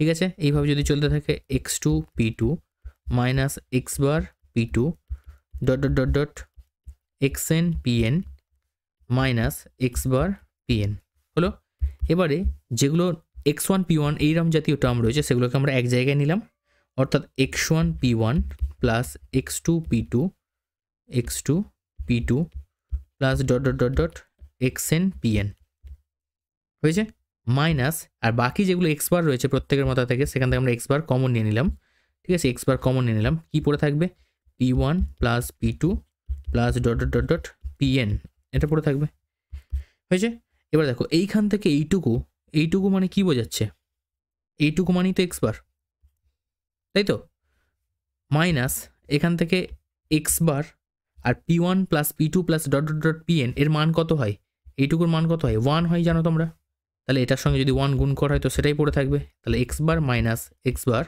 ঠিক আছে? এইভাবে যদি চলতে থাকে x two P two minus x bar P two dot dot dot dot x n P n minus x bar P n হলো। এবারে যেগুলো x1 p1 এইরকম জাতীয় টার্ম রয়েছে সেগুলোকে আমরা এক জায়গায় নিলাম, অর্থাৎ x1 p1 plus x2 p2 x2 p2 plus dot dot dot dot xn pn হয়েছে, মাইনাস আর বাকি যেগুলো এক্স বার রয়েছে প্রত্যেকের মাথা থেকে সেখান থেকে আমরা এক্স বার কমন নিয়ে নিলাম। ঠিক আছে, এক্স বার কমন নিয়ে নিলাম, কী পড়ে থাকবে p1 plus p2 plus dot dot dot dot pn, এটা পড়ে থাকবে। হয়েছে। এবার দেখো এইখান থেকে এইটুকু মানে কি বোঝাচ্ছে, এইটুকু মানেই তো এক্স বার, তাই তো, মাইনাস এখান থেকে এক্স বার আর p1 plus p2 plus dot dot dot pn এর মান কত হয়, এইটুকুর মান কত হয় 1 হয় জানো তোমরা, তাহলে এটার সঙ্গে যদি 1 গুণ করা হয় তো সেটাই পড়ে থাকবে, তাহলে এক্স বার মাইনাস এক্স বার,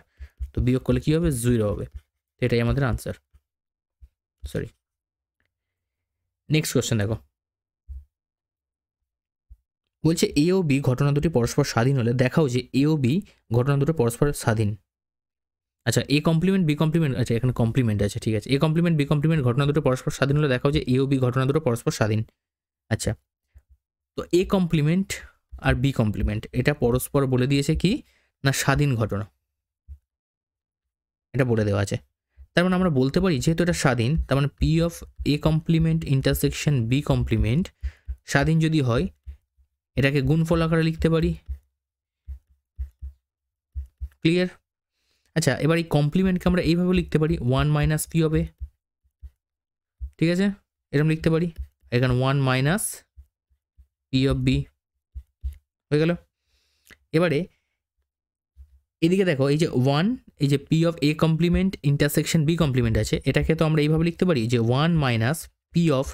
তো বিয়োগ করলে কী হবে 0 হবে, এটাই আমাদের আনসার। সরি, নেক্সট কোয়েশ্চেন দেখো, বলছে এ ও বি ঘটনা দুটি পরস্পর স্বাধীন হলে দেখাও যে এ ও বি ঘটনা দুটো পরস্পর স্বাধীন। আচ্ছা, এ কমপ্লিমেন্ট বি কমপ্লিমেন্ট, আচ্ছা এখানে কমপ্লিমেন্ট আছে, ঠিক আছে, এ কমপ্লিমেন্ট বি কমপ্লিমেন্ট ঘটনা দুটো পরস্পর স্বাধীন হলে দেখাও যে এ ও বি ঘটনা দুটো পরস্পর স্বাধীন। আচ্ছা, তো এ কমপ্লিমেন্ট আর বি কমপ্লিমেন্ট এটা পরস্পর বলে দিয়েছে কি না স্বাধীন ঘটনা, এটা বলে দেওয়া আছে। তার মানে আমরা বলতে পারি যেহেতু এটা স্বাধীন, তার মানে P of A complement intersection B complement স্বাধীন যদি হয় এটাকে গুণফল আকারে লিখতে পারি। ক্লিয়ার? আচ্ছা, এবার এই কমপ্লিমেন্টকে আমরা এইভাবে লিখতে পারি 1 মাইনাস পি অফ এ, ঠিক আছে, এরকম লিখতে পারি, এখানে 1 মাইনাস পি অফ বি হয়ে গেল। এবারে এদিকে দেখো এই যে 1, এই যে P of A complement intersection B complement আছে, এটাকে তো আমরা এইভাবে লিখতে পারি যে 1 minus P of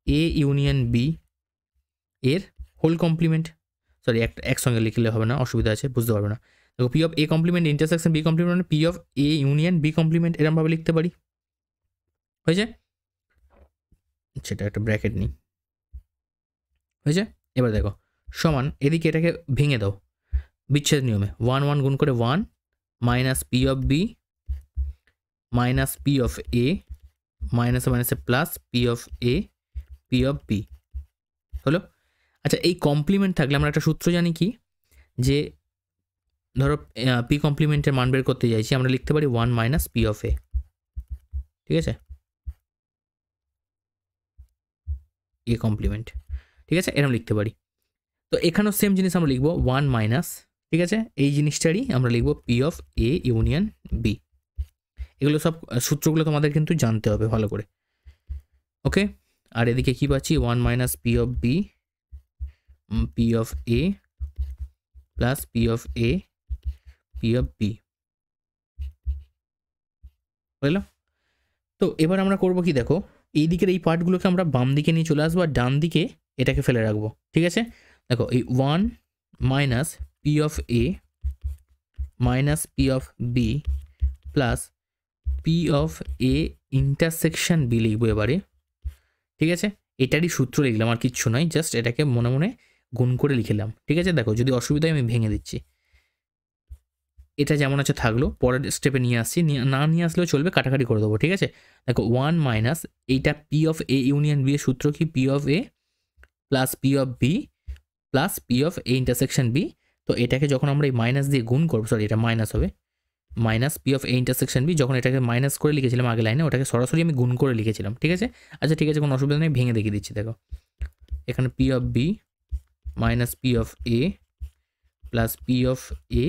A union B এর হোল কমপ্লিমেন্ট, সরি একসঙ্গে লিখলে হবে না, অসুবিধা আছে, বুঝতে পারবে না। দেখো P of A complement intersection B complement মানে P of A union B complement এরকমভাবে লিখতে পারি, হয়েছে, সেটা একটা ব্র্যাকেট নিই, হয়েছে। এবার দেখো সমান এদিকে এটাকে ভেঙে দাও বিচ্ছেদ নিয়মে, 1 1 গুণ করে 1 minus P of B minus P of A মাইনাসে মাইনাসে plus P of A P of B হলো। আচ্ছা, এই কমপ্লিমেন্ট থাকলে আমরা একটা সূত্র জানি কি, যে ধরো পি কমপ্লিমেন্টের মান বের করতে চাইছি, আমরা লিখতে পারি 1 মাইনাস পি অফ এ, ঠিক আছে, এ কমপ্লিমেন্ট, ঠিক আছে, এরকম লিখতে পারি। তো এখানেও সেম জিনিস আমরা লিখবো 1 মাইনাস, ঠিক আছে, এই জিনিসটারই আমরা লিখবো P of A union B. এগুলো সব সূত্রগুলো তোমাদের কিন্তু জানতে হবে ভালো করে, ওকে। আর এদিকে কি পাচ্ছি 1 minus P of B P of A plus P of A P of B, বুঝলো? তো এবার আমরা করব কি, দেখো এই দিকের এই পার্টগুলোকে আমরা বাম দিকে নিয়ে চলে আসবো আর ডান দিকে এটাকে ফেলে রাখবো, ঠিক আছে। দেখো এই 1 minus P of A minus P of B plus P of A intersection B লিখবো এবারে, ঠিক আছে, এটারই সূত্র লিখলাম আর কিচ্ছু নয়, জাস্ট এটাকে মনে মনে গুণ করে লিখলাম, ঠিক আছে। দেখো যদি অসুবিধা হয় আমি ভেঙে দিচ্ছি, এটা যেমন আছে থাকলো, পরের স্টেপে নিয়ে আসছি, না নিয়ে আসলেও চলবে, কাটাকাটি করে দেবো, ঠিক আছে। দেখো 1 মাইনাস এইটা P of A union B এর সূত্র কি, P of A plus P of B plus P of A intersection B. তো এটাকে যখন আমরা এই মাইনাস দিয়ে গুণ করবো, সরি এটা মাইনাস হবে, minus P of A intersection B, যখন এটাকে মাইনাস করে লিখেছিলাম আগে লাইনে, ওটাকে সরাসরি আমি গুণ করে লিখেছিলাম, ঠিক আছে। আচ্ছা ঠিক আছে, কোনো অসুবিধা নেই, ভেঙে দেখিয়ে দিচ্ছি। দেখো এখানে P of B minus P of A plus P of A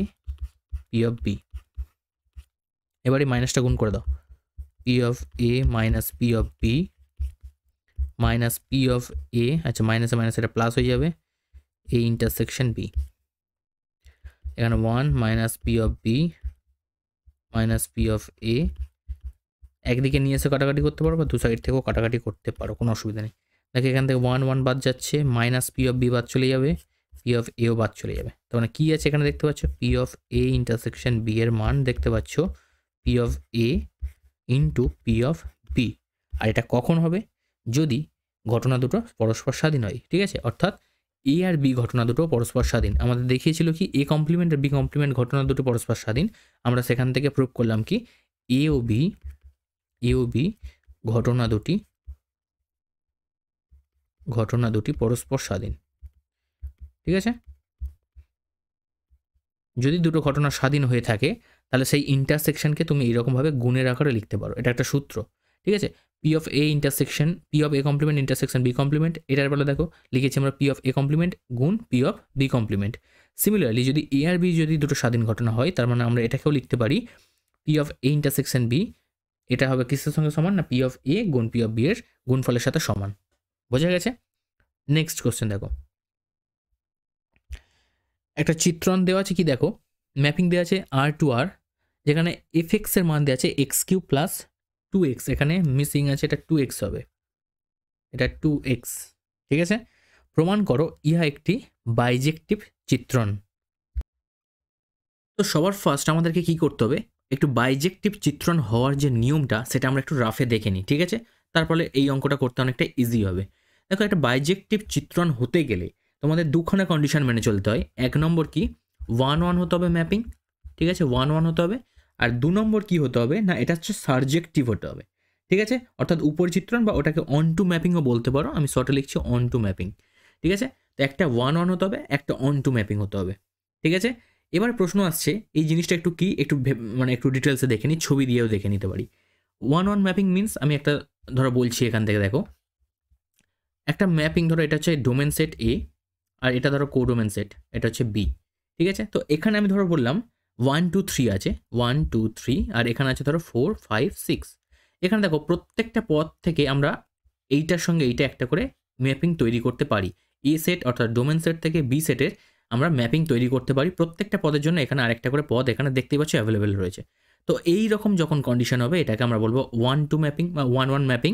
P of B, এবারে মাইনাসটা গুণ করে দাও, P of A minus P of B minus P of A, আচ্ছা মাইনাসে মাইনাস এটা প্লাস হয়ে যাবে, এ ইন্টারসেকশন বি, এখানে 1 minus P of B minus P of A, একদিকে নিয়ে এসে কাটাকাটি করতে পারো বা দু সাইড থেকেও কাটাকাটি করতে পারো, কোনো অসুবিধা নেই। দেখো এখান থেকে 1 1 বাদ যাচ্ছে, মাইনাস পি অফ বি বাদ চলে যাবে, পি অফ এও বাদ চলে যাবে, তার মানে কী আছে এখানে দেখতে পাচ্ছ, P of A intersection B এর মান দেখতে পাচ্ছ P of A into P of B. আর এটা কখন হবে, যদি ঘটনা দুটো পরস্পর স্বাধীন হয়, ঠিক আছে, অর্থাৎ এ আর বি ঘটনা দুটো পরস্পর স্বাধীন। আমাদের দেখিয়েছিল কি এ কমপ্লিমেন্ট আর বি কমপ্লিমেন্ট ঘটনা দুটো পরস্পর স্বাধীন, আমরা সেখান থেকে প্রুভ করলাম কি এ ও বি ঘটনা দুটি পরস্পর স্বাধীন। ঠিক আছে, যদি দুটো ঘটনা স্বাধীন হয়ে থাকে তাহলে সেই ইন্টারসেকশনকে তুমি এইরকমভাবে গুণের আকারে লিখতে পারো। এটা একটা সূত্র। ঠিক আছে, P of A intersection P of A complement intersection B complement. এটার বেলা দেখো লিখেছি আমরা পি অফ এ কমপ্লিমেন্ট গুণ P of B complement. Similarly যদি এ আর বি যদি দুটো স্বাধীন ঘটনা হয় তার মানে আমরা এটাকেও লিখতে পারি P of A intersection B. এটা হবে কিসের সঙ্গে সমান না পি অফ এ গুণ পি অফ বি এর গুণফলের সাথে সমান। বোঝা গেছে? নেক্সট কোশ্চেন দেখো, একটা চিত্রণ দেওয়া আছে, কি দেখো ম্যাপিং দেওয়া আছে আর টু আর, যেখানে এফ এক্সের মান দেওয়া আছে এক্স কিউব প্লাস 2x, এখানে মিসিং আছে, এটা 2x হবে, এটা 2x। ঠিক আছে, প্রমাণ করো ইহা একটি বাইজেক্টিভ চিত্রণ। তো সবার ফার্স্ট আমাদেরকে কি করতে হবে, একটু বাইজেক্টিভ চিত্রণ হওয়ার যে নিয়মটা সেটা আমরা একটু রাফে দেখে নিই। ঠিক আছে, তারপরে এই অঙ্কটা করতে অনেকটা ইজি হবে। দেখো, একটা বাইজেক্টিভ চিত্রণ হতে গেলে তোমাদের দুখানা কন্ডিশন মেনে চলতে হয়। এক নম্বর কি 1-1 হতে হবে ম্যাপিং। ঠিক আছে, 1-1 হতে হবে। আর 2 নম্বর কি হতে হবে না, এটা হচ্ছে সার্জেক্টিভ হতে হবে। ঠিক আছে, অর্থাৎ উপর চিত্রণ বা ওটাকে অন টু ম্যাপিংও বলতে পারো, আমি শর্টে লিখছি অন টু ম্যাপিং। ঠিক আছে, তো একটা 1-1 হতে হবে, একটা অন টু ম্যাপিং হতে হবে। ঠিক আছে, এবার প্রশ্ন আসছে এই জিনিসটা একটু কি একটু মানে একটু ডিটেলসে দেখে নিই, ছবি দিয়েও দেখে নিতে পারি। 1-1 ম্যাপিং মিনস, আমি একটা ধরো বলছি এখান থেকে দেখো, একটা ম্যাপিং ধরো এটা হচ্ছে ডোমেন সেট এ আর এটা ধরো কোডোমেন সেট, এটা হচ্ছে বি। ঠিক আছে, তো এখানে আমি ধরো বললাম 1 2 3 আছে, 1 2 3, আর এখানে আছে ধরো 4 5 6। এখানে দেখো প্রত্যেকটা পদ থেকে আমরা এইটার সঙ্গে এইটা একটা করে ম্যাপিং তৈরি করতে পারি। এ সেট অর্থাৎ ডোমেন সেট থেকে বি সেটের আমরা ম্যাপিং তৈরি করতে পারি। প্রত্যেকটা পদের জন্য এখানে আরেকটা করে পদ এখানে দেখতেই পাচ্ছি অ্যাভেলেবেল রয়েছে। তো এই রকম যখন কন্ডিশন হবে এটাকে আমরা বলবো 1-2 ম্যাপিং বা 1-1 ম্যাপিং।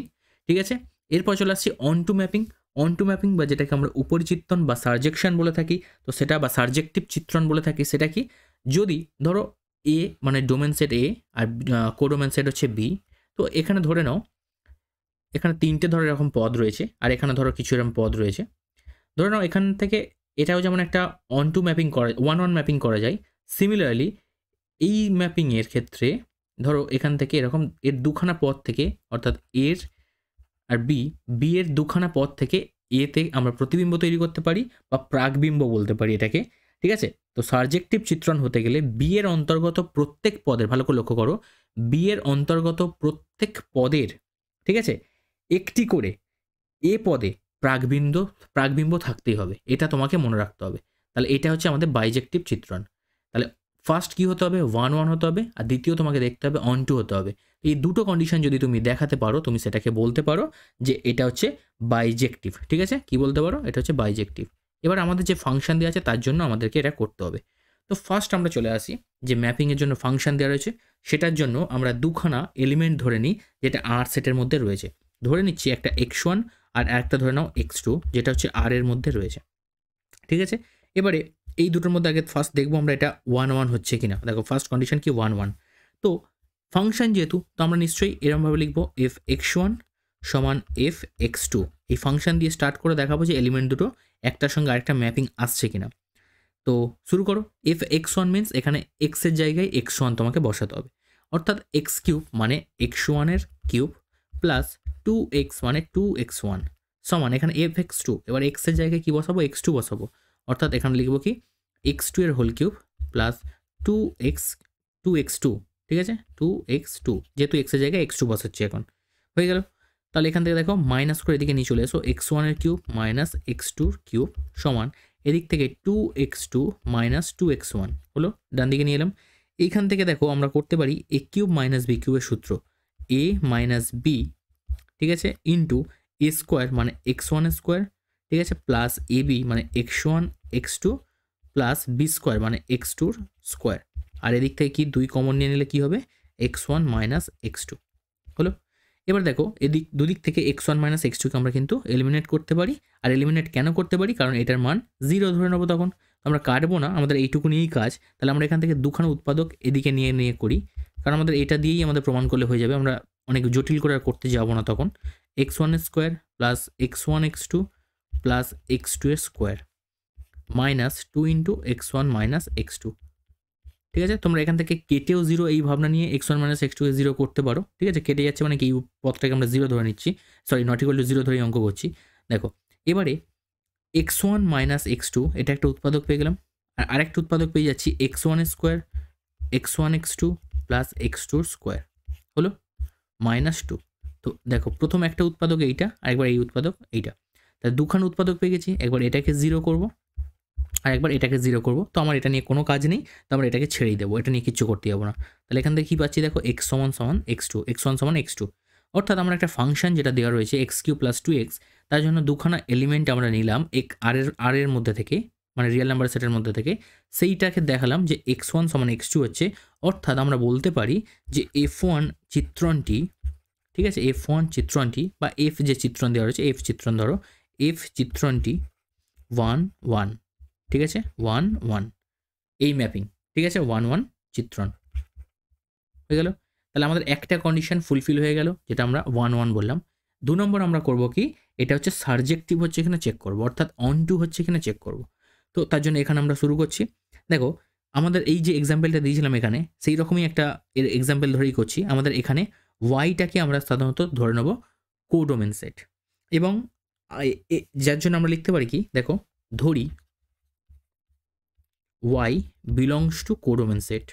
ঠিক আছে, এরপর চলে আসছি onto mapping. Onto mapping বা যেটাকে আমরা উপরিচিত্রণ বা সার্জেকশন বলে থাকি, তো সেটা বা সার্জেক্টিভ চিত্রণ বলে থাকি, সেটা কি যদি ধরো এ মানে ডোমেন সেট এ আর কোডোমেন সেট হচ্ছে বি, তো এখানে ধরে নাও এখানে তিনটে ধরো এরকম পদ রয়েছে আর এখানে ধরো কিছু এরকম পদ রয়েছে। ধরে নাও এখান থেকে এটাও যেমন একটা অন টু ম্যাপিং করা 1-1 ম্যাপিং করা যায়, সিমিলারলি এই ম্যাপিংয়ের ক্ষেত্রে ধরো এখান থেকে এরকম এর দুখানা পদ থেকে অর্থাৎ এর আর বি এর দুখানা পদ থেকে এতে আমরা প্রতিবিম্ব তৈরি করতে পারি বা প্রাকবিম্ব বলতে পারি এটাকে। ঠিক আছে, তো সার্জেক্টিভ চিত্রণ হতে গেলে বি এর অন্তর্গত প্রত্যেক পদের, ভালো করে লক্ষ্য করো, বি এর অন্তর্গত প্রত্যেক পদের, ঠিক আছে, একটি করে এ পদে প্রাকবিম্ব থাকতেই হবে, এটা তোমাকে মনে রাখতে হবে। তাহলে এটা হচ্ছে আমাদের বাইজেক্টিভ চিত্রণ। তাহলে ফার্স্ট কি হতে হবে 1-1 হতে হবে, আর দ্বিতীয় তোমাকে দেখতে হবে অন টু হতে হবে। এই দুটো কন্ডিশন যদি তুমি দেখাতে পারো তুমি সেটাকে বলতে পারো যে এটা হচ্ছে বাইজেক্টিভ। ঠিক আছে, কি বলতে পারো, এটা হচ্ছে বাইজেক্টিভ। এবার আমাদের যে ফাংশন দেওয়া আছে তার জন্য আমাদেরকে এটা করতে হবে। তো ফার্স্ট আমরা চলে আসি যে ম্যাপিংয়ের জন্য ফাংশন দেওয়া রয়েছে, সেটার জন্য আমরা দুখানা এলিমেন্ট ধরে নিই যেটা আর সেটের মধ্যে রয়েছে। ধরে নিচ্ছি একটা x1 আর একটা ধরে নাও x2, যেটা হচ্ছে আর এর মধ্যে রয়েছে। ঠিক আছে, এবারে এই দুটোর মধ্যে আগে ফার্স্ট দেখবো আমরা এটা 1-1 হচ্ছে কিনা। দেখো ফার্স্ট কন্ডিশন কি 1-1, তো ফাংশন যেহেতু, তো আমরা নিশ্চয়ই এরকমভাবে লিখবো এফ x1 সমান এফ x2। এই ফাংশন দিয়ে স্টার্ট করে দেখাবো যে এলিমেন্ট দুটো একটার সঙ্গে আরেকটা ম্যাপিং আসছে কিনা। তো শুরু করো। এফ x1 মিনস এখানে x এর জায়গায় x1 তোমাকে বসাতে হবে, অর্থাৎ x কিউব মানে x1 এর কিউব প্লাস 2x মানে 2x1 সমান এখানে এফ x2। এবার x এর জায়গায় কি বসাবো, x2 বসাবো, অর্থাৎ এখানে লিখবো কি x2 এর হোল কিউব প্লাস 2x2। ঠিক আছে, 2x2, যেহেতু x এর জায়গায় x2 বসাচ্ছি এখন, হয়ে গেল। তাহলে এখান থেকে দেখো মাইনাস করে এদিকে নিয়ে চলে এসো, x1 এর কিউব মাইনাস x2 কিউব সমান এদিক থেকে 2x2 মাইনাস 2x1 হলো, ডান দিকে নিয়ে এলাম। এইখান থেকে দেখো আমরা করতে পারি a কিউব মাইনাস b কিউবের সূত্র, a মাইনাস b, ঠিক আছে, ইন্টু a স্কোয়ার মানে x1 স্কোয়ার, ঠিক আছে, প্লাস ab মানে x1 x2 plus b square মানে x2 স্কোয়ার। আর এদিক থেকে কি 2 কমন নিয়ে নিলে কি হবে x1 মাইনাস x2 হলো। এবার দেখো এদিক দুদিক থেকে x1 মাইনাস x2কে আমরা কিন্তু এলিমিনেট করতে পারি। আর এলিমিনেট কেন করতে পারি, কারণ এটার মান 0 ধরে নেবো, তখন আমরা কাটবো না, আমাদের এইটুকু নিয়েই কাজ। তাহলে আমরা এখান থেকে দুখানা উৎপাদক এদিকে নিয়ে নিয়ে করি, কারণ আমাদের এটা দিয়েই আমাদের প্রমাণ করলে হয়ে যাবে, আমরা অনেক জটিল করে আর করতে যাবো না তখন। x1 square plus x1 x2 plus x2 এর square minus 2 into x1 minus x2। ঠিক ঠিক আছে, তোমরা এখান থেকে কেটেও 0 এই ভাবনা নিয়ে x1 - x2 কে 0 করতে পারো। ঠিক আছে, কেটে যাচ্ছে মানে কি এই পথটাকে আমরা 0 ধরে নিচ্ছি, সরি নট ইকুয়াল টু 0 ধরেই অঙ্ক করছি। দেখো এবারে x1 - x2 এটা একটা উৎপাদক পেয়ে গেলাম, আর আরেকটা উৎপাদক পেয়ে যাচ্ছি x1 square x1 x2 plus x2 square হলো -2। তো দেখো প্রথম একটা উৎপাদক এইটা, আরেকবার এই উৎপাদক এইটা, তাহলে দুখান উৎপাদক পেয়ে গেছি। একবার এটাকে 0 করব আর একবার এটাকে 0 করব। তো আমার এটা নিয়ে কোনো কাজ নেই, তো আমরা এটাকে ছেড়েই দেবো, এটা নিয়ে কিচ্ছু করতে যাবো না। তাহলে এখান থেকে কী পাচ্ছি দেখো x সমান x2, x1 সমান x2, অর্থাৎ আমরা একটা ফাংশন যেটা দেওয়া রয়েছে x3 + 2x, তার জন্য দুখানা এলিমেন্ট আমরা নিলাম আর এর মধ্যে থেকে, মানে রিয়েল নাম্বার সেটের মধ্যে থেকে, সেইটাকে দেখালাম যে x1 সমান x2 হচ্ছে। অর্থাৎ আমরা বলতে পারি যে f1 চিত্রণটি, ঠিক আছে, f1 চিত্রণটি বা f যে চিত্রণ দেওয়া রয়েছে, f চিত্রণ ধরো, f চিত্রণটি 1 1, ঠিক আছে, 1 1 এই ম্যাপিং, ঠিক আছে, 1 1 চিত্রণ হয়ে গেল। তাহলে আমাদের একটা কন্ডিশন ফুলফিল হয়ে গেল, যেটা আমরা 1 1 বললাম। 2 নম্বর আমরা করব কি, এটা হচ্ছে সাবজেক্টিভ হচ্ছে এখানে চেক করব, অর্থাৎ অন টু হচ্ছে এখানে চেক করব। তো তার জন্য এখানে আমরা শুরু করছি। দেখো আমাদের এই যে এক্সাম্পলটা দিয়েছিলাম এখানে, সেই রকমই একটা এর এক্সাম্পল ধরেই করছি। আমাদের এখানে ওয়াইটাকে আমরা সাধারণত ধরে নেব কোডোমেন সেট, এবং যার জন্য আমরা লিখতে পারি কি, দেখো ধরি y belongs to codomain set.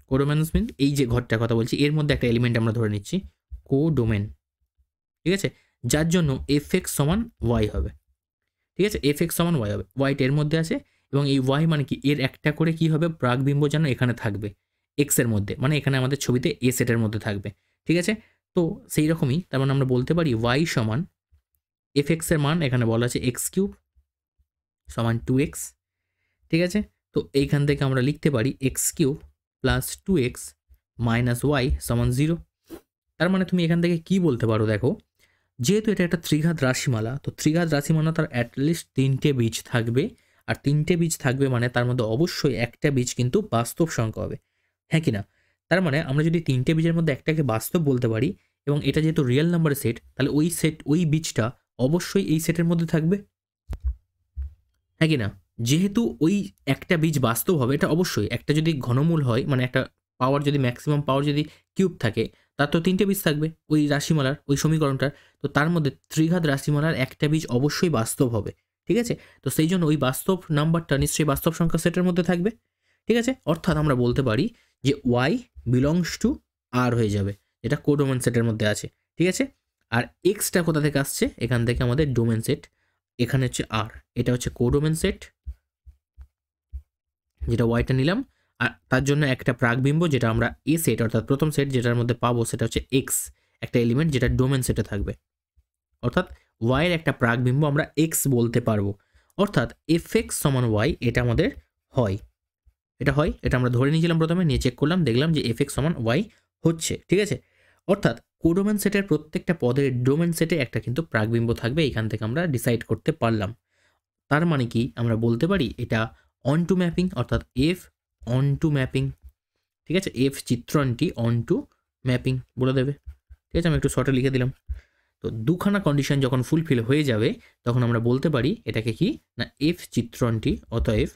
Codomains mean এই যে ঘরটার কথা বলছি, এর মধ্যে একটা এলিমেন্ট আমরা ধরে নিচ্ছি কোডোমেন, ঠিক আছে, যার জন্য fx সমান y হবে। ঠিক আছে, fx সমান y হবে, y এর মধ্যে আছে, এবং এই y মানে কি, এর একটা করে কি হবে, প্রাকবিম্ব যেন এখানে থাকবে x এর মধ্যে, মানে এখানে আমাদের ছবিতে a সেটের মধ্যে থাকবে। ঠিক আছে, তো সেই রকমই তার মানে আমরা বলতে পারি y সমান fx এর মান এখানে বলা আছে x³ সমান 2x। ঠিক আছে, তো এইখান থেকে আমরা লিখতে পারি x³ plus 2x minus y সমান 0। তার মানে তুমি এখান থেকে কি বলতে পারো, দেখো যেহেতু এটা একটা ত্রিঘাত রাশিমালা, তো ত্রিঘাত রাশিমালা তার অ্যাটলিস্ট 3টে বীজ থাকবে, আর 3টে বীজ থাকবে মানে তার মধ্যে অবশ্যই একটা বীজ কিন্তু বাস্তব সংখ্যা হবে, হ্যাঁ কি না? তার মানে আমরা যদি 3টে বীজের মধ্যে একটাকে বাস্তব বলতে পারি, এবং এটা যেহেতু রিয়েল নাম্বারের সেট, তাহলে ওই বীজটা অবশ্যই এই সেটের মধ্যে থাকবে, হ্যাঁ কি না? যেহেতু ওই একটা বীজ বাস্তব হবে, এটা অবশ্যই, একটা যদি ঘনমূল হয়, মানে একটা পাওয়ার যদি ম্যাক্সিমাম পাওয়ার যদি কিউব থাকে, তার তো 3টে বীজ থাকবে ওই রাশিমালার, ওই সমীকরণটার। তো তার মধ্যে ত্রিঘাত রাশিমালার একটা বীজ অবশ্যই বাস্তব হবে। ঠিক আছে, তো সেই জন্য ওই বাস্তব নাম্বারটা নিশ্চয়ই বাস্তব সংখ্যা সেটের মধ্যে থাকবে। ঠিক আছে, অর্থাৎ আমরা বলতে পারি যে y বিলংস টু r হয়ে যাবে, যেটা কোডোমেন সেটের মধ্যে আছে। ঠিক আছে, আর এক্সটা কোথা থেকে আসছে, এখান থেকে আমাদের ডোমেন সেট, এখানে হচ্ছে r, এটা হচ্ছে কোডোমেন সেট, যেটা ওয়াইটা নিলাম, আর তার জন্য একটা প্রাকবিম্ব যেটা আমরা এ সেট অর্থাৎ প্রথম সেট যেটার মধ্যে পাবো, সেটা হচ্ছে এক্স, একটা এলিমেন্ট যেটা ডোমেন সেটে থাকবে, অর্থাৎ ওয়াইয়ের একটা প্রাকবিম্ব আমরা এক্স বলতে পারবো। অর্থাৎ এফ এক্স সমান ওয়াই, এটা আমাদের হয়, এটা হয়, এটা আমরা ধরে নিয়েছিলাম প্রথমে, নিয়ে চেক করলাম, দেখলাম যে এফ এক্স সমান ওয়াই হচ্ছে। ঠিক আছে, অর্থাৎ কোডোমেন সেটের প্রত্যেকটা পদের ডোমেন সেটে একটা কিন্তু প্রাকবিম্ব থাকবে, এখান থেকে আমরা ডিসাইড করতে পারলাম। তার মানে কি আমরা বলতে পারি এটা অন টু ম্যাপিং, অর্থাৎ এফ অন টু ম্যাপিং। ঠিক আছে, এফ চিত্রণটি অন টু ম্যাপিং বলে দেবে। ঠিক আছে, আমি একটু শর্টে লিখে দিলাম। তো দুখানা কন্ডিশন যখন ফুলফিল হয়ে যাবে, তখন আমরা বলতে পারি এটাকে কি না, এফ চিত্রণটি, অতএব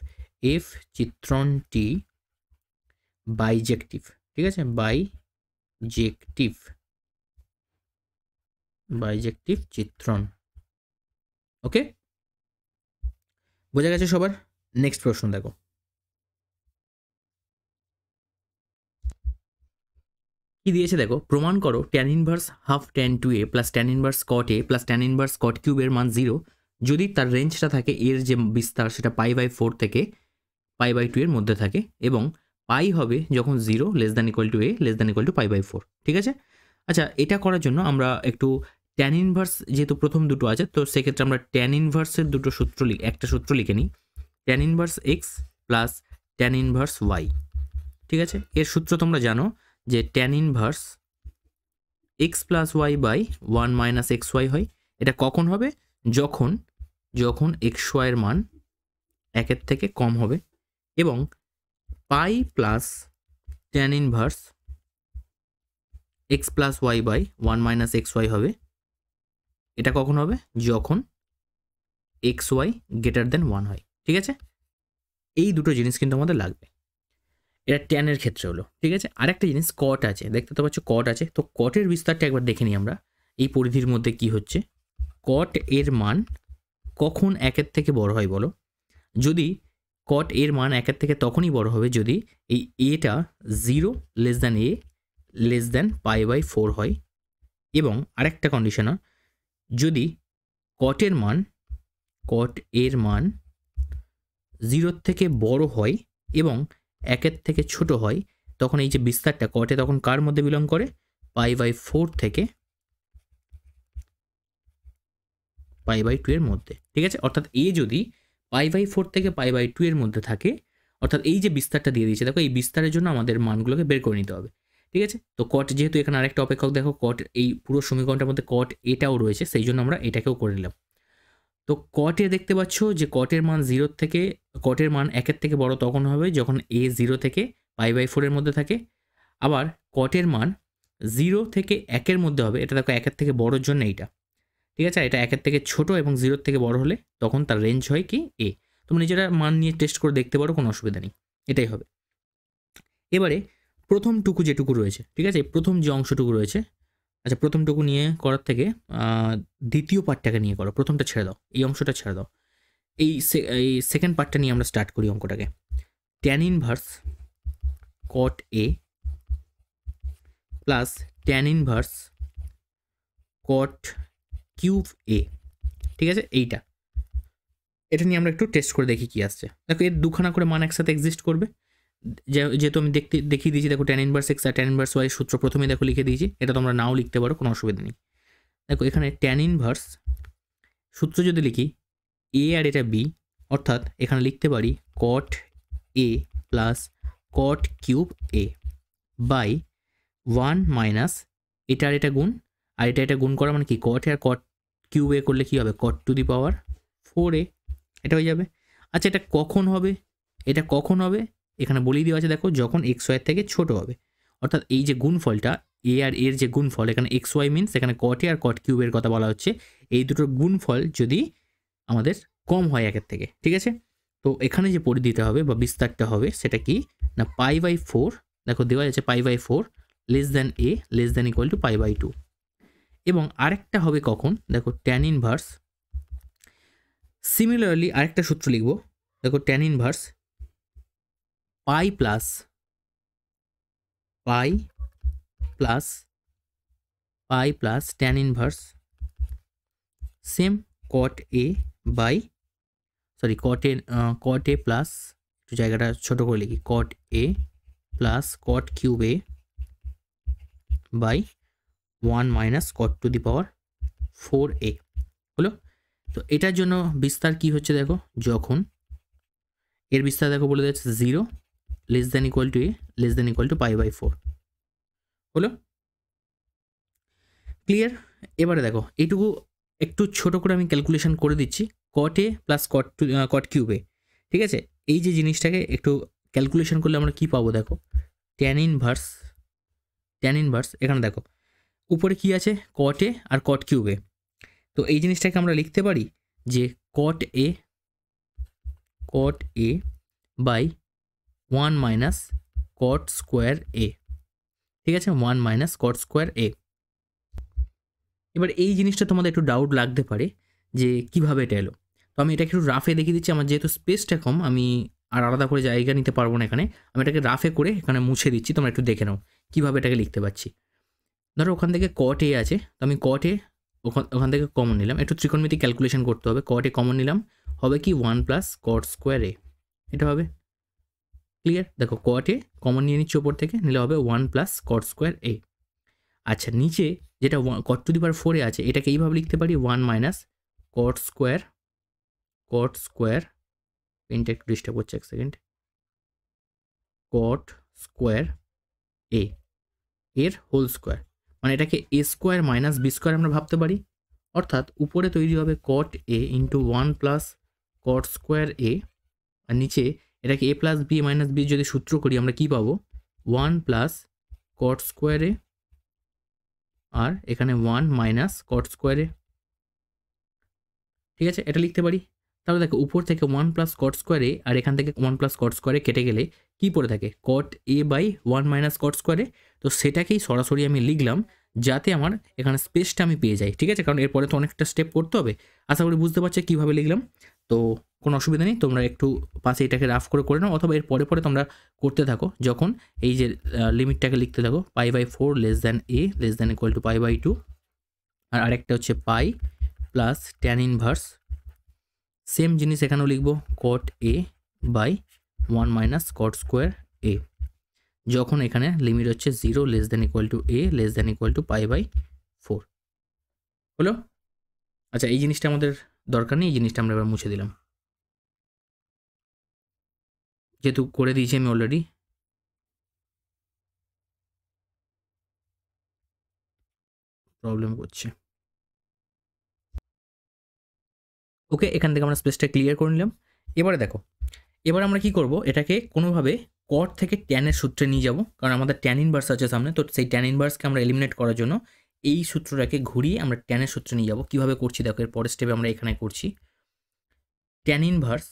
এফ চিত্রণটি বাইজেক্টিভ। ঠিক আছে, বাইজেক্টিভ চিত্রণ। ওকে, বোঝা গেছে সবার? নেক্সট প্রশ্ন দেখো, কি দিয়েছে দেখো, প্রমাণ করো tan inverse half tan 2a plus tan inverse cot a plus tan inverse cot কিউবের মান 0 যদি তার রেঞ্জটা থাকে, এর যে বিস্তার সেটা π/4 থেকে π/2 এর মধ্যে থাকে, এবং পাই হবে যখন 0 less than equal to a less than equal to π/4। ঠিক আছে, আচ্ছা এটা করার জন্য আমরা একটু ট্যান ইনভার্স, যেহেতু প্রথম দুটো আছে, তো সেক্ষেত্রে আমরা ট্যান ইনভার্সের দুটো সূত্র একটা সূত্র লিখে নিই, tan inverse x plus tan inverse y. ঠিক আছে, এর সূত্র তোমরা জানো যে tan inverse x plus y by 1 minus x y হয়। এটা কখন হবে, যখন এক্স ওয়াইয়ের মান 1-এর থেকে কম হবে, এবং pi plus tan inverse x plus y by 1 minus x y হবে। এটা কখন হবে, যখন এক্স ওয়াই গ্রেটার দেন 1 হয়। ঠিক আছে, এই দুটো জিনিস কিন্তু আমাদের লাগবে। এটা ট্যানের ক্ষেত্রে হলো, ঠিক আছে। আরেকটা জিনিস কট আছে, দেখতে তো পাচ্ছ কট আছে, তো কটের বিস্তারটা একবার দেখে নিই আমরা এই পরিধির মধ্যে কি হচ্ছে। কট এর মান কখন একের থেকে বড় হয় বলো? যদি কট এর মান একের থেকে তখনই বড় হবে যদি এই এটা 0 লেস দ্যান এ লেস দ্যান π/4 হয়, এবং আরেকটা কন্ডিশনার, যদি কট এর মান 0 থেকে বড় হয় এবং একের থেকে ছোট হয়, তখন এই যে বিস্তারটা কটে তখন কার মধ্যে বিলং করে? π/4 থেকে π/2 এর মধ্যে, ঠিক আছে। অর্থাৎ এ যদি π/4 থেকে π/2 এর মধ্যে থাকে, অর্থাৎ এই যে বিস্তারটা দিয়ে দিয়েছে দেখো, এই বিস্তারের জন্য আমাদের মানগুলোকে বের করে নিতে হবে, ঠিক আছে। তো কট যেহেতু এখানে আরেকটা অপেক্ষক দেখো, কট এই পুরো সমীকরণটার মধ্যে কট এটাও রয়েছে, সেই জন্য আমরা এটাকেও করে নিলাম। তো কটে দেখতে পাচ্ছ যে কটের মান 0 থেকে, কটের মান একের থেকে বড় তখন হবে যখন এ 0 থেকে π/4 এর মধ্যে থাকে। আবার কটের মান 0 থেকে 1 এর মধ্যে হবে, এটা দেখো একের থেকে বড়োর জন্য এইটা, ঠিক আছে। এটা একের থেকে ছোট এবং 0 থেকে বড় হলে তখন তার রেঞ্জ হয় কি এ। তোমরা নিজেরা মান নিয়ে টেস্ট করে দেখতে পারো, কোনো অসুবিধা নেই, এটাই হবে। এবারে প্রথমটুকু যেটুকু রয়েছে, ঠিক আছে, প্রথম যে অংশটুকু রয়েছে, আচ্ছা প্রথমটুকু নিয়ে করার থেকে দ্বিতীয় পার্টটাকে নিয়ে করো, প্রথমটা ছেড়ে দাও, এই অংশটা ছেড়ে দাও, এই সেকেন্ড পার্টটা নিয়ে আমরা স্টার্ট করি অঙ্কটাকে। Tan inverse caught A plus tan inverse caught cube এ, ঠিক আছে। এটা নিয়ে আমরা একটু টেস্ট করে দেখি কি আসছে। দেখো এর দুখানা করে মান একসাথে এক্সিস্ট করবে, যেহেতু আমি দেখিয়ে দিয়েছি। দেখো ট্যান ইনভার্স এক্স আর ট্যান ইনভার্স ওয়াই সূত্র প্রথমে দেখো লিখে দিয়েছি, এটা তোমরা নাও লিখতে পারো, কোনো অসুবিধা নেই। দেখো এখানে ট্যান ইনভার্স সূত্র যদি লিখি এ আর এটা বি, অর্থাৎ এখানে লিখতে পারি cot A plus cot cube A by 1 minus এটা আর এটা গুণ, আর এটা গুণ করা মানে কি, কট এ আর কট কিউব এ করলে কি হবে, কট টু দি পাওয়ার 4a, এটা হয়ে যাবে। আচ্ছা এটা কখন হবে? এখানে বলেই দেওয়া আছে দেখো, যখন এক্স ওয়াই থেকে ছোট হবে, অর্থাৎ এই যে গুণফলটা এ আর এর যে গুণফল, এখানে এক্স ওয়াই মিনস এখানে কট এ আর কট কিউবের কথা বলা হচ্ছে, এই দুটোর গুণফল যদি আমাদের কম হয় একের থেকে, ঠিক আছে। তো এখানে যে পরিধিটা হবে বা বিস্তারটা হবে সেটা কি না π/4, দেখো দেওয়া যাচ্ছে π/4 less than A less than equal to π/2। এবং আরেকটা হবে কখন, দেখো ট্যান ইনভার্স, সিমিলারলি আরেকটা সূত্র লিখবো, দেখো tan inverse pi plus tan inverse same cot A by cot A plus, একটু জায়গাটা ছোট করে লিখি, cot A plus cot cube A by 1 minus cot to the power 4a হলো। তো এটার জন্য বিস্তার কি হচ্ছে দেখো, যখন এর বিস্তার দেখো বলে দিচ্ছে 0 less than equal to A less than equal to π/4 হলো। ক্লিয়ার? এবারে দেখো এইটুকু একটু ছোট করে আমি ক্যালকুলেশন করে দিচ্ছি, কট এ প্লাস কট কিউব এ, ঠিক আছে। এই যে জিনিসটাকে একটু ক্যালকুলেশন করলে আমরা কি পাবো দেখো, ট্যান ইনভার্স এখানে দেখো উপরে কি আছে, কট এ আর কট কিউব এ। তো এই জিনিসটাকে আমরা লিখতে পারি যে কট এ বাই 1 মাইনাস কট স্কোয়ার এ, ঠিক আছে, 1 মাইনাস কট স্কোয়ার এ। এবার এই জিনিসটা তোমাদের একটু ডাউট লাগতে পারে যে কিভাবে এটা এলো, তো আমি এটাকে একটু রাফে দেখিয়ে দিচ্ছি। আমার যেহেতু স্পেসটা কম, আমি আর আলাদা করে জায়গা নিতে পারবো না এখানে, আমি এটাকে রাফে করে এখানে মুছে দিচ্ছি, তোমরা একটু দেখে নাও কীভাবে এটাকে লিখতে পারছি। ধরো ওখান থেকে কট এ আছে, তো আমি কট এ ওখান থেকে কমন নিলাম, একটু ত্রিকোণমিতি ক্যালকুলেশন করতে হবে, কট এ কমন নিলাম, হবে কি 1 প্লাস কট স্কোয়ার এ, এটা হবে। ক্লিয়ার? দেখো কট এ কমন নিয়ে নিচ্ছি ওপর থেকে, নিলে হবে 1 প্লাস কট স্কোয়ার এ। আচ্ছা নিচে যেটা কট টু দি পাওয়ার 4 এ আছে, এটাকে এইভাবে লিখতে পারি 1 মাইনাস কট স্কোয়ার পেনটা একটু ডিস্টার্ব হচ্ছে, এক সেকেন্ড, কট স্কোয়ার এ এর হোল স্কোয়ার, মানে এটাকে এ স্কোয়ার মাইনাস বি স্কোয়ার আমরা ভাবতে পারি। অর্থাৎ উপরে তৈরি হবে কট এ ইন্টু 1 প্লাস কট স্কোয়ার এ, আর নিচে এটাকে এ প্লাস বি মাইনাস বি যদি সূত্র করি আমরা কি পাবো, 1 প্লাস কট স্কোয়ার এ আর এখানে 1 মাইনাস কট স্কোয়ার এ, ঠিক আছে, এটা লিখতে পারি। তাহলে দেখো উপর থেকে 1 প্লাস কট স্কোয়ারে আর এখান থেকে 1 প্লাস কট স্কোয়ারে কেটে গেলে কি পড়ে থাকে কট এ বাই 1 মাইনাস কট স্কোয়ারে। তো সেটাকেই সরাসরি আমি লিখলাম যাতে আমার এখানে স্পেসটা আমি পেয়ে যাই, ঠিক আছে, কারণ এরপরে তো অনেকটা স্টেপ করতে হবে। আশা করি বুঝতে পারছো কীভাবে লিখলাম। তো কোনো অসুবিধা নেই, তোমরা একটু পাশে এটাকে রাফ করে নাও, অথবা এর পরে পরে তোমরা করতে থাকো যখন এই যে লিমিটটাকে লিখতে থাকো pi by 4 less than A less than equal to pi by 2, আর আরেকটা হচ্ছে pi plus tan inverse, same জিনিস এখানেও লিখবো cot A by 1 minus cot square a, যখন এখানে লিমিট হচ্ছে 0 less than equal to A less than equal to pi by 4 হলো। আচ্ছা এই জিনিসটা আমাদের দরকার নেই, এই জিনিসটা আমরা এবার মুছে দিলাম, যেহেতু করে দিয়েছি আমি অলরেডি। প্রবলেম করছে, ওকে, এখান থেকে আমরা স্পেসটা ক্লিয়ার করে নিলাম। এবারে দেখো, এবার আমরা কি করব, এটাকে কোনোভাবে কট থেকে ট্যানের সূত্রে নিয়ে যাব, কারণ আমাদের ট্যান ইনভার্স আছে সামনে, তো সেই ট্যান ইনভার্সকে আমরা এলিমিনেট করার জন্য এই সূত্রটাকে ঘুরিয়ে আমরা ট্যানের সূত্রে নিয়ে যাব। কীভাবে করছি দেখো, এর পরের স্টেপে আমরা এখানে করছি ট্যান ইনভার্স।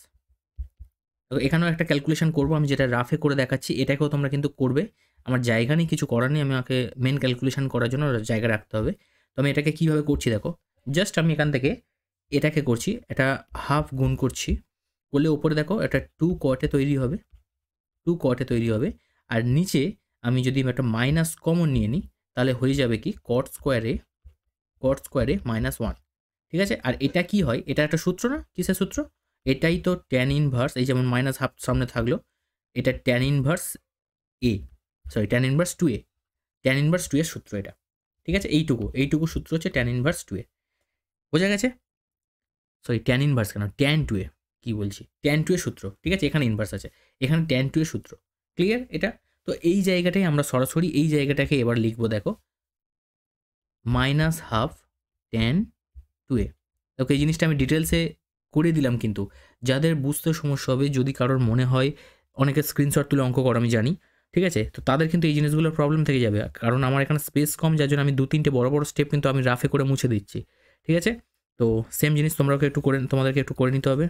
এখানেও একটা ক্যালকুলেশন করব আমি, যেটা রাফে করে দেখাচ্ছি, এটাকেও তোমরা কিন্তু করবে। আমার জায়গা নেই, কিছু করার নেই, আমাকে মেন ক্যালকুলেশন করার জন্য জায়গা রাখতে হবে। তো আমি এটাকে কীভাবে করছি দেখো, জাস্ট আমি এখান থেকে এটাকে করছি, এটা হাফ গুণ করছি, করলে উপরে দেখো এটা 2 কটে তৈরি হবে, 2 কটে তৈরি হবে, আর নিচে আমি যদি একটা মাইনাস কমন নিয়ে নিই তাহলে হয়ে যাবে কি কট স্কোয়ারে -1, ঠিক আছে। আর এটা কি হয়, এটা একটা সূত্র না, কিসের সূত্র, এটাই তো ট্যান ইনভার্স, এই যেমন মাইনাস হাফ সামনে থাকলো, এটা ট্যান ইনভার্স এ, sorry tan inverse 2a, tan inverse 2 এর সূত্র এটা, ঠিক আছে। এইটুকু সূত্র হচ্ছে ট্যান ইনভার্স 2a, বোঝা গেছে। সরি ট্যান ইনভার্স কেন, ট্যান 2a, কি বলছি, ট্যান 2 এর সূত্র, ঠিক আছে, এখানে ইনভার্স আছে, এখানে ট্যান 2 এর সূত্র, ক্লিয়ার এটা। তো এই জায়গাটাই আমরা সরাসরি এই জায়গাটাকে এবার লিখবো, দেখো -12 ট্যান 2a। ওকে, এই জিনিসটা আমি ডিটেলসে করে দিলাম, কিন্তু যাদের বুঝতে সমস্যা হবে, যদি কারোর মনে হয়, অনেকে স্ক্রিনশট তুলে অঙ্ক করে আমি জানি, ঠিক আছে, তো তাদের কিন্তু এই জিনিসগুলোর প্রবলেম থেকে যাবে, কারণ আমার এখানে স্পেস কম, যার জন্য আমি 2-3টে বড় বড় স্টেপ কিন্তু আমি রাফে করে মুছে দিচ্ছি, ঠিক আছে। তো সেম জিনিস তোমাদেরকে একটু করে নিতে হবে।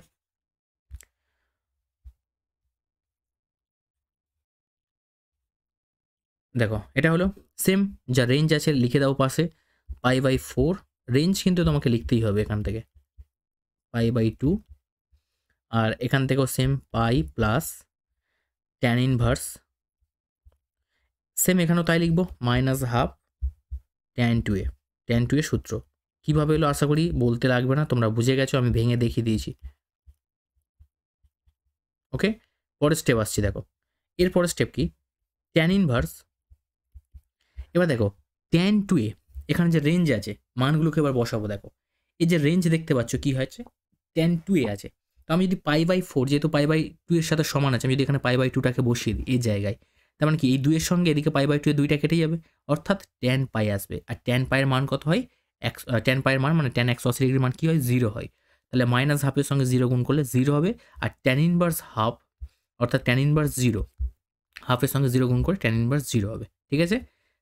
দেখো এটা হলো সেম, যা রেঞ্জ আছে লিখে দাও পাশে, পাই বাই 4, রেঞ্জ কিন্তু তোমাকে লিখতেই হবে এখান থেকে, পাই বাই 2, আর এখান থেকেও সেম পাই প্লাস ট্যান ইনভার্স, সেম এখানেও তাই লিখবো -12 ট্যান 2a, ট্যান 2 এর সূত্র কীভাবে এলো আশা করি বলতে লাগবে না, তোমরা বুঝে গেছো, আমি ভেঙে দেখিয়ে দিয়েছি। ওকে, পরের স্টেপ আসছি, দেখো এর পরের স্টেপ কি, ট্যান ইনভার্স। এবার দেখো ট্যান 2a, এখানে যে রেঞ্জ আছে মানগুলোকে এবার বসাবো, দেখো এই যে রেঞ্জ দেখতে পাচ্ছ কি হয়েছে, ট্যান 2a আছে, তো আমি যদি পাই বাই 4, যেহেতু পাই বাই 2 এর সাথে সমান আছে, আমি যদি এখানে পাই বাই 2টাকে বসিয়ে দিই এই জায়গায়, তার মানে কি এই 2 এর সঙ্গে এদিকে পাই বাই 2 এর 2টা কেটে যাবে, অর্থাৎ ট্যান পাই আসবে, আর ট্যান পাইয়ের মান কত হয়, ট্যান পাইয়ের মান মানে ট্যান 180 ডিগ্রির মান কী হয়, 0 হয়, তাহলে -12 সঙ্গে 0 গুণ করলে 0 হবে, আর ট্যান ইনভার্স হাফ, অর্থাৎ ট্যান ইনভার্স 0, হাফের সঙ্গে 0 গুণ করে ট্যান ইনভার্স 0 হবে, ঠিক আছে।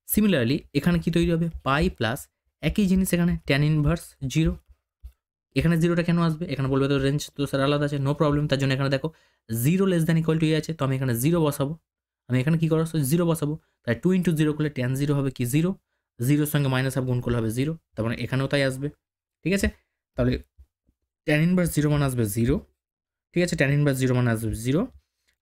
সিমিলারলি এখানে কি তৈরি হবে, পাই প্লাস একই জিনিস এখানে ট্যান ইনভার্স 0, এখানে 0টা কেন আসবে, এখানে বলবে তো রেঞ্জ তো স্যার আলাদা আছে, নো প্রবলেম, তার জন্য এখানে দেখো 0 লেস দ্যান ইকুয়াল টু এ আছে, তো আমি এখানে 0 বসাবো, আমি এখানে কী করো 0 বসাবো, তাই 2 × 0 করলে ট্যান 0 হবে কি 0, 0-র সঙ্গে -1 গুণ করলে হবে 0, তার মানে এখানেও তাই আসবে, ঠিক আছে। তাহলে ট্যান ইনভার্স 0 মান আসবে 0, ঠিক আছে, ট্যান ইনভার্স 0 মান আসবে 0,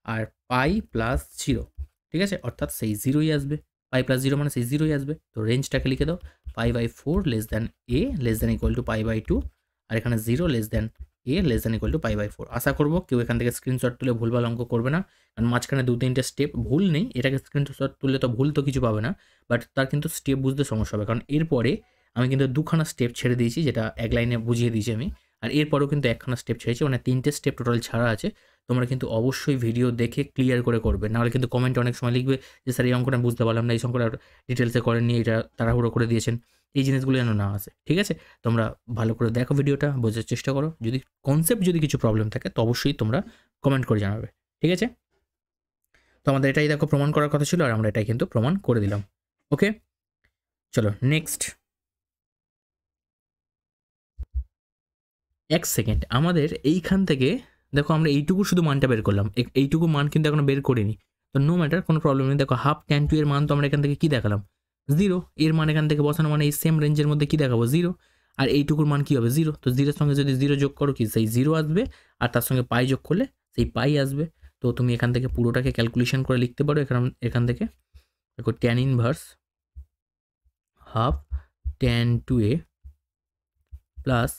আর পাই প্লাস 0, ঠিক আছে, অর্থাৎ সেই 0ই আসবে, পাই প্লাস 0 মানে সেই 0ই আসবে। তো রেঞ্জটাকে লিখে দাও, pi by 4 less than A less than equal to pi by 2, আর এখানে 0 less than A less than equal to pi by 4। আশা করবো কেউ এখান থেকে স্ক্রিনশট তুলে ভুলভাল অঙ্ক করবে না, কারণ মাঝখানে 2-3টে স্টেপ ভুল নেই, এটাকে স্ক্রিনশট তুললে তো ভুল তো কিছু পাবে না, বাট তার কিন্তু স্টেপ বুঝতে সমস্যা হবে, কারণ এরপরে আমি কিন্তু 2খানা স্টেপ ছেড়ে দিয়েছি, যেটা এক লাইনে বুঝিয়ে দিয়েছি আমি, আর এরপরেও কিন্তু 1খানা স্টেপ ছেড়েছি, মানে 3টে স্টেপ টোটাল ছাড়া আছে। তোমরা কিন্তু অবশ্যই ভিডিও দেখে ক্লিয়ার করে করবে, নাহলে কিন্তু কমেন্টে অনেক সময় লিখবে যে স্যার এই অঙ্কটা বুঝতে পারলাম না, এই অঙ্কটা ডিটেলসে করেননি, এটা তাড়াহুড়ো করে দিয়েছেন, এই জিনিসগুলো যেন না আসে, ঠিক আছে। তোমরা ভালো করে দেখো ভিডিওটা, বোঝার চেষ্টা করো, যদি কনসেপ্ট যদি কিছু প্রবলেম থাকে তো অবশ্যই তোমরা কমেন্ট করে জানাবে, ঠিক আছে। তো আমাদের এটাই দেখো প্রমাণ করার কথা ছিল, আর আমরা এটাই কিন্তু প্রমাণ করে দিলাম। ওকে, চলো নেক্সট। এক সেকেন্ড, আমাদের এইখান থেকে দেখো আমরা এইটুকু শুধু মানটা বের করলাম, এইটুকু মান কিন্তু এখনো বের করিনি। তো নো ম্যাটার, কোনো প্রবলেম নেই। দেখো হাফ tan 2 এর মান তো আমরা এখান থেকে কি দেখালাম, 0। এর মান এখান থেকে বসানো মানে এই সেম রেঞ্জের মধ্যে কি দেখাবো, 0। আর এইটুকুর মান কি হবে, 0। তো 0-এর সঙ্গে যদি 0 যোগ করো কি সেই 0 আসবে, আর তার সঙ্গে পাই যোগ করলে সেই পাই আসবে। তো তুমি এখান থেকে পুরোটাকে ক্যালকুলেশন করে লিখতে পারো। এখান থেকে দেখো tan inverse half tan 2a plus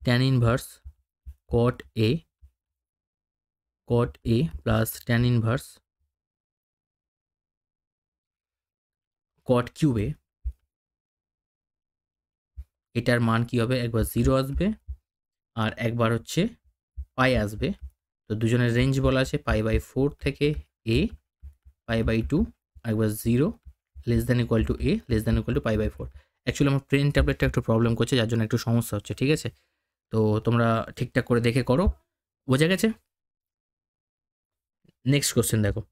tan inverse cot a plus tan inverse cot cube a, এটার মান কি হবে, একবার 0 আসবে আর একবার হচ্ছে পাই আসবে। তো দুজনের রেঞ্জ বলা আছে π/4 থেকে a, π/2, একবার 0 less than equal to a less than equal to π/4। Actually আমার প্রিন্ট ট্যাবলেটটা একটু প্রবলেম করছে, যার জন্য একটু সমস্যা হচ্ছে, ঠিক আছে। তো তোমরা ঠিকঠাক করে দেখে করো, বোঝা গেছে। নেক্সট কোশ্চেন দেখো।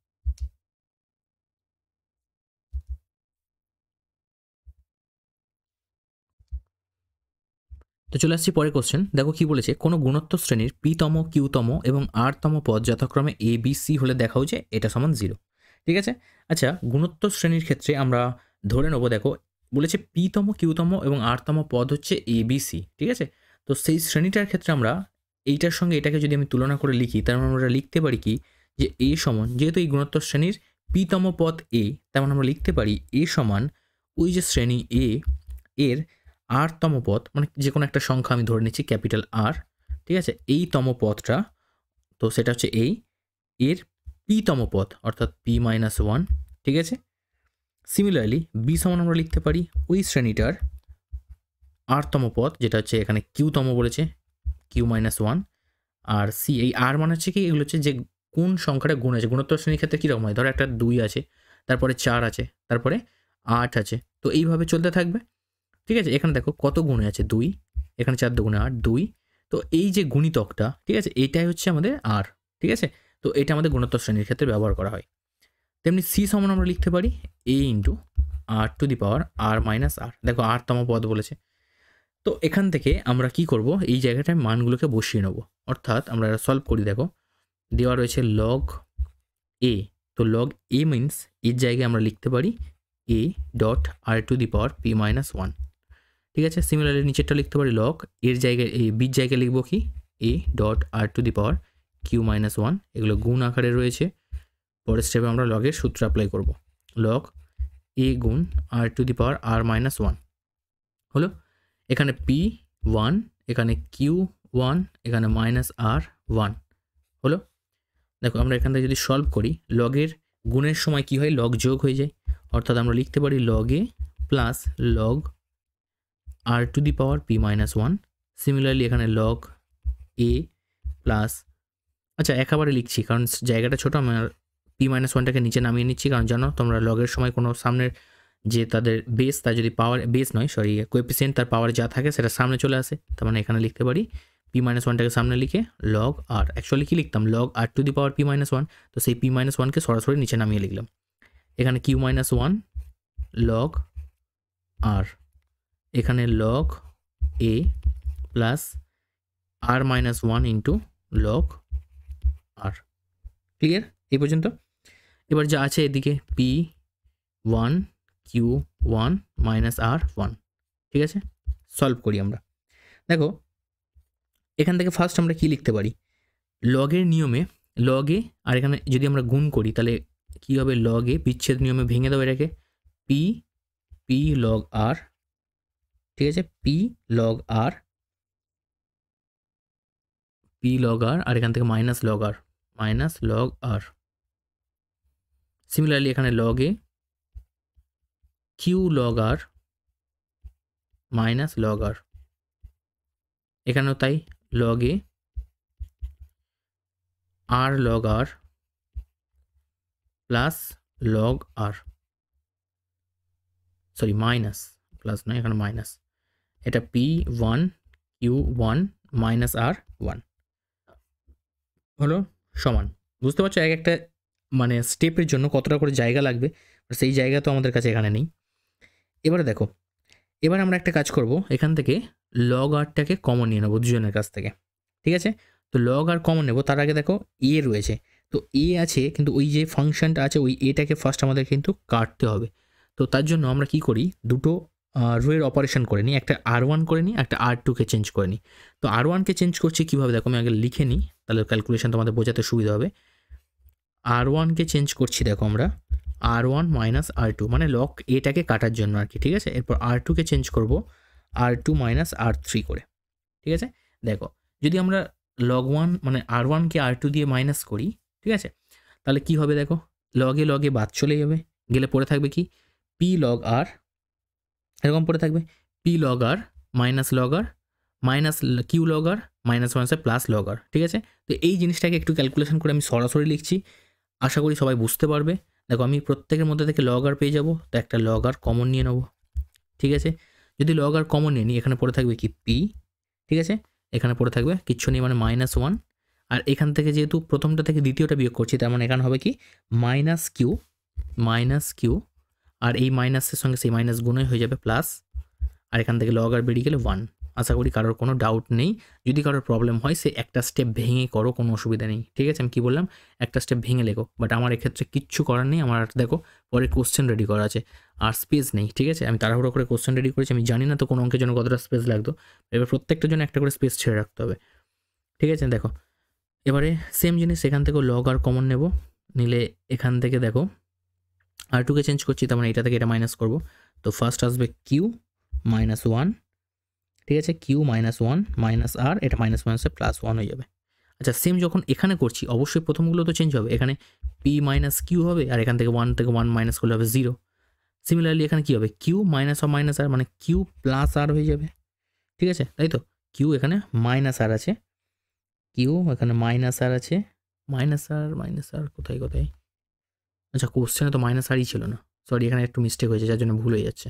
তো চলে আসছি পরের কোশ্চেন। দেখো কি বলেছে, কোনো গুণোত্তর শ্রেণীর p-তম, q-তম এবং r-তম পদ যথাক্রমে a b c হলে দেখাও যে এটা সমান 0। ঠিক আছে। আচ্ছা, গুণোত্তর শ্রেণীর ক্ষেত্রে আমরা ধরে নেবো, দেখো বলেছে p-তম, q-তম এবং r-তম পদ হচ্ছে a b c, ঠিক আছে। তো সেই শ্রেণীটার ক্ষেত্রে আমরা এইটার সঙ্গে এটাকে যদি আমি তুলনা করে লিখি, তার মানে আমরা লিখতে পারি কি, যে a সমান, যেহেতু এই গুণোত্তর শ্রেণীর p-তম পদ a, তার মানে আমরা লিখতে পারি a সমান ওই যে শ্রেণী a এর r-তম পদ, মানে যে কোনো একটা সংখ্যা আমি ধরে নিচ্ছি ক্যাপিটাল R, ঠিক আছে, এই তম পদটা, তো সেটা হচ্ছে এই এর p-তম পদ অর্থাৎ p-1, ঠিক আছে। সিমিলারলি b সমান আমরা লিখতে পারি ওই শ্রেণীটার r-তম পদ, যেটা হচ্ছে এখানে q-তম বলেছে, q-1, আর c, এই r মানে হচ্ছে কি, এগুলো হচ্ছে যে কোন সংখ্যাটা গুণ আছে। গুণোত্তর শ্রেণীর ক্ষেত্রে কীরকম হয়, ধরো একটা 2 আছে, তারপরে 4 আছে, তারপরে 8 আছে, তো এইভাবে চলতে থাকবে, ঠিক আছে। এখানে দেখো কত গুণে আছে, 2, এখানে 4 দুগুণে 8, 2। তো এই যে গুণিতকটা, ঠিক আছে, এটাই হচ্ছে আমাদের r, ঠিক আছে। তো এটা আমাদের গুণোত্তর শ্রেণীর ক্ষেত্রে ব্যবহার করা হয়। তেমনি c সমান আমরা লিখতে পারি a ইন্টু r⁻r। দেখো r-তম পদ বলেছে, তো এখান থেকে আমরা কি করব, এই জায়গাটায় মানগুলোকে বসিয়ে নেব। অর্থাৎ আমরা সলভ করি, দেখো দেওয়া রয়েছে log a, তো log a মিনস এর জায়গায় আমরা লিখতে পারি a.r⁻p-1, ঠিক আছে। সিমিলারলি নিচেরটা লিখতে পারি log এর জায়গায়, এই বির জায়গায় লিখবো কি a.r⁻q-1, এগুলো গুণ আকারে রয়েছে। পরের স্টেপে আমরা লগের সূত্র অ্যাপ্লাই করব, log a গুণ r⁻r-1 হলো। এখানে p1, এখানে q1, এখানে -r1 হলো। দেখো আমরা এখান থেকে যদি সলভ করি, লগের গুণের সময় কি হয়, লগ যোগ হয়ে যায়, অর্থাৎ আমরা লিখতে পারি log a plus log r⁻p-1। Similarly এখানে log a প্লাস, আচ্ছা একেবারে লিখছি কারণ জায়গাটা ছোটো, আমার p-1টাকে নিচে নামিয়ে নিচ্ছি, কারণ জানো তোমরা লগের সময় কোনো সামনের যে তাদের বেস, তার যদি পাওয়ার, বেস নয় সরি কোএফিসিয়েন্ট, তার পাওয়ার যা থাকে সেটা সামনে চলে আসে, তার মানে এখানে লিখতে পারি p-1টাকে সামনে লিখে log r। অ্যাকচুয়ালি কি লিখতাম, log r⁻p-1, তো সেই p-1কে সরাসরি নিচে নামিয়ে লিখলাম। এখানে q-1 log r, এখানে log a plus r-1 into log r। Clear এই পর্যন্ত? এবার যা আছে এদিকে p1 q1 -r1, ঠিক আছে। সলভ করি আমরা, দেখো এখান থেকে ফার্স্ট আমরা কি লিখতে পারি, লগের নিয়মে লগে, আর এখানে যদি আমরা গুণ করি তাহলে কি হবে, লগে বিচ্ছেদ নিয়মে ভেঙে দেবো এটাকে, p log r, ঠিক আছে, p log r, আর এখান থেকে log r। সিমিলারলি এখানে log a q log r log r, এখানেও তাই log a r log r plus log r, sorry minus, plus নয় এখানে মাইনাস, এটা p1 q1 -r1 হলো সমান। বুঝতে পারছো এক একটা মানে স্টেপের জন্য কতটা করে জায়গা লাগবে, সেই জায়গা তো আমাদের কাছে এখানে নেই। এবারে দেখো, এবার আমরা একটা কাজ করব, এখান থেকে লগ আরটাকে কমন নিয়ে নেবো দুজনের কাছ থেকে, ঠিক আছে। তো লগ আর কমন নেব, তার আগে দেখো এ রয়েছে, তো এ আছে কিন্তু ওই যে ফাংশনটা আছে ওই এটাকে ফার্স্ট আমাদের কিন্তু কাটতে হবে। তো তার জন্য আমরা কি করি, দুটো রোয়ের অপারেশন করে নিই, একটা R1 করে নিই, একটা R2কে চেঞ্জ করে নিই। তো R1কে চেঞ্জ করছি কীভাবে দেখো, আমি আগে লিখে নিই, তাহলে ক্যালকুলেশন তোমাদের বোঝাতে সুবিধা হবে। R1কে চেঞ্জ করছি দেখো আমরা R1 মাইনাস R2, মানে লগ এটাকে কাটার জন্য আর কি, ঠিক আছে। এরপর R2কে চেঞ্জ করব R2 মাইনাস R3 করে, ঠিক আছে। দেখো যদি আমরা লগ 1 মানে R1কে R2 দিয়ে মাইনাস করি, ঠিক আছে, তাহলে কি হবে দেখো, লগে লগে বাদ চলে যাবে, গেলে পড়ে থাকবে কি পি লগ আর, এরকম পড়ে থাকবে পি লগ আর মাইনাস লগ আর মাইনাস কিউ লগ আর মাইনাস মাইনাসে প্লাস লগ আর, ঠিক আছে। তো এই জিনিসটাকে একটু ক্যালকুলেশন করে আমি সরাসরি লিখছি, আশা করি সবাই বুঝতে পারবে। দেখো আমি প্রত্যেকের মধ্যে থেকে লগ আর পেয়ে যাব, তো একটা লগ আর কমন নিয়ে নেব, ঠিক আছে। যদি লগ আর কমন নিয়ে নিই, এখানে পড়ে থাকবে কি পি, ঠিক আছে, এখানে পড়ে থাকবে কিচ্ছু নেই মানে -1, আর এখান থেকে যেহেতু প্রথমটা থেকে দ্বিতীয়টা বিয়োগ করছি তার মানে এখানে হবে কি মাইনাস কিউ, আর এই মাইনাসের সঙ্গে সেই মাইনাস গুণই হয়ে যাবে প্লাস, আর এখান থেকে লগ আর বেরিয়ে গেলে 1। আশা করি কারোর কোনো ডাউট নেই, যদি কারোর প্রবলেম হয় সে একটা স্টেপ ভেঙে করো, কোনো অসুবিধা নেই, ঠিক আছে। আমি কি বললাম, একটা স্টেপ ভেঙে লেখো, বাট আমার এক্ষেত্রে কিচ্ছু করার নেই, আমার দেখো পরে কোশ্চেন রেডি করা আছে আর স্পেস নেই, ঠিক আছে। আমি তাড়াহুড়ো করে কোশ্চেন রেডি করেছি, আমি জানি না তো কোনো অঙ্কের জন্য কতটা স্পেস লাগতো, এবার প্রত্যেকটার জন্য একটা করে স্পেস ছেড়ে রাখতে হবে, ঠিক আছে। দেখো এবারে সেম জিনিস এখান থেকেও লগ আর কমন নেব, নিলে এখান থেকে দেখো R2কে চেঞ্জ করছি, তার মানে এটা থেকে এটা মাইনাস করব, তো ফার্স্ট আসবে কিউ -1, ঠিক আছে, কিউ -1 মাইনাস আর, এটা মাইনাস মাইনাসে +1 হয়ে যাবে। আচ্ছা সেম যখন এখানে করছি অবশ্যই প্রথমগুলো তো চেঞ্জ হবে, এখানে পি মাইনাস কিউ হবে, আর এখান থেকে 1 থেকে 1 মাইনাস করলে হবে 0। সিমিলারলি এখানে কি হবে, কিউ মাইনাস আর মাইনাস আর মানে কিউ প্লাস আর হয়ে যাবে, ঠিক আছে, তাই তো। কিউ এখানে মাইনাস আর আছে, কিউ এখানে মাইনাস আর আছে, মাইনাস আর কোথায়, আচ্ছা কোশ্চেনে তো মাইনাস আরই ছিল না, সরি এখানে একটু মিস্টেক হয়েছে যার জন্য ভুল হয়ে যাচ্ছে।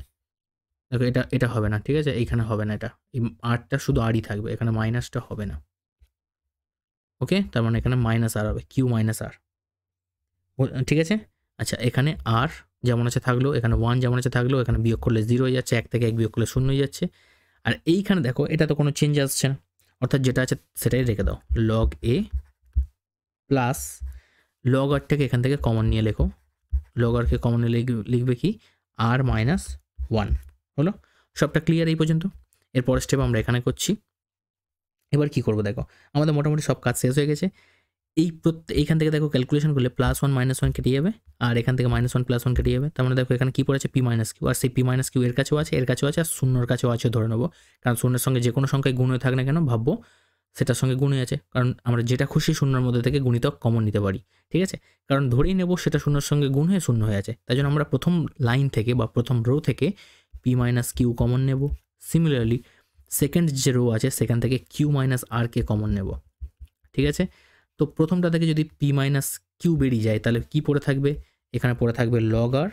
দেখো এটা হবে না, ঠিক আছে, এইখানে হবে না, এটা এই আরটা শুধু আরই থাকবে, এখানে মাইনাসটা হবে না, ওকে। তার মানে এখানে মাইনাস আর হবে, কিউ মাইনাস আর, ঠিক আছে। আচ্ছা এখানে আর যেমন আছে থাকলো, এখানে 1 যেমন আছে থাকলো, এখানে বিয়োগ করলে 0 হয়ে যাচ্ছে, 1 থেকে 1 বিয়োগ করলে 0 হয়ে যাচ্ছে, আর এইখানে দেখো এটা তো কোনো চেঞ্জ আসছে না, অর্থাৎ যেটা আছে সেটাই রেখে দাও, লগ এ প্লাস লগ আরটাকে এখান থেকে কমন নিয়ে লেখো, লগ আরকে কমন নিয়ে লিখবে কি আর -1, হলো। সবটা ক্লিয়ার এই পর্যন্ত। এরপরের স্টেপ আমরা এখানে করছি। এবার কি করব দেখো, আমাদের মোটামুটি সব কাজ শেষ হয়ে গেছে। এইখান থেকে দেখো ক্যালকুলেশন করলে +1 -1 কেটে যাবে, আর এখান থেকে -1 +1 কেটে যাবে, তার মানে দেখো এখানে কি পড়েছে পি মাইনাস কিউ, আর সেই পি মাইনাস কিউ এর কাছেও আছে, এর কাছেও আছে, আর শূন্যর কাছেও আছে ধরে নেবো, কারণ শূন্যের সঙ্গে যে কোনো সংখ্যায় গুণ হয়ে থাক না কেন ভাববো সেটার সঙ্গে গুণে আছে, কারণ আমরা যেটা খুশি শূন্যের মধ্যে থেকে গুণিতক কমন নিতে পারি, ঠিক আছে। কারণ ধরেই নেব সেটা শূন্যের সঙ্গে গুণ হয়ে শূন্য হয়ে আছে, তাই জন্য আমরা প্রথম লাইন থেকে বা প্রথম রো থেকে পি মাইনাস কিউ কমন নেব। সিমিলারলি সেকেন্ড যে রো আছে সেখান থেকে কিউ মাইনাস আর কে কমন নেব, ঠিক আছে। তো প্রথমটা থেকে যদি পি মাইনাস কিউ বেরিয়ে যায় তাহলে কি পড়ে থাকবে, এখানে পড়ে থাকবে লগ আর,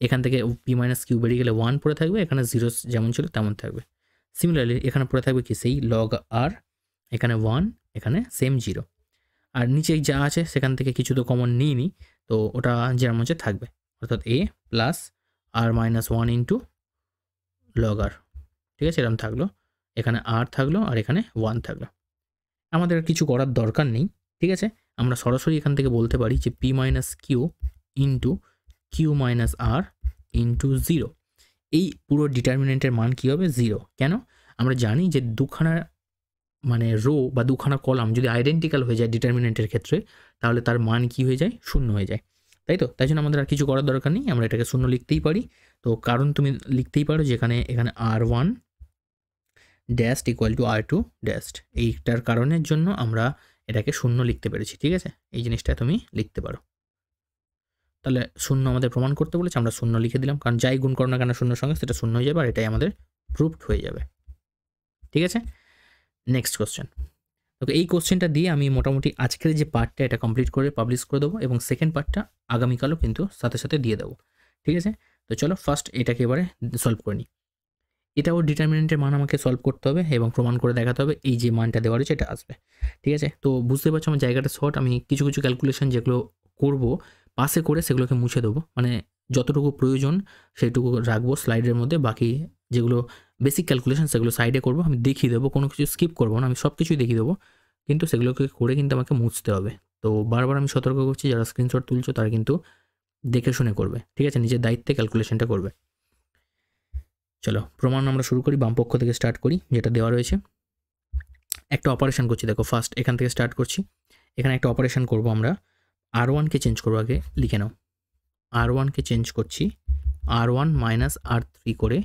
এখান থেকে পি মাইনাস কিউ বেরিয়ে গেলে 1 পড়ে থাকবে, এখানে 0 যেমন ছিল তেমন থাকবে। সিমিলারলি এখানে পড়ে থাকবে কি সেই লগ আর, এখানে 1, এখানে সেম 0, আর নিচে যা আছে সেখান থেকে কিছু তো কমন নিইনি, তো ওটা যেমন হচ্ছে থাকবে, অর্থাৎ এ প্লাস আর -1 ইন্টু লগ আর, ঠিক আছে, এরকম থাকলো, এখানে আর থাকলো আর এখানে 1 থাকলো। আমাদের কিছু করার দরকার নেই, ঠিক আছে। আমরা সরাসরি এখান থেকে বলতে পারি যে P minus Q into Q minus R into 0, এই পুরো ডিটারমিনেন্টের মান কী হবে 0। কেন, আমরা জানি যে দুখানা মানে রো বা দুখানা কলাম যদি আইডেন্টিক্যাল হয়ে যায় ডিটারমিনেন্টের ক্ষেত্রে তাহলে তার মান কি হয়ে যায়, 0 হয়ে যায়, তাই তো। তাই জন্য আমাদের আর কিছু করার দরকার নেই, আমরা এটাকে 0 লিখতেই পারি। তো কারণ তুমি লিখতেই পারো যেখানে এখানে R1 dashed equal to R2 dashed, এইটার কারণের জন্য আমরা এটাকে 0 লিখতে পেরেছি, ঠিক আছে। এই জিনিসটা তুমি লিখতে পারো। তাহলে 0 আমাদের প্রমাণ করতে বলেছে, আমরা 0 লিখে দিলাম, কারণ যাই গুণ করো না কেন 0 সঙ্গে সেটা 0 হয়ে যাবে, আর এটাই আমাদের প্রুভড হয়ে যাবে, ঠিক আছে। Next question. ওকে, এই কোশ্চেনটা দিয়ে আমি মোটামুটি আজকের যে পার্টটা এটা কমপ্লিট করে পাবলিশ করে দেবো, এবং সেকেন্ড পার্টটা আগামীকালও কিন্তু সাথে সাথে দিয়ে দেবো, ঠিক আছে। তো চলো ফার্স্ট এটাকে এবারে সলভ করে নিই। এটাও ডিটারমিনেন্টের মান আমাকে সলভ করতে হবে এবং প্রমাণ করে দেখাতে হবে এই যে মানটা দেওয়া রয়েছে এটা আসবে, ঠিক আছে। তো বুঝতে পারছো আমার জায়গাটা শর্ট, আমি কিছু কিছু ক্যালকুলেশন যেগুলো করব পাশে করে সেগুলোকে মুছে দেবো, মানে যতটুকু প্রয়োজন সেইটুকু রাখবো স্লাইডের মধ্যে, বাকি যেগুলো বেসিক ক্যালকুলেশন সেগুলো সাইডে করবো, আমি দেখিয়ে দেবো, কোনো কিছু স্কিপ করবো না, আমি সব কিছুই দেখিয়ে দেবো, কিন্তু সেগুলোকে করে কিন্তু আমাকে মুছতে হবে। তো বারবার আমি সতর্ক করছি, যারা স্ক্রিনশট তুলছো তারা কিন্তু দেখে শুনে করবে, ঠিক আছে, নিজের দায়িত্বে ক্যালকুলেশনটা করবে। চলো প্রমাণ আমরা শুরু করি, বাম পক্ষ থেকে স্টার্ট করি, যেটা দেওয়া রয়েছে। একটা অপারেশন করছি, দেখো ফার্স্ট এখান থেকে স্টার্ট করছি, এখানে একটা অপারেশন করব আমরা, R1কে চেঞ্জ করবো, আগে লিখে নাও, R1কে চেঞ্জ করছি R1 মাইনাস R3 করে,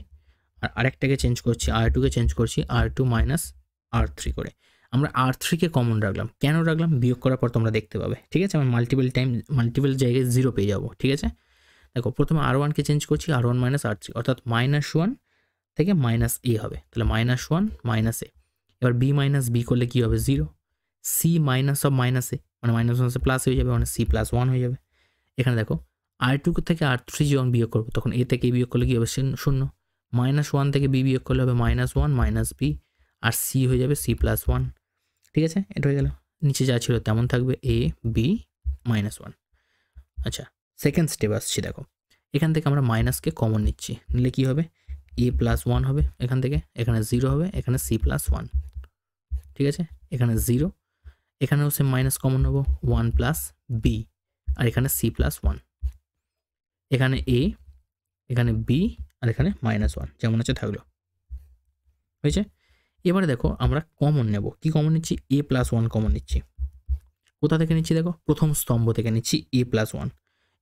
আর আরেকটাকে চেঞ্জ করছি R2কে চেঞ্জ করছি R2 মাইনাস R3 করে। আমরা R3কে কমন রাখলাম, কেন রাখলাম বিয়োগ করার পর তোমরা দেখতে পাবে, ঠিক আছে, আমি মাল্টিপল জায়গায় 0 পেয়ে যাবো, ঠিক আছে। দেখো প্রথমে R1কে চেঞ্জ করছি R1 মাইনাস R3, অর্থাৎ -1 থেকে -a হবে, তাহলে -1 -a। এবার b মাইনাস b করলে কি হবে 0, c minus of minus a মানে -1 সে প্লাস হয়ে যাবে, মানে c প্লাস 1 হয়ে যাবে। এখানে দেখো R2 থেকে R3 যখন বিয়োগ করবো তখন a থেকে বিয়োগ করলে কি হবে 0, -1 থেকে b বিয়োগ করলে হবে -1 মাইনাস b, আর c হয়ে যাবে c প্লাস 1, ঠিক আছে, এটা হয়ে গেল। নিচে যা ছিল তেমন থাকবে a b -1। আচ্ছা সেকেন্ড স্টেপ আসছি, দেখো এখান থেকে আমরা মাইনাসকে কমন নিচ্ছি, নিলে কি হবে a প্লাস 1 হবে, এখান থেকে এখানে 0 হবে, এখানে c প্লাস 1, ঠিক আছে, এখানে 0, এখানেও সে মাইনাস কমন নেবো 1 প্লাস b, আর এখানে c প্লাস 1, এখানে a, এখানে b, আর এখানে -1, যেমন আছে থাকলো, হয়েছে। এবারে দেখো আমরা কমন নেব, কি কমন নিচ্ছি a প্লাস 1 কমন নিচ্ছি, কোথা থেকে নিচ্ছি দেখো প্রথম স্তম্ভ থেকে নিচ্ছি a প্লাস 1।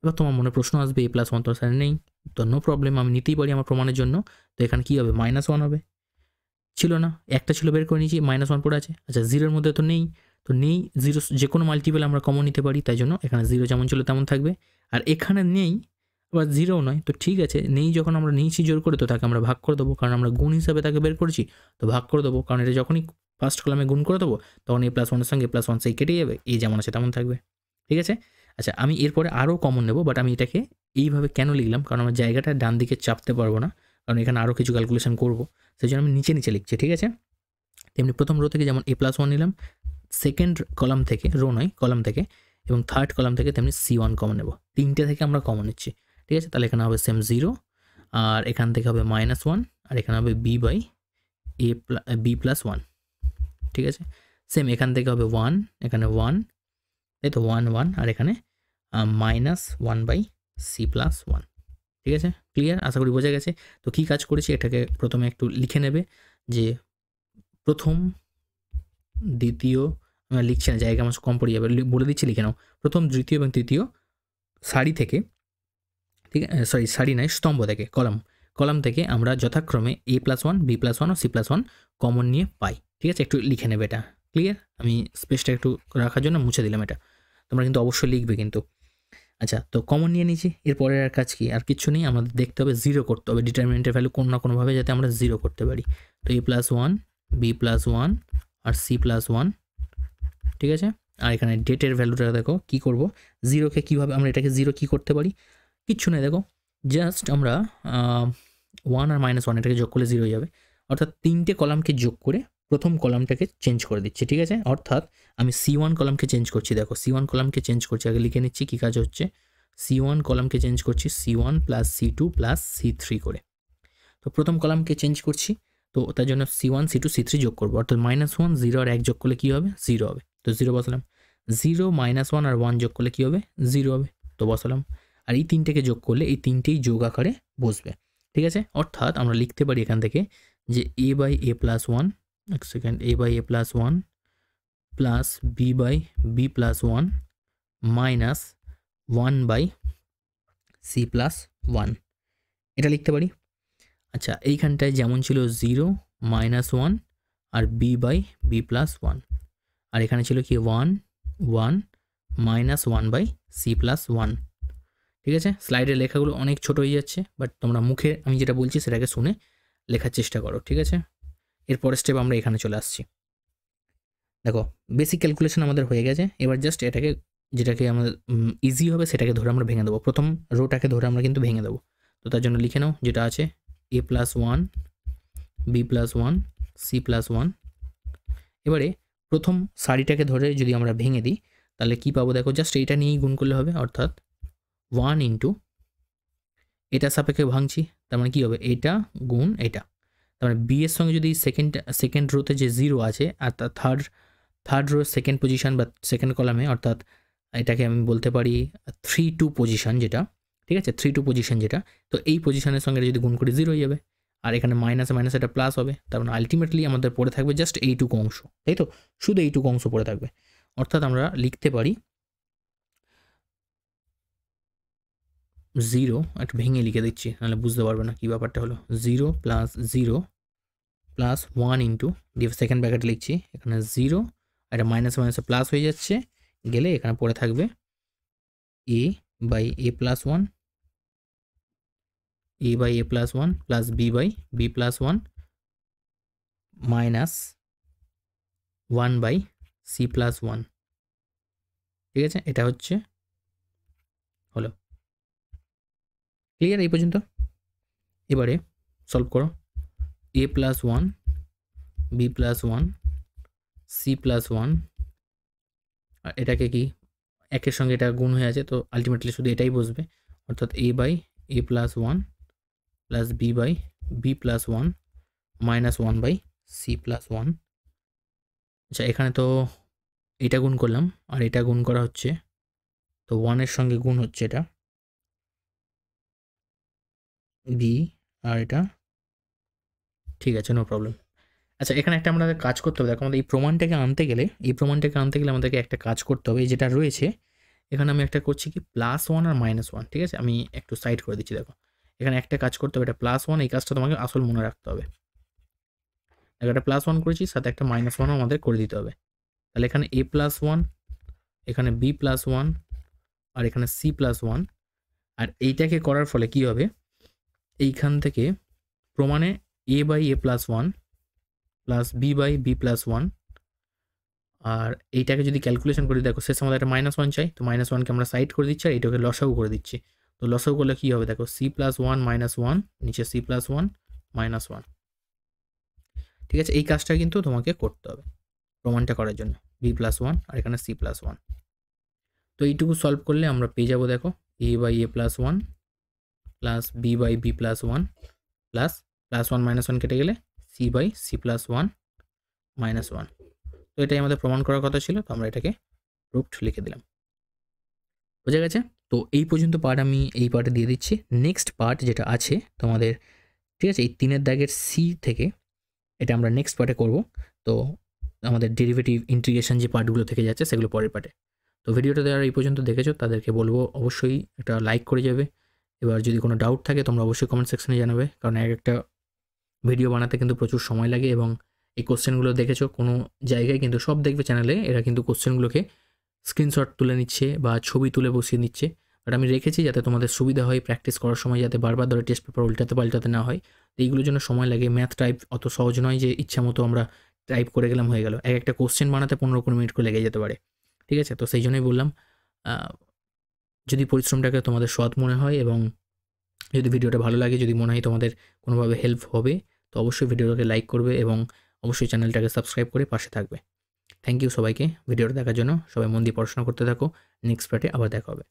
এবার তোমার মনে প্রশ্ন আসবে a প্লাস 1 তো স্যার নেই, তো নো প্রবলেম, আমি নিতেই পারি আমার প্রমাণের জন্য। তো এখানে কি হবে -1 হবে, ছিল না, একটা ছিল বের করে নিয়েছি, -1 পড়ে আছে। আচ্ছা 0-এর মধ্যে তো নেই, তো নেই, 0 যে কোনো মাল্টিপল আমরা কমন নিতে পারি, তাই জন্য এখানে 0 যেমন ছিল তেমন থাকবে, আর এখানে নেই, আবার 0 নয়, তো ঠিক আছে, নেই যখন আমরা নিয়েছি জোর করে, তো তাকে আমরা ভাগ করে দেবো, কারণ আমরা গুণ হিসাবে তাকে বের করেছি, তো ভাগ করে দেবো, কারণ এটা যখনই ফার্স্ট কলামে গুণ করে দেবো তখন a প্লাস 1-এর সঙ্গে +1 সেই কেটে যাবে, এই যেমন আছে তেমন থাকবে, ঠিক আছে। আচ্ছা আমি এরপরে আরও কমন নেব, বাট আমি এটাকে এইভাবে কেন লিখলাম, কারণ আমার জায়গাটা ডান দিকে চাপতে পারবো না, কারণ এখানে আরও কিছু ক্যালকুলেশন করবো, সেই জন্য আমি নিচে নিচে লিখছি, ঠিক আছে। তেমনি প্রথম রো থেকে যেমন a প্লাস 1 নিলাম, সেকেন্ড কলাম থেকে, রো নয় কলাম থেকে, এবং থার্ড কলাম থেকে তেমনি c1 কমন নেব, তিনটে থেকে আমরা কমন নিচ্ছি, ঠিক আছে। তাহলে এখানে হবে সেম 0, আর এখান থেকে হবে -1, আর এখানে হবে b প্লাস 1, ঠিক আছে। সেম এখান থেকে হবে 1, এখানে 1, তাই তো 1 1, আর এখানে -1/c প্লাস 1, ঠিক আছে, ক্লিয়ার, আশা করি বোঝা গেছে। তো কী কাজ করেছি, এটাকে প্রথমে একটু লিখে নেবে, যে প্রথম দ্বিতীয়, আমরা লিখছি না, জায়গা আমার কম পড়ে যাবে, বলে দিচ্ছি লিখে নাও, প্রথম দ্বিতীয় এবং তৃতীয় সারি থেকে, ঠিক আছে, সরি সারি নয় স্তম্ভ থেকে, কলাম থেকে আমরা যথাক্রমে a প্লাস 1 b প্লাস 1 ও c প্লাস 1 কমন নিয়ে পাই, ঠিক আছে, একটু লিখে নেবে এটা, ক্লিয়ার। আমি স্পেসটা একটু রাখার জন্য মুছে দিলাম এটা, তোমরা কিন্তু অবশ্যই লিখবে কিন্তু। আচ্ছা তো কমন নিয়ে নিয়েছি, এরপরের আর কাজ কি, আর কিছু নেই, আমাদের দেখতে হবে 0 করতে হবে, ডিটারমিনেন্টের ভ্যালু কোনো না কোনোভাবে যাতে আমরা 0 করতে পারি। তো a প্লাস 1 b প্লাস 1 আর c প্লাস 1, ঠিক আছে। আর এখানে ডেটের ভ্যালুটা দেখো কি করব, 0কে কীভাবে আমরা এটাকে 0 কী করতে পারি, কিচ্ছু নেই, দেখো জাস্ট আমরা 1 আর -1 এটাকে যোগ করলে 0 হয়ে যাবে, অর্থাৎ তিনটে কলামকে যোগ করে প্রথম কলামটাকে চেঞ্জ করে দিচ্ছি, ঠিক আছে। অর্থাৎ আমি c1 কলামকে চেঞ্জ করছি, দেখো c1 কলামকে চেঞ্জ করছি, আগে লিখে নিচ্ছি কী কাজ হচ্ছে, c1 কলামকে চেঞ্জ করছি c1 plus c2 plus c3 করে। তো প্রথম কলামকে চেঞ্জ করছি, তো তার জন্য c1 c2 c3 যোগ করবো, অর্থাৎ -1 0 আর 1 যোগ করলে কী হবে 0 হবে, তো 0 বসালাম। 0 -1 আর 1 যোগ করলে কী হবে 0 হবে, তো বসালাম। আর এই তিনটেকে যোগ করলে এই তিনটেই যোগ আকারে বসবে, ঠিক আছে। অর্থাৎ আমরা লিখতে পারি এখান থেকে যে a বাই a প্লাস 1, এক second, a by a plus 1 plus b by b plus 1 minus 1 by c plus 1, এটা লিখতে পারি। আচ্ছা এইখানটায় যেমন ছিল 0 -1 আর b বাই b প্লাস 1, আর এখানে ছিল কি 1 1 -1 বাই c প্লাস 1, ঠিক আছে। স্লাইডের লেখাগুলো অনেক ছোট হয়ে যাচ্ছে, বাট তোমরা মুখে আমি যেটা বলছি সেটাকে শুনে লেখার চেষ্টা করো, ঠিক আছে। এরপরের স্টেপ আমরা এখানে চলে আসছি, দেখো বেসিক ক্যালকুলেশন আমাদের হয়ে গেছে, এবার জাস্ট এটাকে যেটাকে আমাদের ইজি হবে সেটাকে ধরে আমরা ভেঙে দেবো, প্রথম রোটাকে ধরে আমরা কিন্তু ভেঙে দেবো। তো তার জন্য লিখে নাও যেটা আছে a plus 1 b plus 1 c plus 1। এবারে প্রথম সারিটাকে ধরে যদি আমরা ভেঙে দিই তাহলে কি পাবো, দেখো জাস্ট এইটা নিয়েই গুণ করলে হবে, অর্থাৎ 1 ইন্টু এটা সাপেক্ষে ভাঙছি, তার মানে কী হবে এটা গুণ এটা, তার মানে বি এর সঙ্গে যদি সেকেন্ড রোতে যে 0 আছে আর তার থার্ড রো সেকেন্ড পজিশন বা সেকেন্ড কলামে, অর্থাৎ এটাকে আমি বলতে পারি 3-2 পজিশন যেটা, ঠিক আছে, 3-2 পজিশন যেটা, তো এই পজিশনের সঙ্গে যদি গুণ করি 0 হয়ে যাবে, আর এখানে মাইনাসে মাইনাস এটা প্লাস হবে, তার মানে আলটিমেটলি আমাদের পড়ে থাকবে জাস্ট এইটুকু অংশ, তাই তো, শুধু এইটুকু অংশ পড়ে থাকবে। অর্থাৎ আমরা লিখতে পারি 0, একটু ভেঙে লিখে দিচ্ছি নাহলে বুঝতে পারবে না কী ব্যাপারটা হলো, 0 + 0 + 1 ইন্টু দিয়ে সেকেন্ড ব্র্যাকেট লিখছি, এখানে 0, এটা মাইনাসে মাইনাসে প্লাস হয়ে যাচ্ছে, গেলে এখানে পড়ে থাকবে a/a+1 a/a+1 plus b/b+1 minus 1/c+1, ঠিক আছে, এটা হচ্ছে হলো। ক্লিয়ার এই পর্যন্ত? এবারে সলভ করো, a+1 b+1 c+1, আর এটাকে কি একের সঙ্গে এটা গুণ হয়ে আছে, তো আলটিমেটলি শুধু এটাই বসবে, অর্থাৎ a/a+1 plus b/b+1 minus 1/c+1। আচ্ছা, এখানে তো এটা গুণ করলাম আর এটা গুণ করা হচ্ছে, তো 1-এর সঙ্গে গুণ হচ্ছে এটা b, আর এটা ঠিক আছে, নো প্রবলেম। আচ্ছা, এখানে একটা আমাদের কাজ করতে হবে, দেখো আমাদের এই প্রমাণটাকে আনতে গেলে আমাদেরকে একটা কাজ করতে হবে, যেটা রয়েছে এখানে আমি একটা করছি কি +1 আর -1, ঠিক আছে, আমি একটু সাইড করে দিচ্ছি। দেখো এখানে একটা কাজ করতে হবে, এটা +1, এই কাজটা তোমাকে আসল মনে রাখতে হবে। দেখো একটা +1 করেছি, সাথে একটা -1ও আমাদের করে দিতে হবে। তাহলে এখানে a+1, এখানে b+1 আর এখানে c+1, আর এইটাকে করার ফলে কি হবে, এইখান থেকে প্রমাণে a/a+1 প্লাস b/b+1, আর এইটাকে যদি ক্যালকুলেশন করি, দেখো শেষে আমাদের একটা -1 চাই, তো -1কে আমরা সাইড করে দিচ্ছি আর এইটাকে লসাগু করে দিচ্ছি। তো লসাগু করলে কী হবে, দেখো c+1 -1, নিচে c+1 -1, ঠিক আছে, এই কাজটা কিন্তু তোমাকে করতে হবে প্রমাণটা করার জন্য, b+1 আর এখানে c+1। তো এইটুকু সলভ করলে আমরা পেয়ে যাবো, দেখো a/a+1 প্লাস b/b+1 প্লাস +1 -1 কেটে গেলে c/c+1 -1। তো এটাই আমাদের প্রমাণ করার কথা ছিল, তো আমরা এটাকে প্রুফড লিখে দিলাম। বোঝা গেছে? তো এই পর্যন্ত পার্ট আমি এই পার্টে দিয়ে দিচ্ছি। নেক্সট পার্ট যেটা আছে তোমাদের, ঠিক আছে, এই 3-এর দাগের সি থেকে এটা আমরা নেক্সট পার্টে করব। তো আমাদের ডেরিভেটিভ ইন্টিগ্রেশন যে পার্টগুলো থেকে যাচ্ছে সেগুলো পরের পার্টে। তো ভিডিওটা যারা এই পর্যন্ত দেখেছো তাদেরকে বলবো অবশ্যই একটা লাইক করে যাবে। এবার যদি কোনো ডাউট থাকে তোমরা অবশ্যই কমেন্ট সেকশনে জানাবে, কারণ একটা ভিডিও বানাতে কিন্তু প্রচুর সময় লাগে, এবং এই কোশ্চেনগুলো দেখেছো কোনো জায়গায় কিন্তু সব দেখবে চ্যানেলে, এরা কিন্তু কোশ্চেনগুলোকে স্ক্রিনশট তুলে নিচ্ছে বা ছবি তুলে বসিয়ে নিচ্ছে, বাট আমি রেখেছি যাতে তোমাদের সুবিধা হয় প্র্যাকটিস করার সময়, যাতে বারবার ধরে টেস্ট পেপার পাল্টাতে না হয়। তো এইগুলোর জন্য সময় লাগে। ম্যাথ টাইপ অত সহজ নয় যে ইচ্ছা মতো আমরা টাইপ করে গেলাম হয়ে গেল, একটা কোশ্চেন বানাতে 15-20 মিনিট করে লেগে যেতে পারে, ঠিক আছে। তো সেই জন্যই বললাম, যদি পরিশ্রমটাকে তোমাদের সৎ মনে হয় এবং যদি ভিডিওটা ভালো লাগে, যদি মনে হয় তোমাদের কোনোভাবে হেল্প হবে, তো অবশ্যই ভিডিওটাকে লাইক করবে এবং অবশ্যই চ্যানেলটাকে সাবস্ক্রাইব করে পাশে থাকবে। থ্যাংক ইউ সবাইকে ভিডিওটা দেখার জন্য। সবাই মন দিয়ে পড়াশোনা করতে থাকো। নেক্সট পার্টে আবার দেখা হবে।